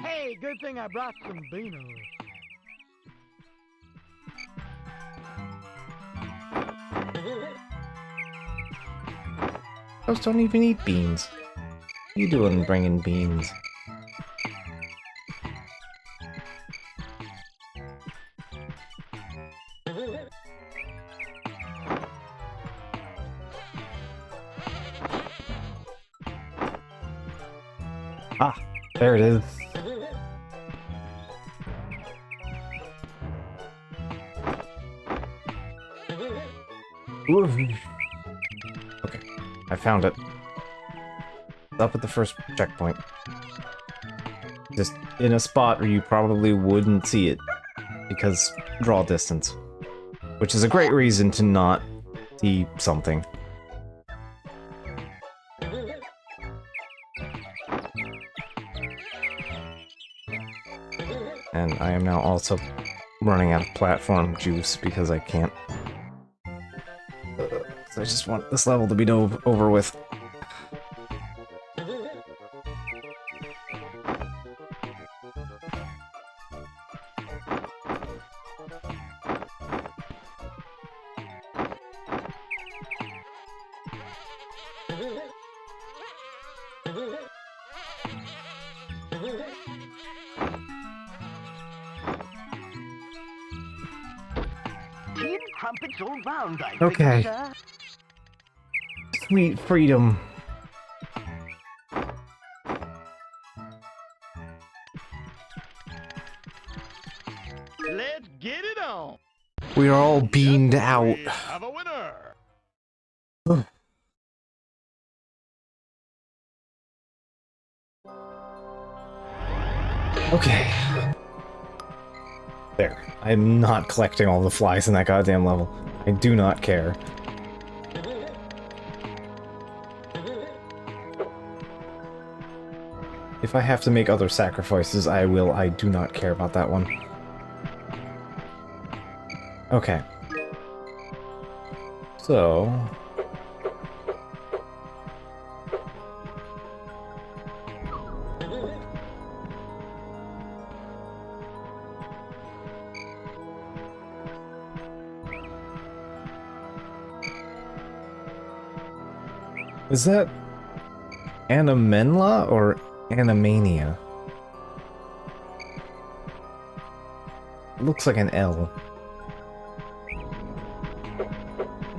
F: Hey, good thing I brought some beanos.
A: Those don't even eat beans. What are you doing bringing beans? Ah, there it is. Ooh. Okay, I found it. It's up at the first checkpoint. Just in a spot where you probably wouldn't see it, because draw distance. Which is a great reason to not see something. And I am now also running out of platform juice because I can't. So I just want this level to be over with.
B: Tin crumpets all round, I
A: Okay.
B: think, sir.
A: Sweet freedom.
C: Let's get it on.
A: We are all beamed out.
C: We have a winner.
A: Okay. There. I'm not collecting all the flies in that goddamn level. I do not care. If I have to make other sacrifices, I will. I do not care about that one. Okay. So... is that Animenla or Animania? It looks like an L.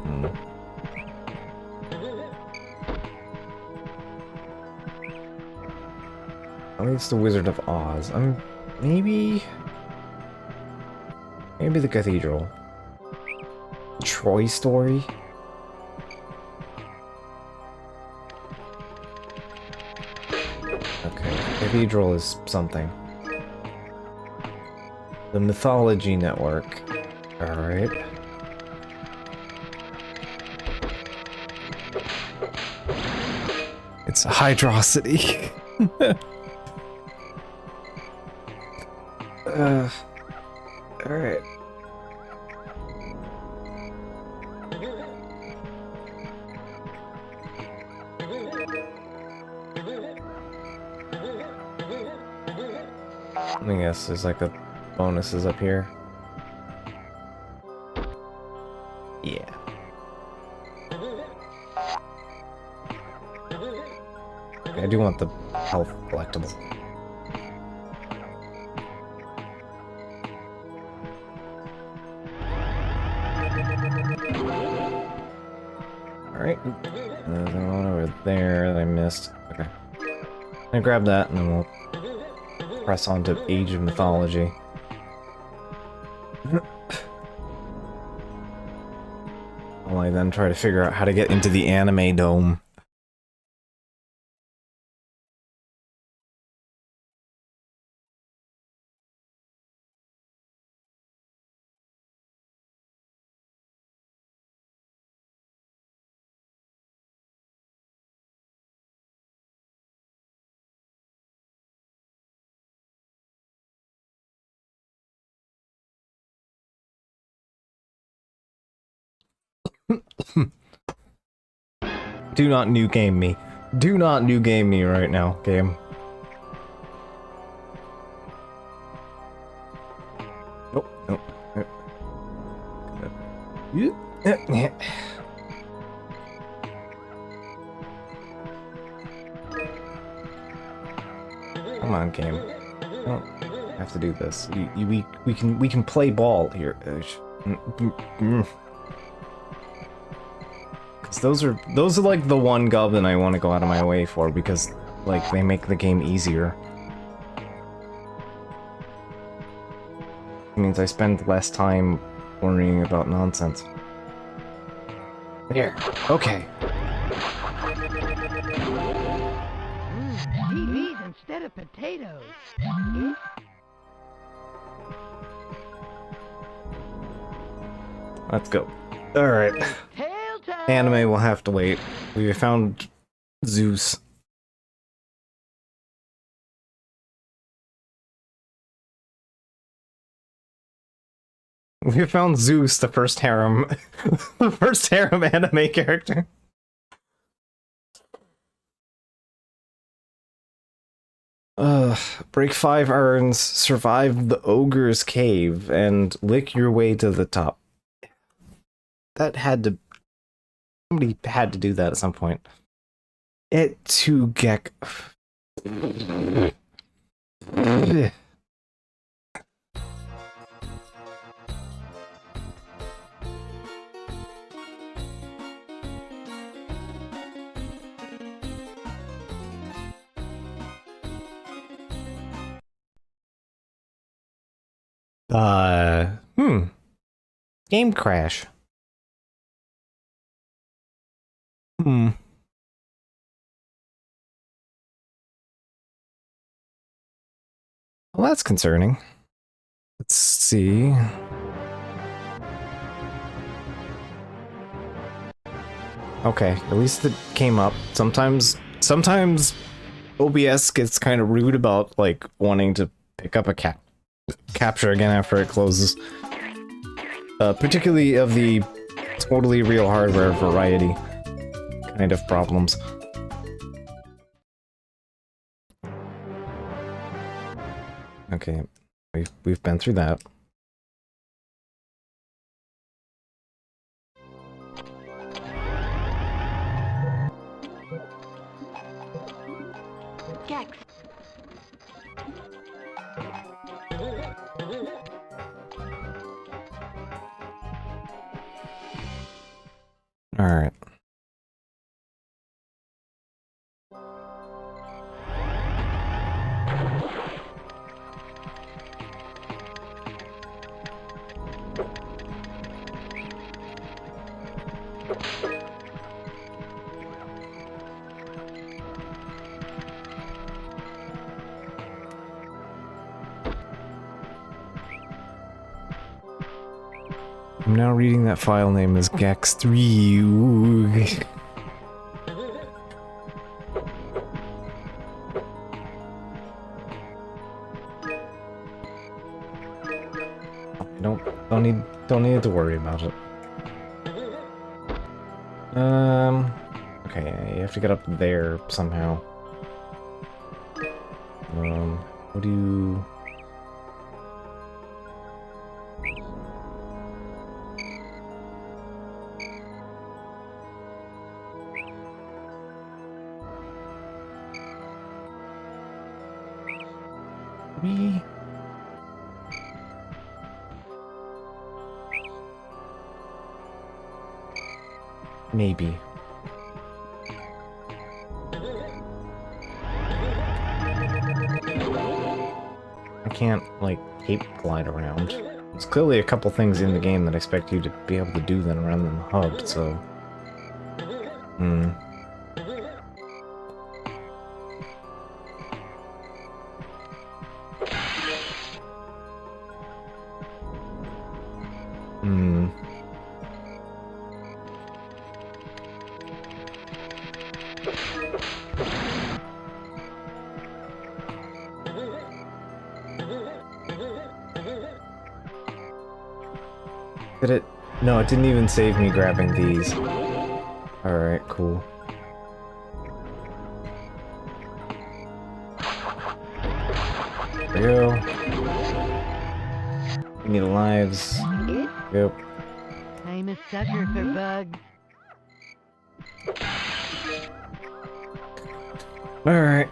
A: Hmm. At least the Wizard of Oz. I'm Maybe the cathedral. Troy story. Okay, cathedral is something. The mythology network. Alright. It's hydrosity. Alright. I guess there's like a bonuses up here. Yeah. I do want the health collectible. Alright. There's one over there that I missed. Okay. I grab that and then we'll press on to Age of Mythology. While I then try to figure out how to get into the anime dome. Do not new game me. Do not new game me right now, game. Nope, nope, nope. Come on, game. I don't have to do this. We can play ball here. Those are like the one goblin I want to go out of my way for because like they make the game easier. It means I spend less time worrying about nonsense. There. Okay.
D: TVs instead of potatoes.
A: Let's go. Alright. Anime will have to wait. We found Zeus. We found Zeus, the first harem. The first harem anime character. Break 5 urns, survive the ogre's cave, and lick your way to the top. That had to... Somebody had to do that at some point. It to Gex... Game crash. Well, that's concerning. Let's see. Okay, at least it came up. Sometimes OBS gets kind of rude about, like, wanting to pick up a capture again after it closes. Particularly of the totally real hardware variety kind of problems. Okay, we've been through that.
E: Gex.
A: All right. I'm now reading that file name as Gex3. Ooh. Don't need to worry about it. Okay, you have to get up there somehow. What do you... Maybe. I can't, like, cape glide around. There's clearly a couple things in the game that expect you to be able to do that around the hub, so... Hmm. Hmm. Did it? No, it didn't even save me grabbing these. Alright, cool. There we go. We need lives. Yep.
D: I'm a sucker for bugs.
A: Alright,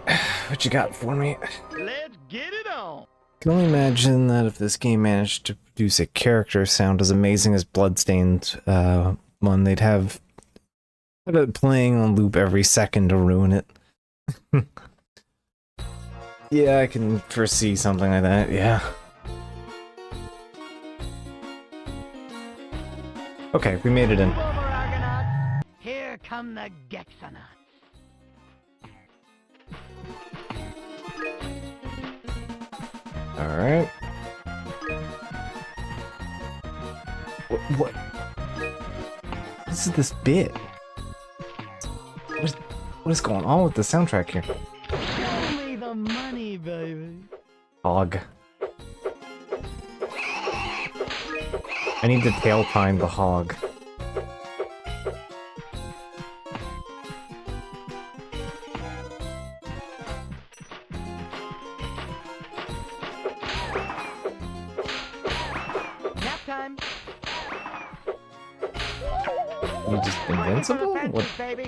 A: what you got for me?
C: Let's get it on.
A: I can only imagine that if this game managed to produce a character sound as amazing as Bloodstained one, they'd have it playing on loop every second to ruin it. Yeah, I can foresee something like that, yeah. Okay, we made it in.
D: Move over, Argonauts. Here come the Gexonauts.
A: Alright. What? This is this bit. What is going on with the soundtrack here?
D: Show me the money, baby.
A: Hog. I need to tail time the hog.
D: Nap time.
A: You just invincible? What?
D: Baby.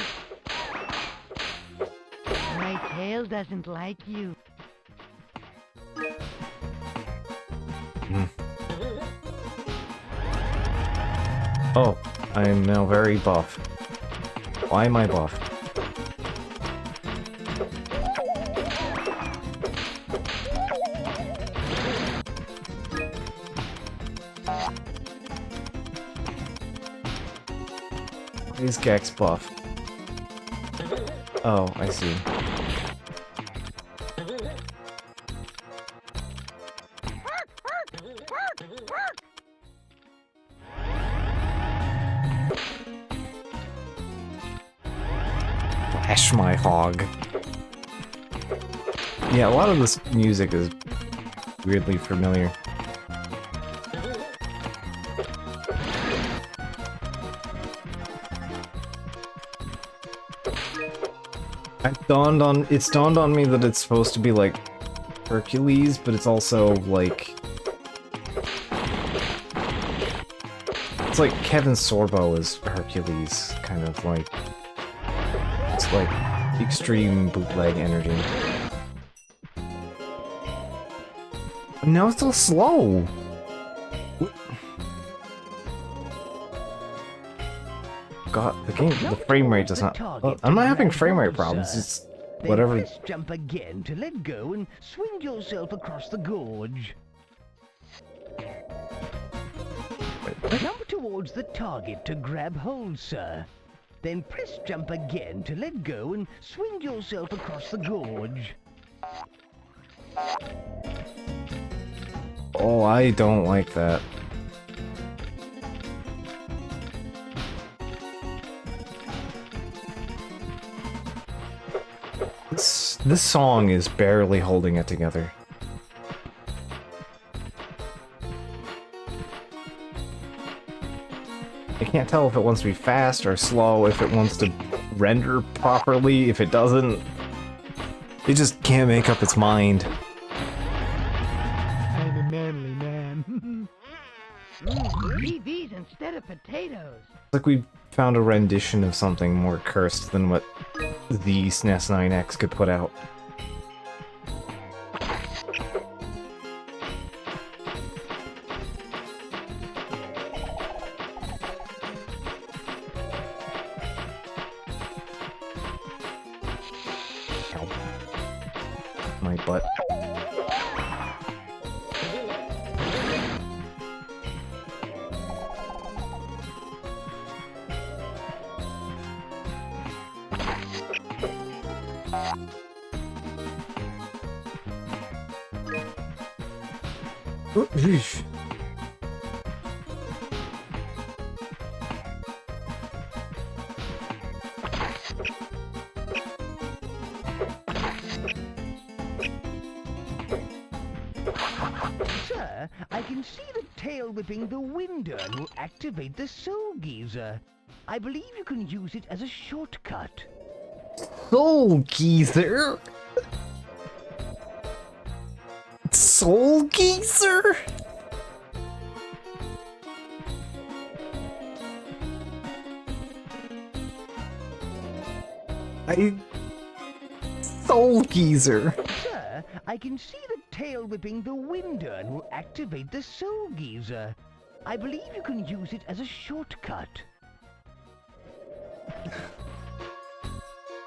D: My tail doesn't like you.
A: Oh, I am now very buff. Why am I buff? Why is Gex buff? Oh, I see. Flash my hog. Yeah, a lot of this music is weirdly familiar. It's dawned on me that it's supposed to be like Hercules, but it's also like it's like Kevin Sorbo is Hercules, kind of like it's like extreme bootleg energy. Now it's so slow. God, the frame rate does not. Well, I'm not having frame rate problems. It's whatever.
B: Then press jump again to let go and swing yourself across the gorge.
A: Wait,
B: Jump towards the target to grab hold, sir. Then press jump again to let go and swing yourself across the gorge.
A: Oh, I don't like that. This song is barely holding it together. I can't tell if it wants to be fast or slow, if it wants to render properly, if it doesn't. It just can't make up its mind.
F: I'm a manly man.
D: Eat these instead of potatoes.
A: It's like we found a rendition of something more cursed than what the SNES 9X could put out. Ow. My butt. Oh, yeesh.
B: Sir, I can see the tail whipping the window and will activate the soul geyser. I believe you can use it as a shortcut.
A: Soul Geezer? Soul Geezer? Soul Geezer.
B: Sir, I can see the tail whipping the window and will activate the soul geyser. I believe you can use it as a shortcut.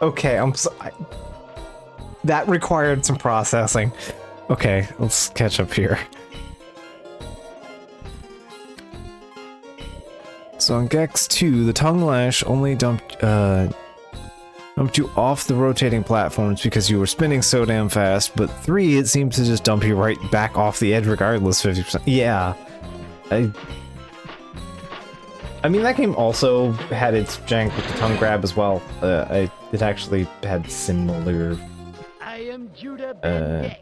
A: Okay, that required some processing. Okay, let's catch up here. So on Gex 2, the tongue lash only dumped you off the rotating platforms because you were spinning so damn fast, but 3, it seems to just dump you right back off the edge regardless, 50%. Yeah. I mean, that game also had its jank with the tongue grab as well. It actually had similar
D: I am Judah Ben Gex.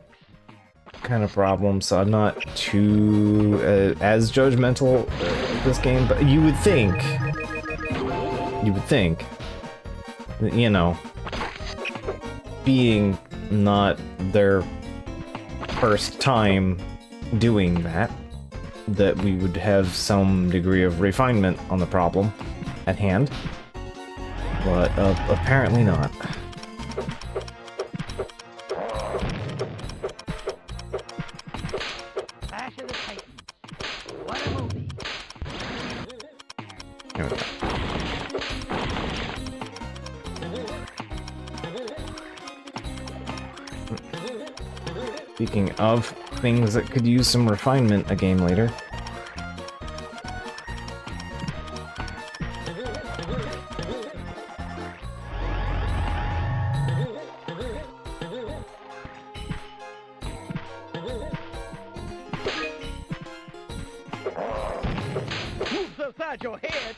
A: kind of problems, so I'm not too as judgmental of this game, but you would think, you know, being not their first time doing that, that we would have some degree of refinement on the problem at hand, but apparently not.
D: Clash of the Titans. What a movie.
A: Here we go. Speaking of things that could use some refinement a game later.
F: Moves outside your head.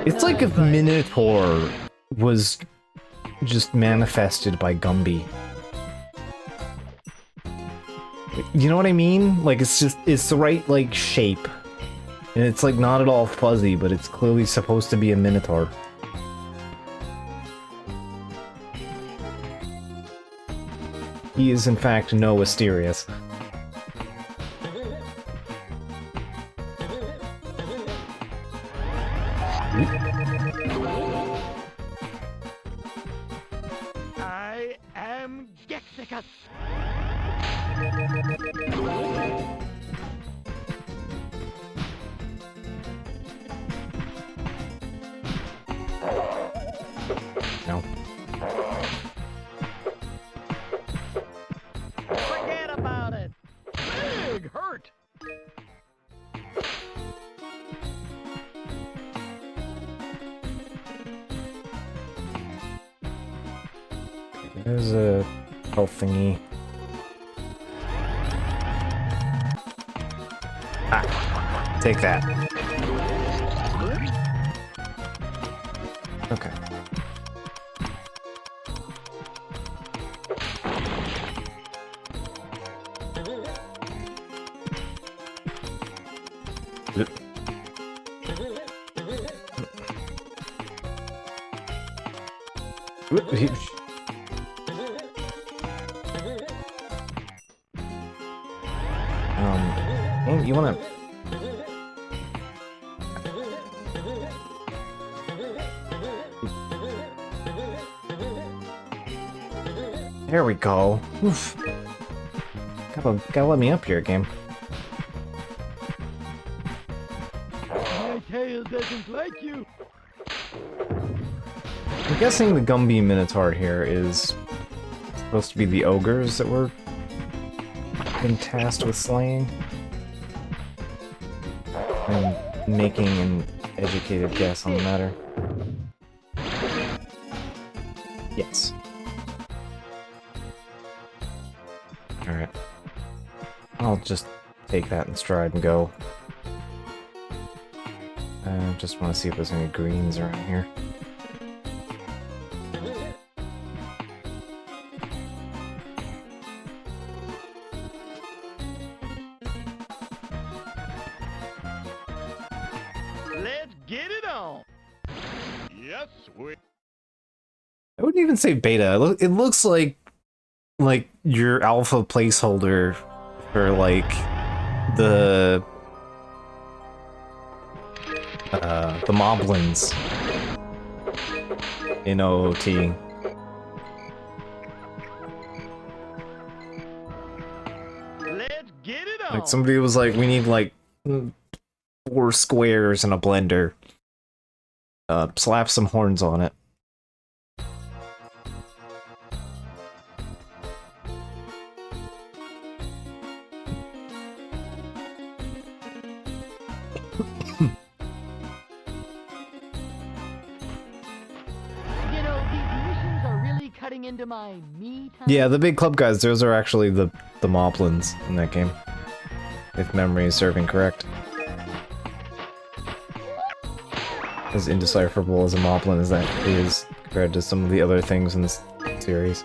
A: It's like if Minotaur was just manifested by Gumby. You know what I mean? Like, it's the right, like, shape. And it's, like, not at all fuzzy, but it's clearly supposed to be a Minotaur. He is, in fact, no Asterius.
F: I am Gexicus.
A: No.
F: Forget about it. Big hurt.
A: There's a health thingy. Ah, take that. Okay. You wanna... There we go. Oof. Gotta let me up here, game.
F: My tail doesn't like you.
A: I'm guessing the Gumby Minotaur here is supposed to be the ogres that were been tasked with slaying. I'm making an educated guess on the matter. Yes. Alright. I'll just take that in stride and go. I just want to see if there's any greens around here.
C: Let's get it on. Yes, we.
A: I wouldn't even say beta. It looks like your alpha placeholder for like the moblins in OOT.
C: Let's get it on.
A: Like somebody was like, we need like 4 squares and a blender. Slap some horns on it.
D: You know, these missions are really cutting into my me time.
A: Yeah, the big club guys, those are actually the moblins in that game. If memory is serving correct. As indecipherable as a moblin as that is compared to some of the other things in this series.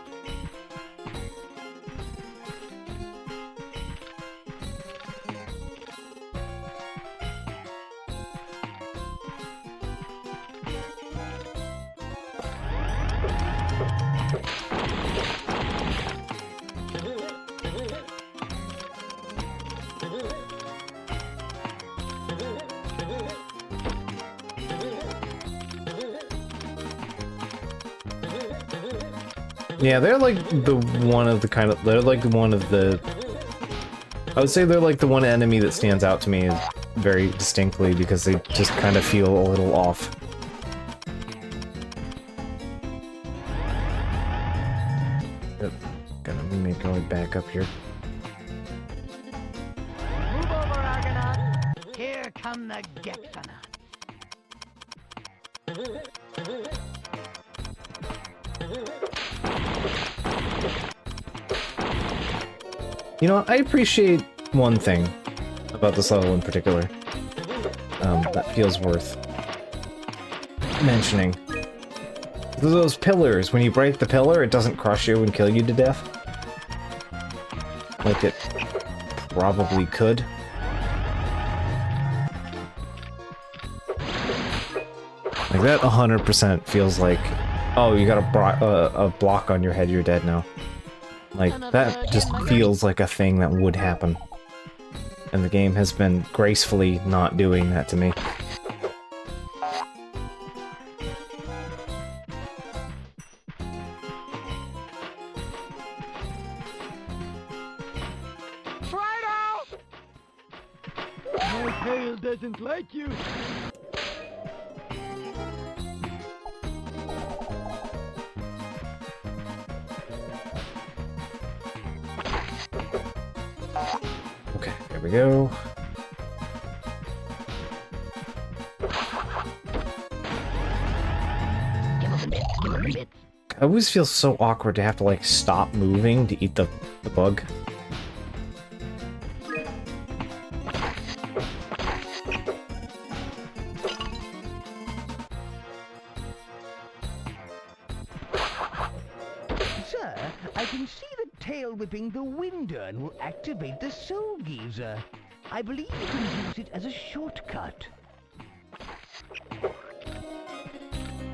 A: Yeah, they're like the one of the kind of, they're like one of the, I would say they're like the one enemy that stands out to me very distinctly because they just kind of feel a little off. Yep. Gonna make my way back up here.
D: Move over, Argonaut. Here come the Gexonauts.
A: You know, I appreciate one thing about this level in particular. That feels worth mentioning. Those pillars, when you break the pillar, it doesn't crush you and kill you to death. Like it probably could. Like that 100% feels like, oh, you got a block on your head, you're dead now. Like, that just feels like a thing that would happen. And the game has been gracefully not doing that to me.
F: Fido! My tail doesn't like you.
A: Okay, there we go.
D: Give him a bit, give him a bit.
A: I always feel so awkward to have to, like, stop moving to eat the bug.
B: Sir, I can see that tail whipping the wind urn will activate the soul geyser. I believe you can use it as a shortcut.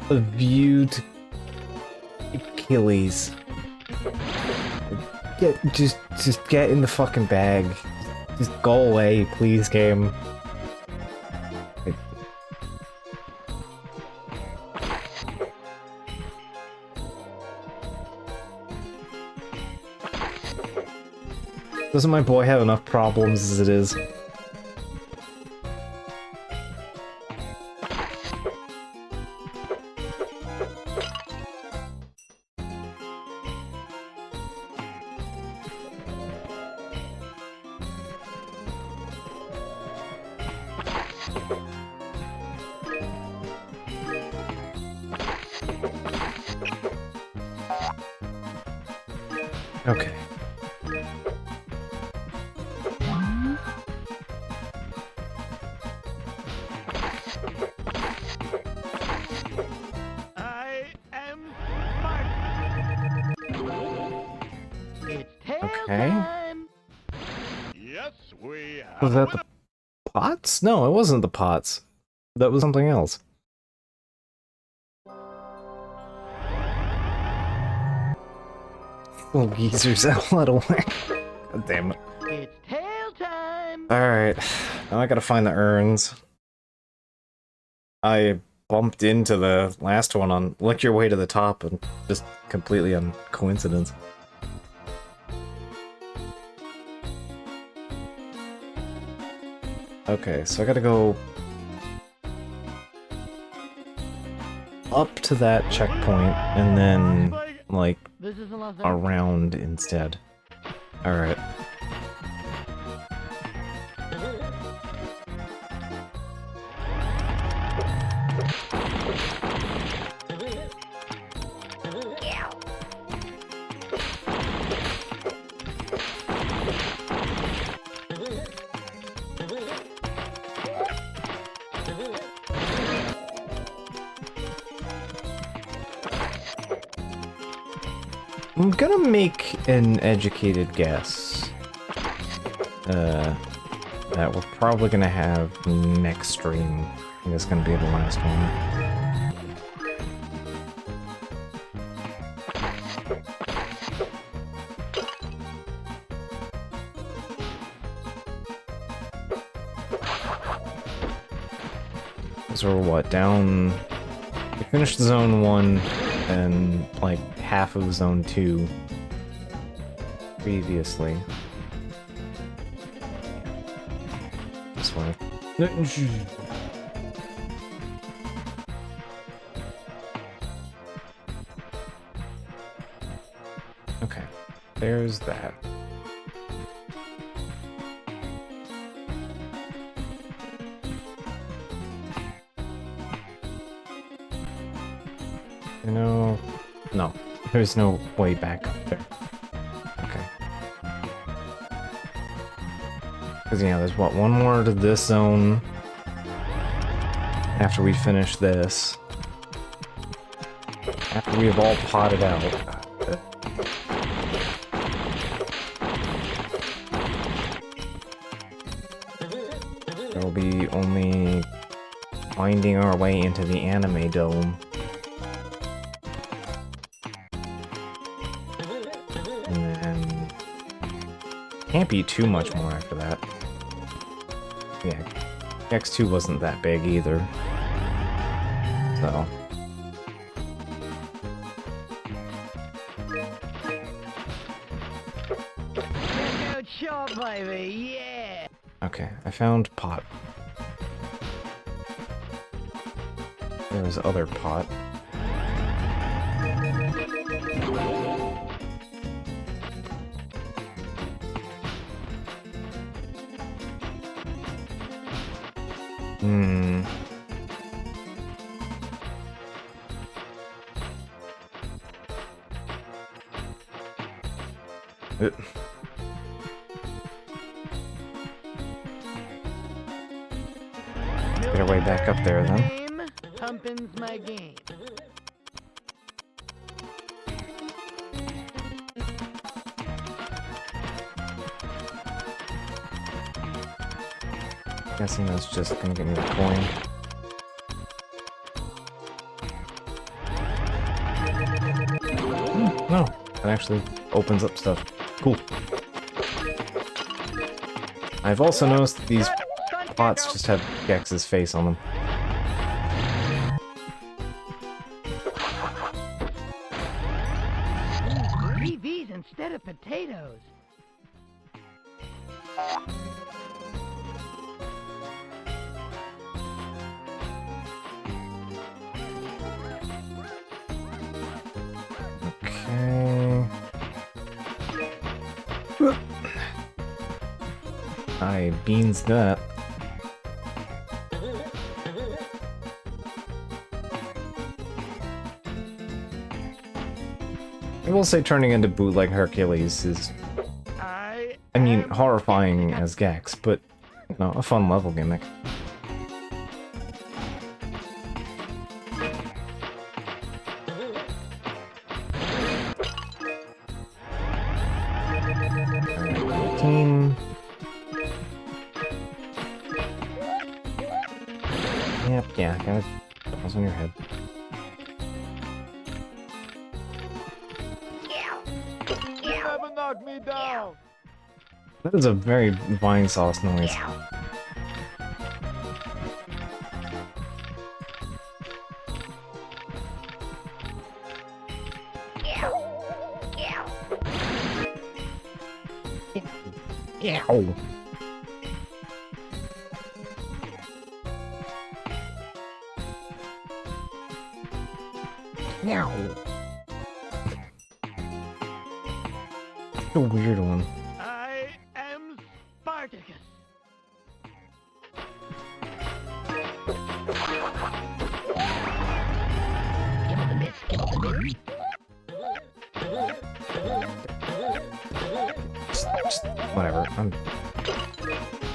A: The view to Achilles. Just get in the fucking bag. Just go away, please, game. Doesn't my boy have enough problems as it is? Okay.
F: I am
D: It's tail
A: Okay.
D: time!
C: Yes, we have.
A: Was that the pots? No, it wasn't the pots. That was something else. Little geezers out of whack. God damn it.
D: It's tail time!
A: Alright, now I gotta find the urns. I bumped into the last one on Lick Your Way to the Top and just completely on coincidence. Okay, so I gotta go up to that checkpoint and then, like,
D: This is the last time.
A: around instead. Alright. I'm gonna make an educated guess. That we're probably gonna have next stream. I think it's gonna be the last one. So we're what, down... We finished zone 1 and like half of zone 2 previously. This way. Okay, there's that. You know, no, there's no way back up there. Okay. Because, yeah, there's what, one more to this zone after we finish this. After we have all potted out. There will be only finding our way into the anime dome. And then can't be too much more after that. Yeah, X2 wasn't that big either. So.
D: Check out Shaw, baby, yeah!
A: Okay, I found pot. There was other pot. Hmm. Get our way back up there then.
D: Game, pumpin's my game.
A: Guessing that's just gonna get me the coin. No, it actually opens up stuff. Cool. I've also noticed that these pots just have Gex's face on them.
D: Three V's instead of potatoes.
A: Okay. I beans that. I will say turning into bootleg Hercules is, I mean, horrifying as Gex, but, you know, a fun level gimmick. Yep, yeah, kind of balls on your head.
D: You never knocked me down.
A: That is a very vine sauce noise. Ow. Meow. A weird one.
D: I am Spartacus. Give it the miss, give it the miss.
A: Just whatever. I'm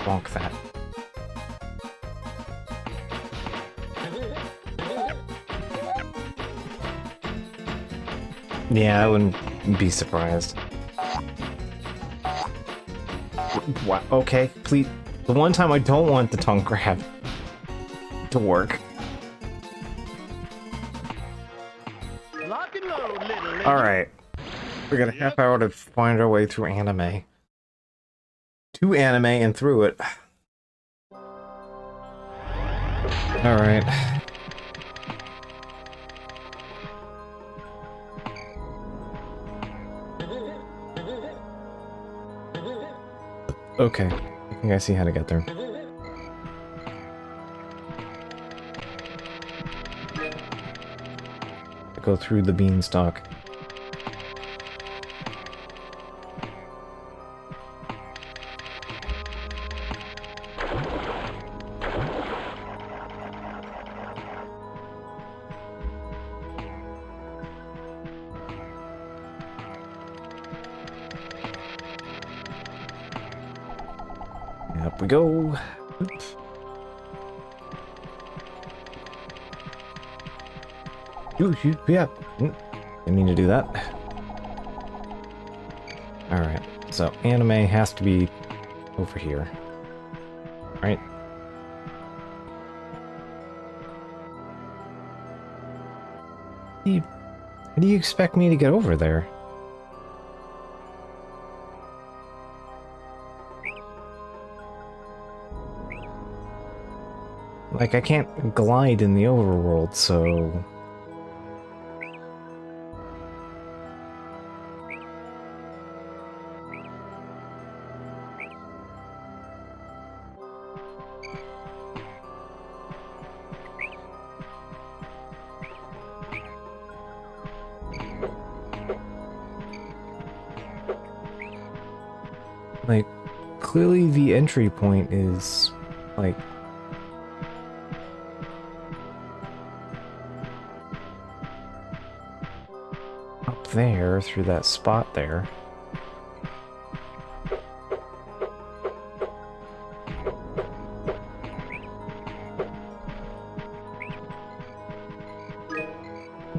A: bonk that. Yeah, I wouldn't be surprised. Wow, okay, please. The one time I don't want the tongue grab to work.
D: Lock and load, little lady.
A: Alright. We got a half hour to find our way through anime. To anime and through it. Alright. Okay, I think I see how to get there. Go through the beanstalk. Up we go. Oops. Yeah. Didn't mean to do that. Alright, so anime has to be over here. Right? How do you expect me to get over there? Like, I can't glide in the overworld, so... Like, clearly the entry point is, like... up there, through that spot there.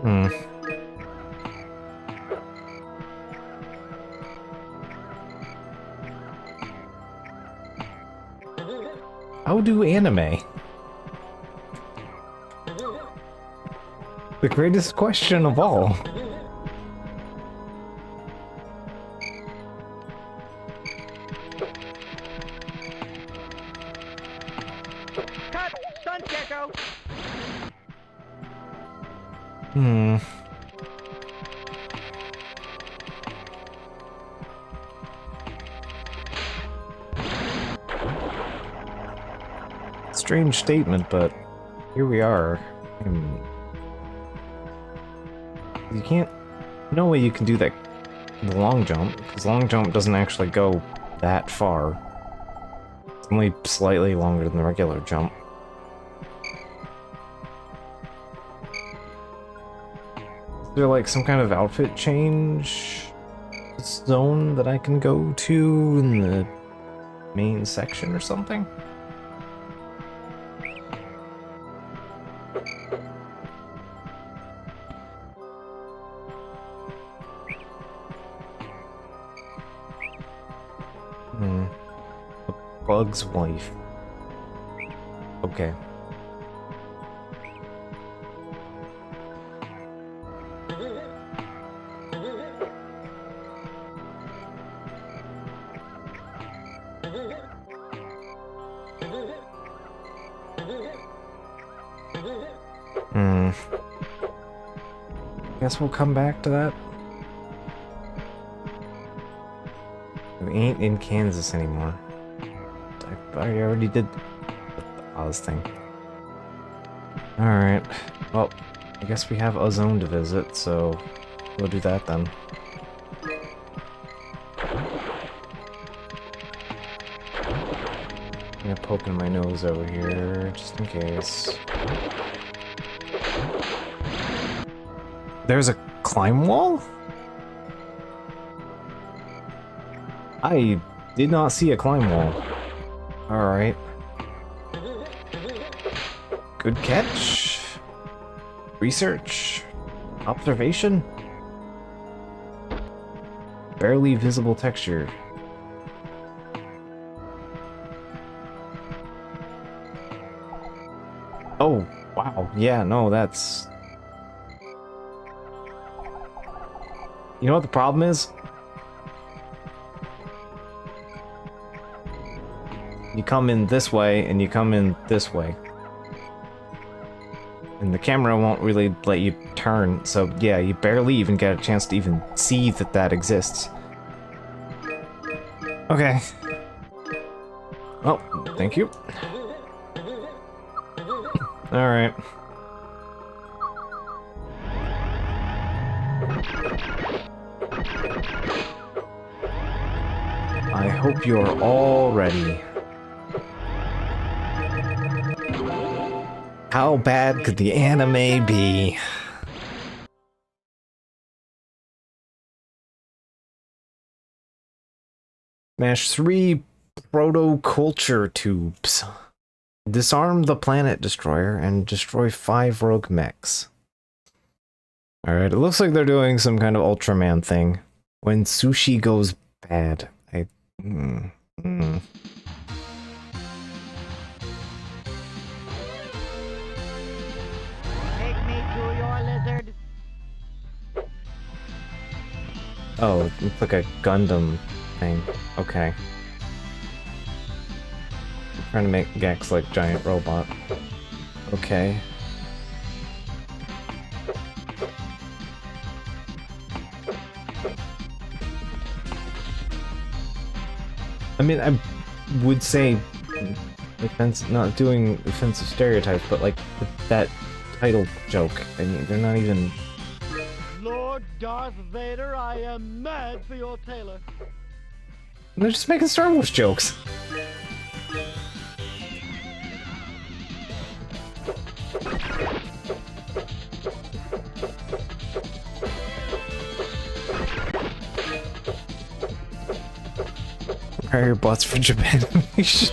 A: Hmm. How do anime? The greatest question of all.
F: Cut! Stunt gecko!
A: Hmm. Strange statement, but here we are. You can't... No way you can do that, the long jump, because long jump doesn't actually go that far. It's only slightly longer than the regular jump. Is there like some kind of outfit change zone that I can go to in the main section or something? The Bug's wife. Okay. Guess we'll come back to that. We ain't in Kansas anymore. I already did the Oz thing. Alright. Well, I guess we have a zone to visit, so we'll do that then. I'm gonna poke in my nose over here, just in case. There's a climb wall? I did not see a climb wall. Alright. Good catch. Research. Observation. Barely visible texture. Oh, wow. Yeah, no, that's... You know what the problem is? You come in this way, and you come in this way. And the camera won't really let you turn, so yeah, you barely even get a chance to even see that that exists. Okay. Well, thank you. Alright. I hope you're all ready. How bad could the anime be? Smash 3 proto-culture tubes. Disarm the planet destroyer and destroy 5 rogue mechs. Alright, it looks like they're doing some kind of Ultraman thing. When sushi goes bad.
D: Take me to your lizard.
A: Oh, it's like a Gundam thing. Okay. I'm trying to make Gex like giant robot. Okay. I mean, I would say, not doing offensive stereotypes, but like that title joke. I mean, they're not even.
F: Lord Darth Vader, I am mad for your tailor.
A: They're just making Star Wars jokes. Prepare your butts for Japanimation.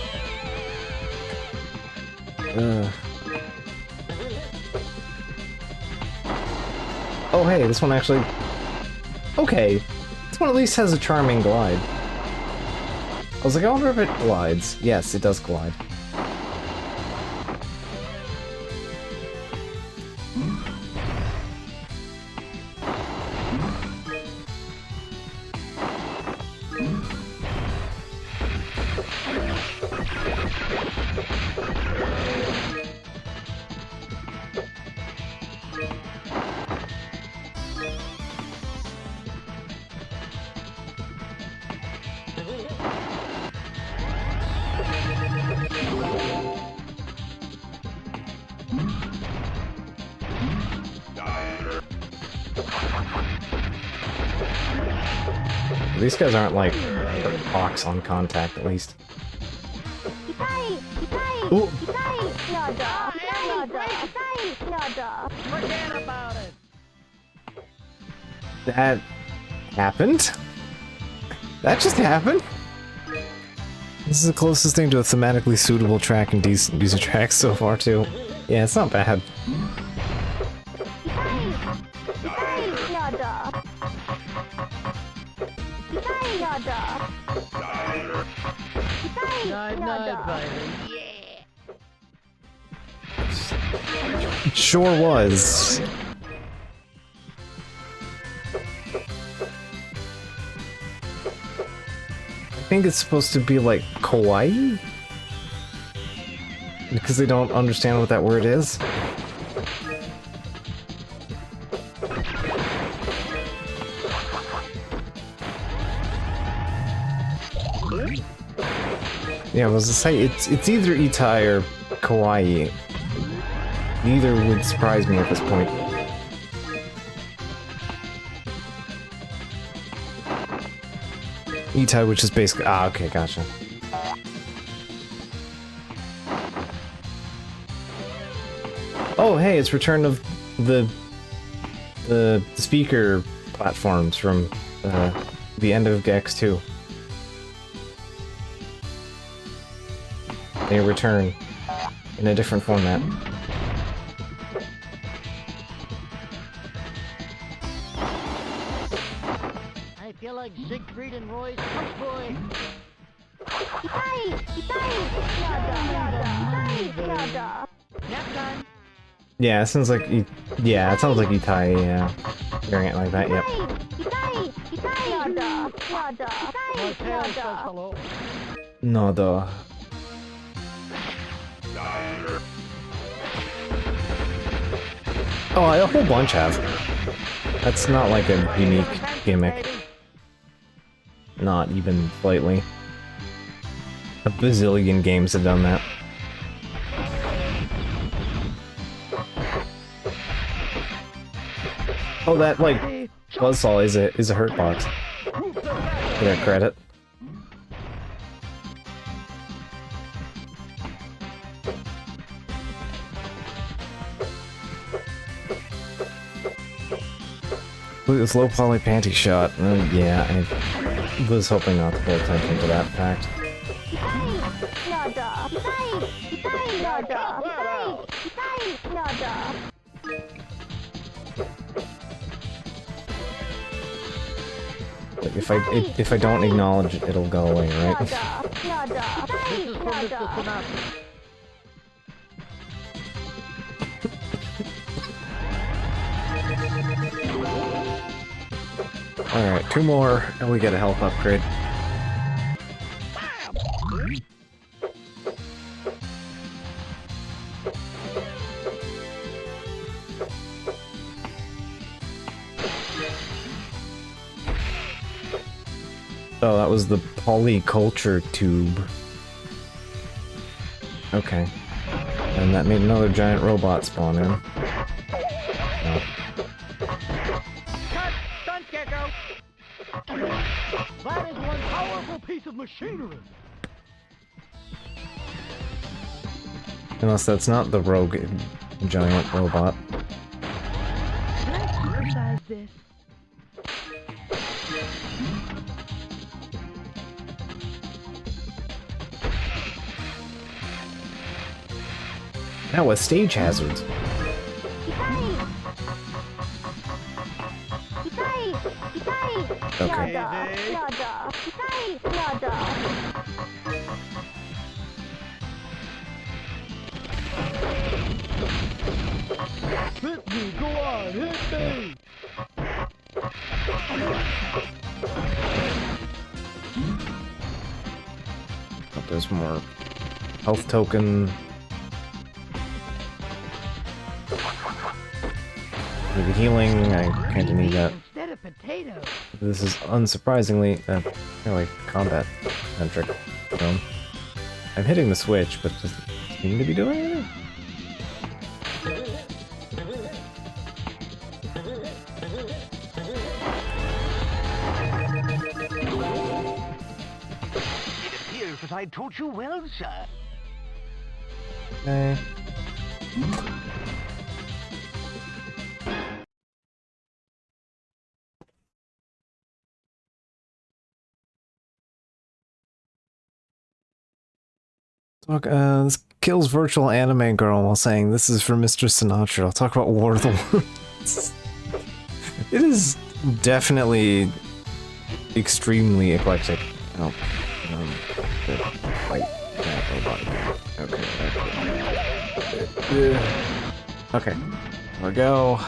A: Oh hey, this one actually... Okay. This one at least has a charming glide. I was like, I wonder if it glides. Yes, it does glide. These guys aren't like hawks on contact, at least. Ooh.
D: Forget about it.
A: That happened? That just happened? This is the closest thing to a thematically suitable track in decent user tracks so far, too. Yeah, it's not bad.
D: Night, baby.
A: It sure was. I think it's supposed to be like kawaii? Because they don't understand what that word is. Yeah, I was to say, it's either Itai or kawaii. Neither would surprise me at this point. Itai, which is basically... Ah, okay, gotcha. Oh, hey, it's return of the speaker platforms from the end of Gex 2. They return in a different format.
D: I feel like Siegfried and Roy's Punch Boy. Nap time.
A: Yeah, it sounds like yeah, it sounds like Itai. Yeah, hearing it like that. Yep.
D: My tail says hello.
A: No, though. Oh, a whole bunch have. That's not like a unique gimmick. Not even slightly. A bazillion games have done that. Oh, that like buzzsaw is a hurt box. Get a credit. Look at this low poly panty shot. Yeah, I was hoping not to pay attention to that fact. Like if I don't acknowledge it, it'll go away, right?
D: This is from Mr. Sinatra.
A: Alright, 2 more, and we get a health upgrade. Oh, that was the polyculture tube. Okay. And that made another giant robot spawn in. Oh.
F: Cut! Stunt gecko! That is one powerful piece of machinery.
A: Unless that's not the rogue giant robot.
G: Can I supersize this?
A: Now with stage hazards. Okay.
E: Yada. Hey, yada.
D: Hit me, go on, hit me!
A: Oh, there's more health token. Maybe healing. I kinda need that.
D: Instead of potatoes.
A: This is unsurprisingly like combat centric. I'm hitting the switch, but does it seem to be doing anything?
B: It appears that I taught you well, sir.
A: Okay. Talk, this kills virtual anime girl while saying this is for Mr. Sinatra. I'll talk about War of the Worlds. It is definitely extremely eclectic. Oh, wait, okay. Okay, there we go.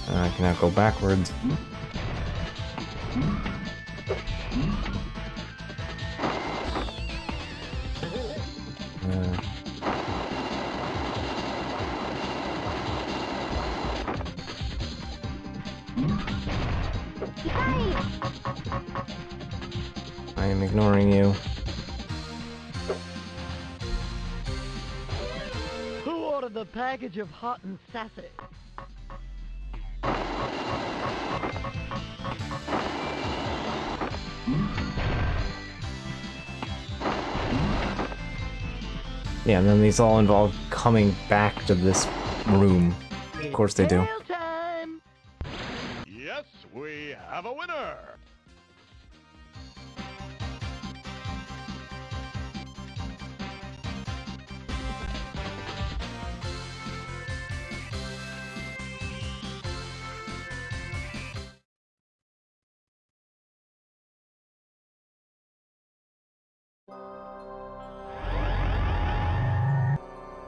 A: I can now go backwards. I am ignoring you.
D: Who ordered the package of hot and sassy?
A: Yeah, and then these all involve coming back to this room. Of course they do.
D: Tail time!
C: Yes, we have a winner.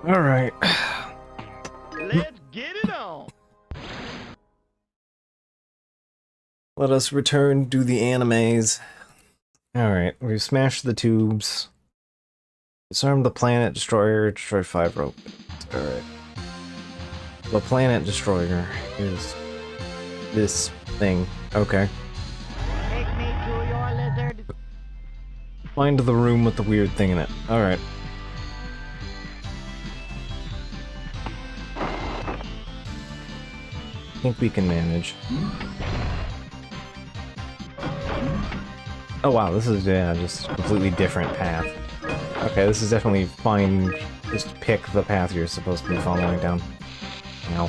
A: Alright.
D: Let's get it on!
A: Let us return to the animes. Alright, we've smashed the tubes. Disarmed the planet destroyer, destroyed 5 robots. Alright. The planet destroyer is this thing. Okay.
D: Take me to your lizard.
A: Find the room with the weird thing in it. Alright. I think we can manage. Oh wow, this is, yeah, just a completely different path. Okay, this is definitely fine. Just pick the path you're supposed to be following down. Now.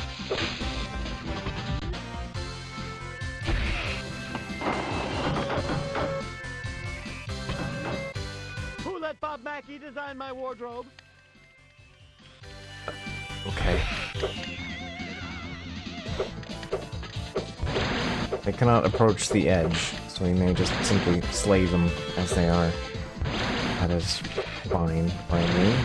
D: Who let Bob Mackey design my wardrobe?
A: Okay. They cannot approach the edge, so we may just simply slay them as they are. That is fine by me.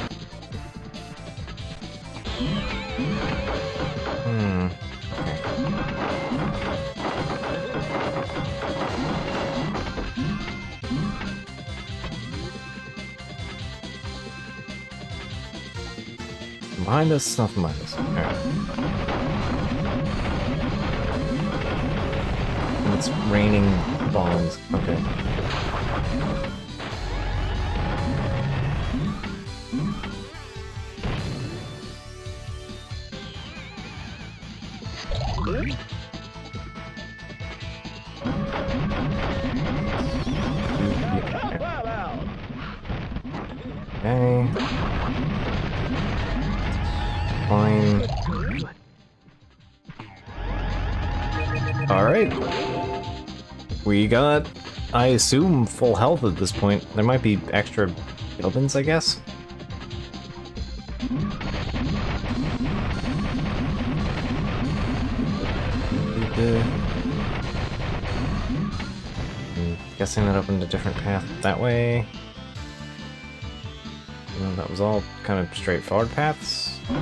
A: Behind us, nothing behind us. Alright. It's raining bombs. Okay. Okay. Fine. Alright. We got, I assume, full health at this point. There might be extra buildings, I guess. guessing that opened a different path that way. And that was all kind of straightforward paths. Or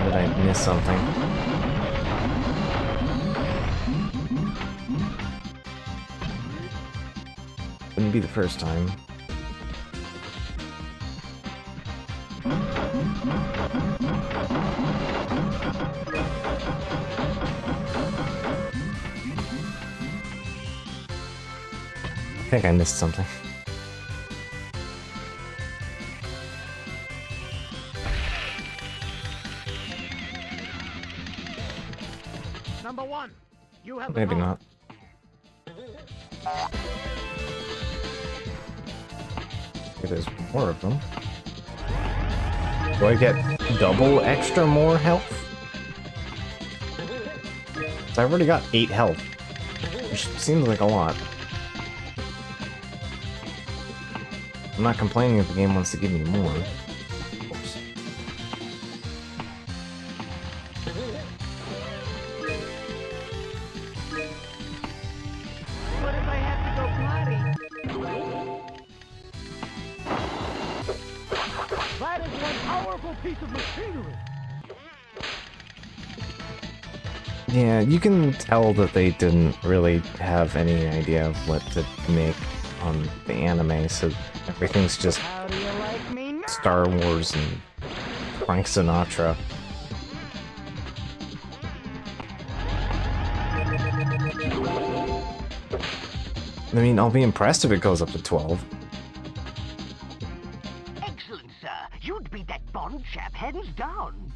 A: did I miss something? Wouldn't be the first time. I think I missed something.
F: Number one, you have
A: Maybe not. Okay, there's more of them. Do I get double extra more health? 'Cause I've already got 8 health, which seems like a lot. I'm not complaining if the game wants to give me more. Oops.
F: What if I have to go potty? That is one powerful piece of machinery.
A: Yeah, you can tell that they didn't really have any idea of what to make on the anime, so everything's just
F: How do you like me now?
A: Star Wars and Frank Sinatra. I mean, I'll be impressed if it goes up to 12.
B: Excellent, sir. You'd beat that Bond chap hands down.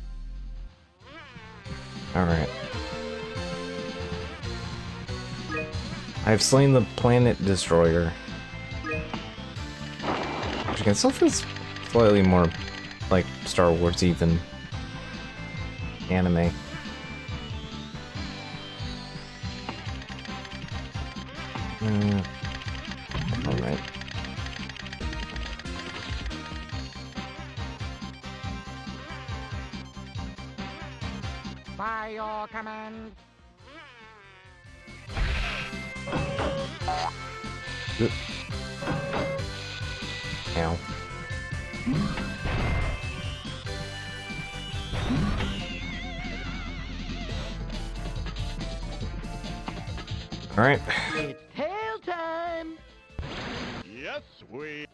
A: Alright. I've slain the planet destroyer. Which again still feels slightly more like Star Wars-y than anime. Alright.
F: By your command.
A: Ow. Alright.
F: It's tail time.
C: Yes, we.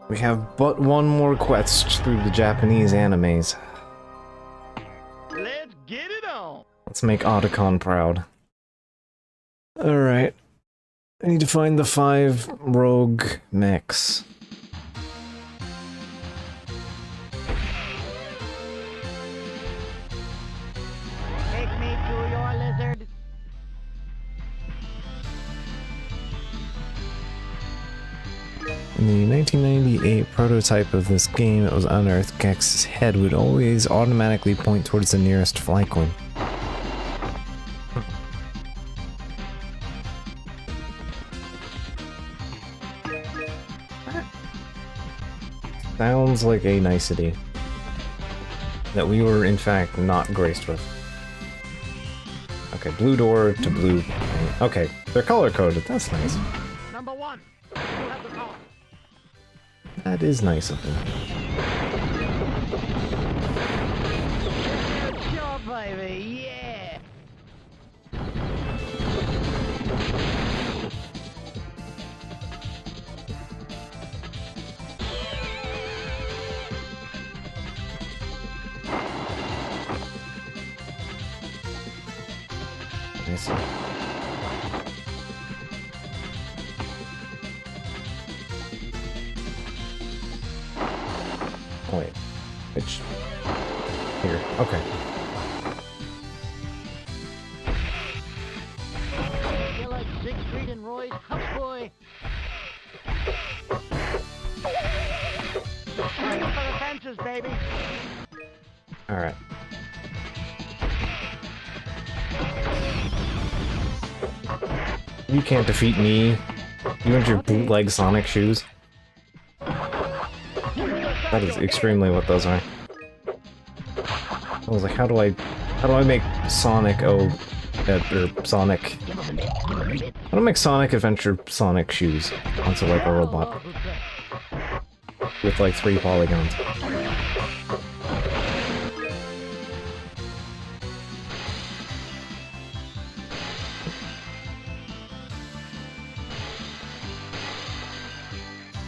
A: We have but one more quest through the Japanese animes.
F: Let's get it on.
A: Let's make Otacon proud. Alright. I need to find the 5 rogue mechs.
F: Take me to your lizard.
A: In the 1998 prototype of this game, it was unearthed Gex's head would always automatically point towards the nearest flycoin. Sounds like a nicety that we were in fact not graced with. Okay, blue door to blue. Okay, they're color coded. That's nice.
F: Number one, you have the call.
A: That is nice of them.
F: Sure, baby, yeah.
A: I see. Oh, wait. Which? Here. Okay.
F: You're like Siegfried and Roy's houseboy. Swing for the fences, baby.
A: Alright. You can't defeat me. You and your bootleg Sonic shoes. That is extremely what those are. I was like, how do I How do I make Sonic or Sonic? How do I make Sonic Adventure Sonic shoes onto like a robot with like 3 polygons?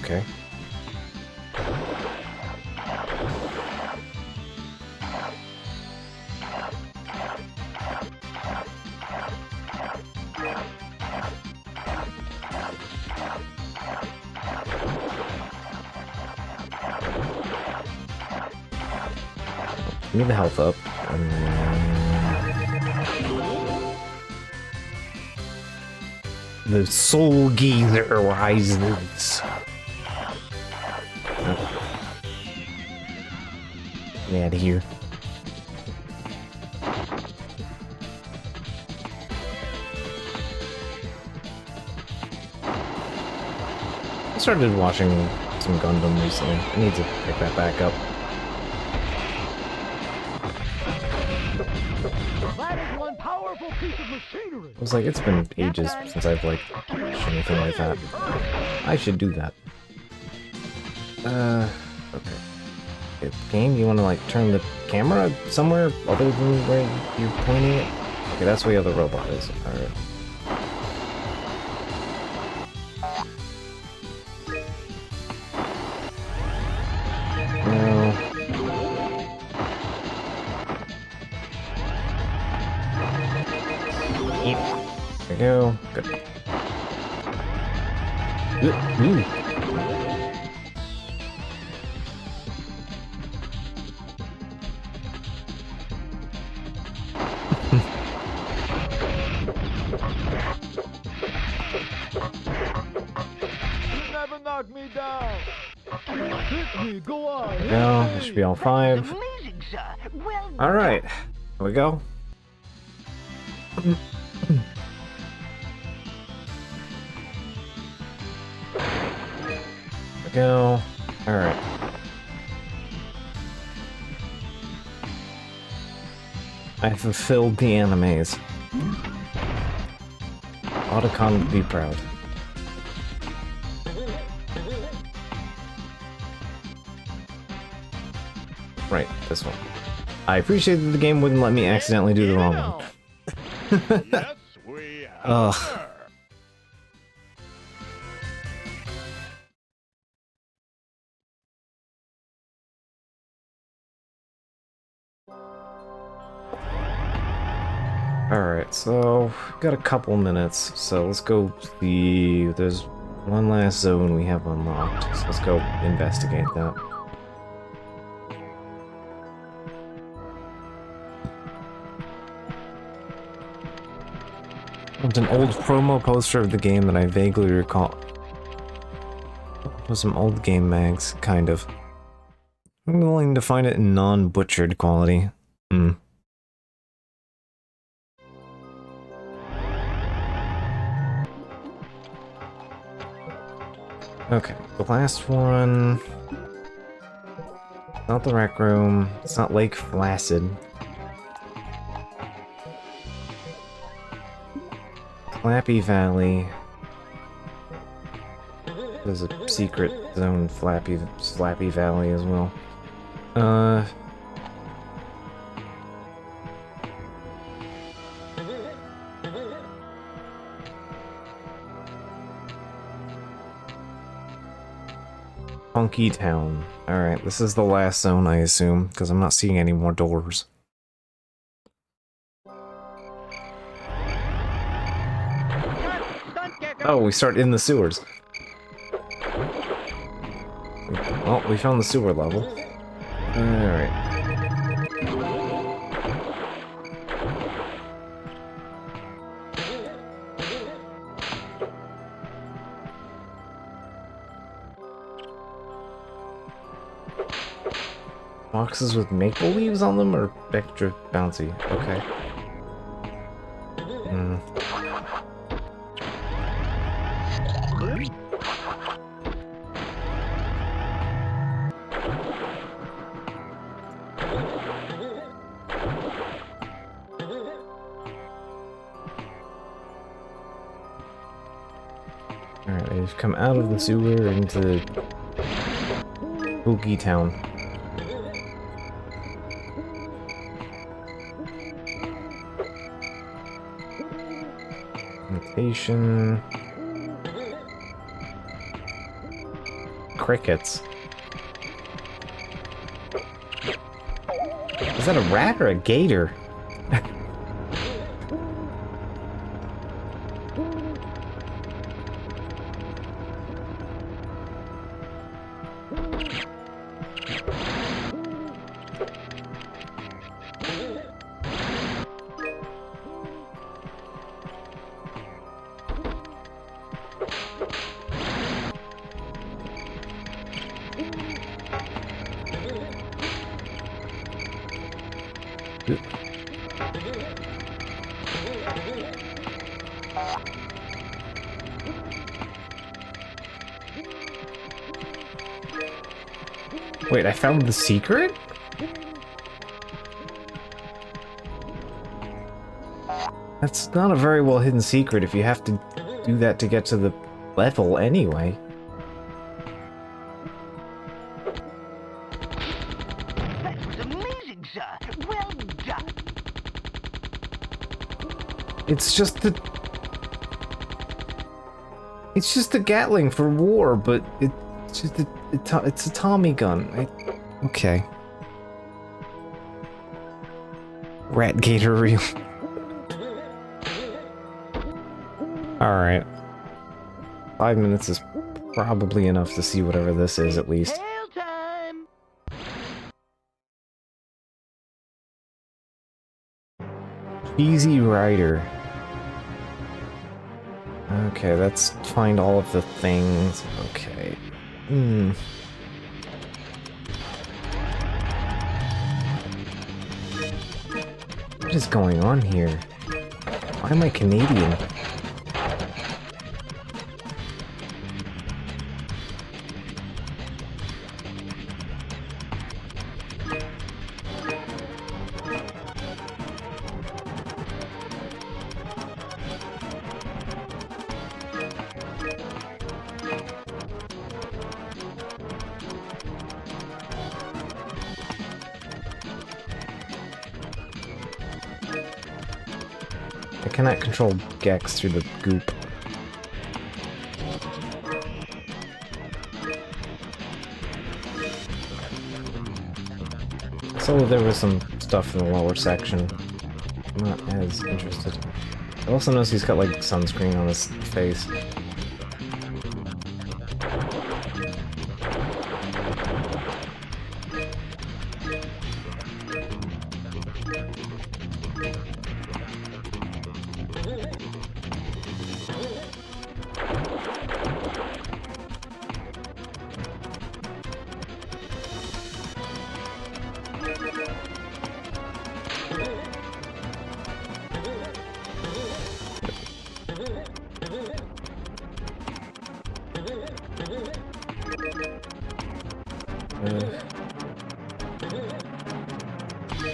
A: Okay. Give me the health up. The Soul Gazer rises. Get out of here. I started watching some Gundam recently. I need to pick that back up.
F: That is one powerful piece of machinery.
A: I was like, it's been ages since I've like watched anything like that. I should do that. Okay. Game, you want to like turn the camera somewhere other than where you're pointing it? Okay, that's where the other robot is. Alright. There we go. Good. Ooh.
F: Never knock me down. Hit me, go on.
A: There we go. That should be all 5.
B: Amazing, sir. Well done.
A: Alright. Here we go. Go. Alright. I fulfilled the animes. Otacon would be proud. Right, this one. I appreciate that the game wouldn't let me accidentally do the wrong one.
C: Yes, we have.
A: Ugh.
C: Her.
A: Alright, so got a couple minutes, so let's go see. There's one last zone we have unlocked, so let's go investigate that. It's an old promo poster of the game that I vaguely recall. With some old game mags, kind of. I'm willing to find it in non-butchered quality. Okay, the last one... Not the rec room, it's not Lake Placid. Flappy Valley. There's a secret zone, Flappy Valley as well. Funky Town. Alright, this is the last zone, I assume, because I'm not seeing any more doors. Oh, we start in the sewers. Well, we found the sewer level. Alright. Boxes with maple leaves on them or extra bouncy? Okay. We've come out of the sewer into Spooky Town. Mutation. Crickets. Is that a rat or a gator? Wait, I found the secret? That's not a very well hidden secret if you have to do that to get to the level anyway.
B: That was amazing, sir. Well done.
A: It's just the... It's just a Gatling for war, but it's just it's a Tommy gun. Okay. Rat gator reel. Alright. 5 minutes is probably enough to see whatever this is, at least.
D: Hail time!
A: Easy Rider. Okay, let's find all of the things. Okay. What is going on here? Why am I Canadian? I cannot control Gex through the goop. So there was some stuff in the lower section. I'm not as interested. I also notice he's got like sunscreen on his face.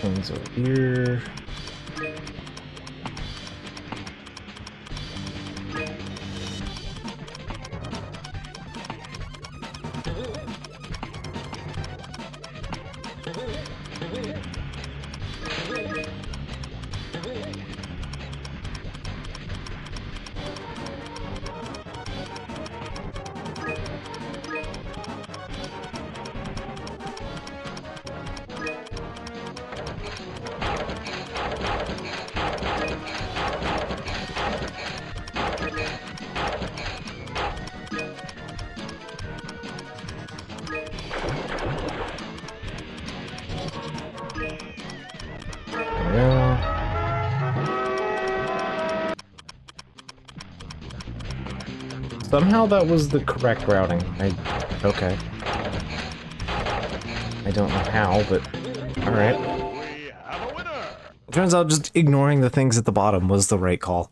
A: Things over here. Somehow that was the correct routing. Okay. I don't know how, but alright.
C: We have a winner.
A: Turns out just ignoring the things at the bottom was the right call.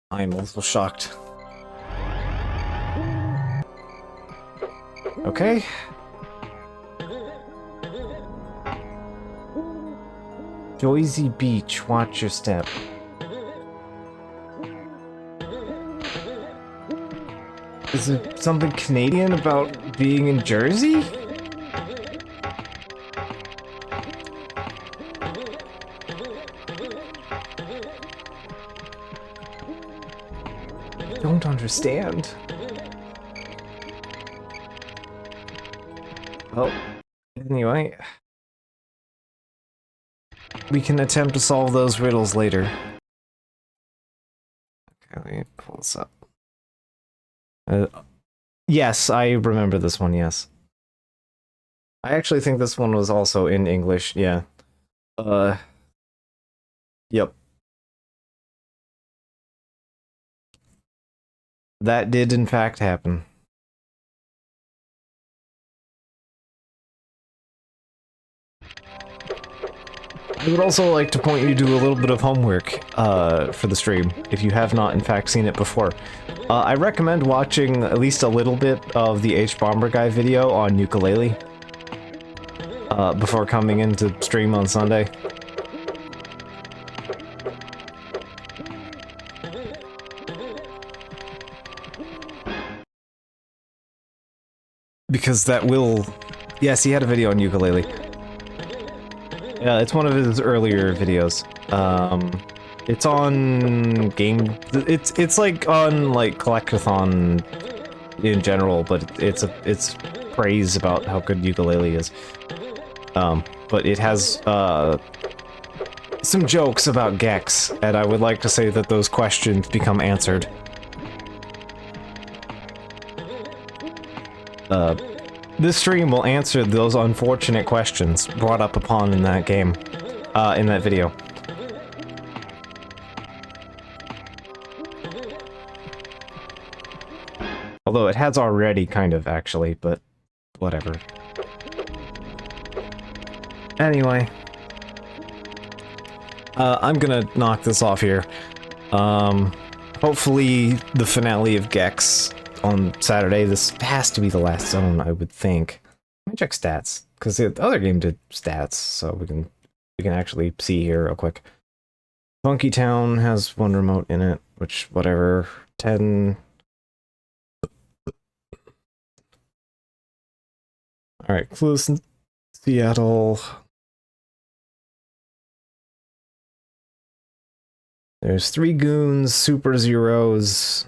A: I'm a little shocked. Okay. Joyzy Beach, watch your step. Is it something Canadian about being in Jersey? I don't understand. Well, anyway. We can attempt to solve those riddles later. Okay, let me pull this up. Yes, I remember this one, yes. I actually think this one was also in English, yeah. Yep. That did in fact happen. I would also like to point you to a little bit of homework for the stream, if you have not in fact seen it before. I recommend watching at least a little bit of the H-Bomber Guy video on ukulele before coming into stream on Sunday. Because that will... Yes, he had a video on ukulele. Yeah, it's one of his earlier videos. It's on game... It's like on like Collectathon in general, but it's praise about how good ukulele is. But it has some jokes about Gex, and I would like to say that those questions become answered. This stream will answer those unfortunate questions brought up upon in that game, in that video. Although it has already, kind of, actually, but whatever. Anyway. I'm gonna knock this off here. Hopefully the finale of Gex on Saturday. This has to be the last zone, I would think. Let me check stats, because the other game did stats, so we can actually see here real quick. Funky Town has one remote in it, which, whatever, 10... Alright, Clueless in Seattle. There's 3 Goons, Super Zeros.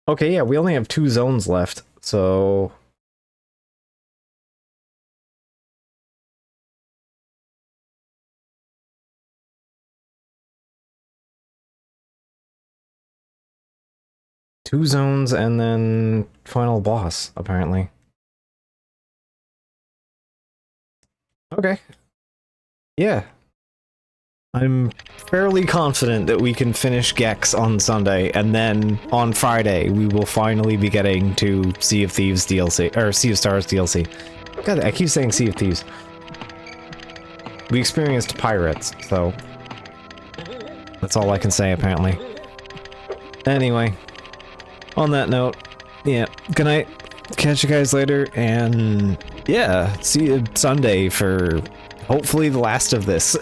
A: Okay, yeah, we only have 2 zones left, so... Two zones and then final boss, apparently. Okay. Yeah. I'm fairly confident that we can finish Gex on Sunday, and then on Friday we will finally be getting to Sea of Thieves DLC, or Sea of Stars DLC. God, I keep saying Sea of Thieves. We experienced pirates, so that's all I can say apparently. Anyway, on that note, yeah, good night. Catch you guys later, and yeah, see you Sunday for hopefully the last of this.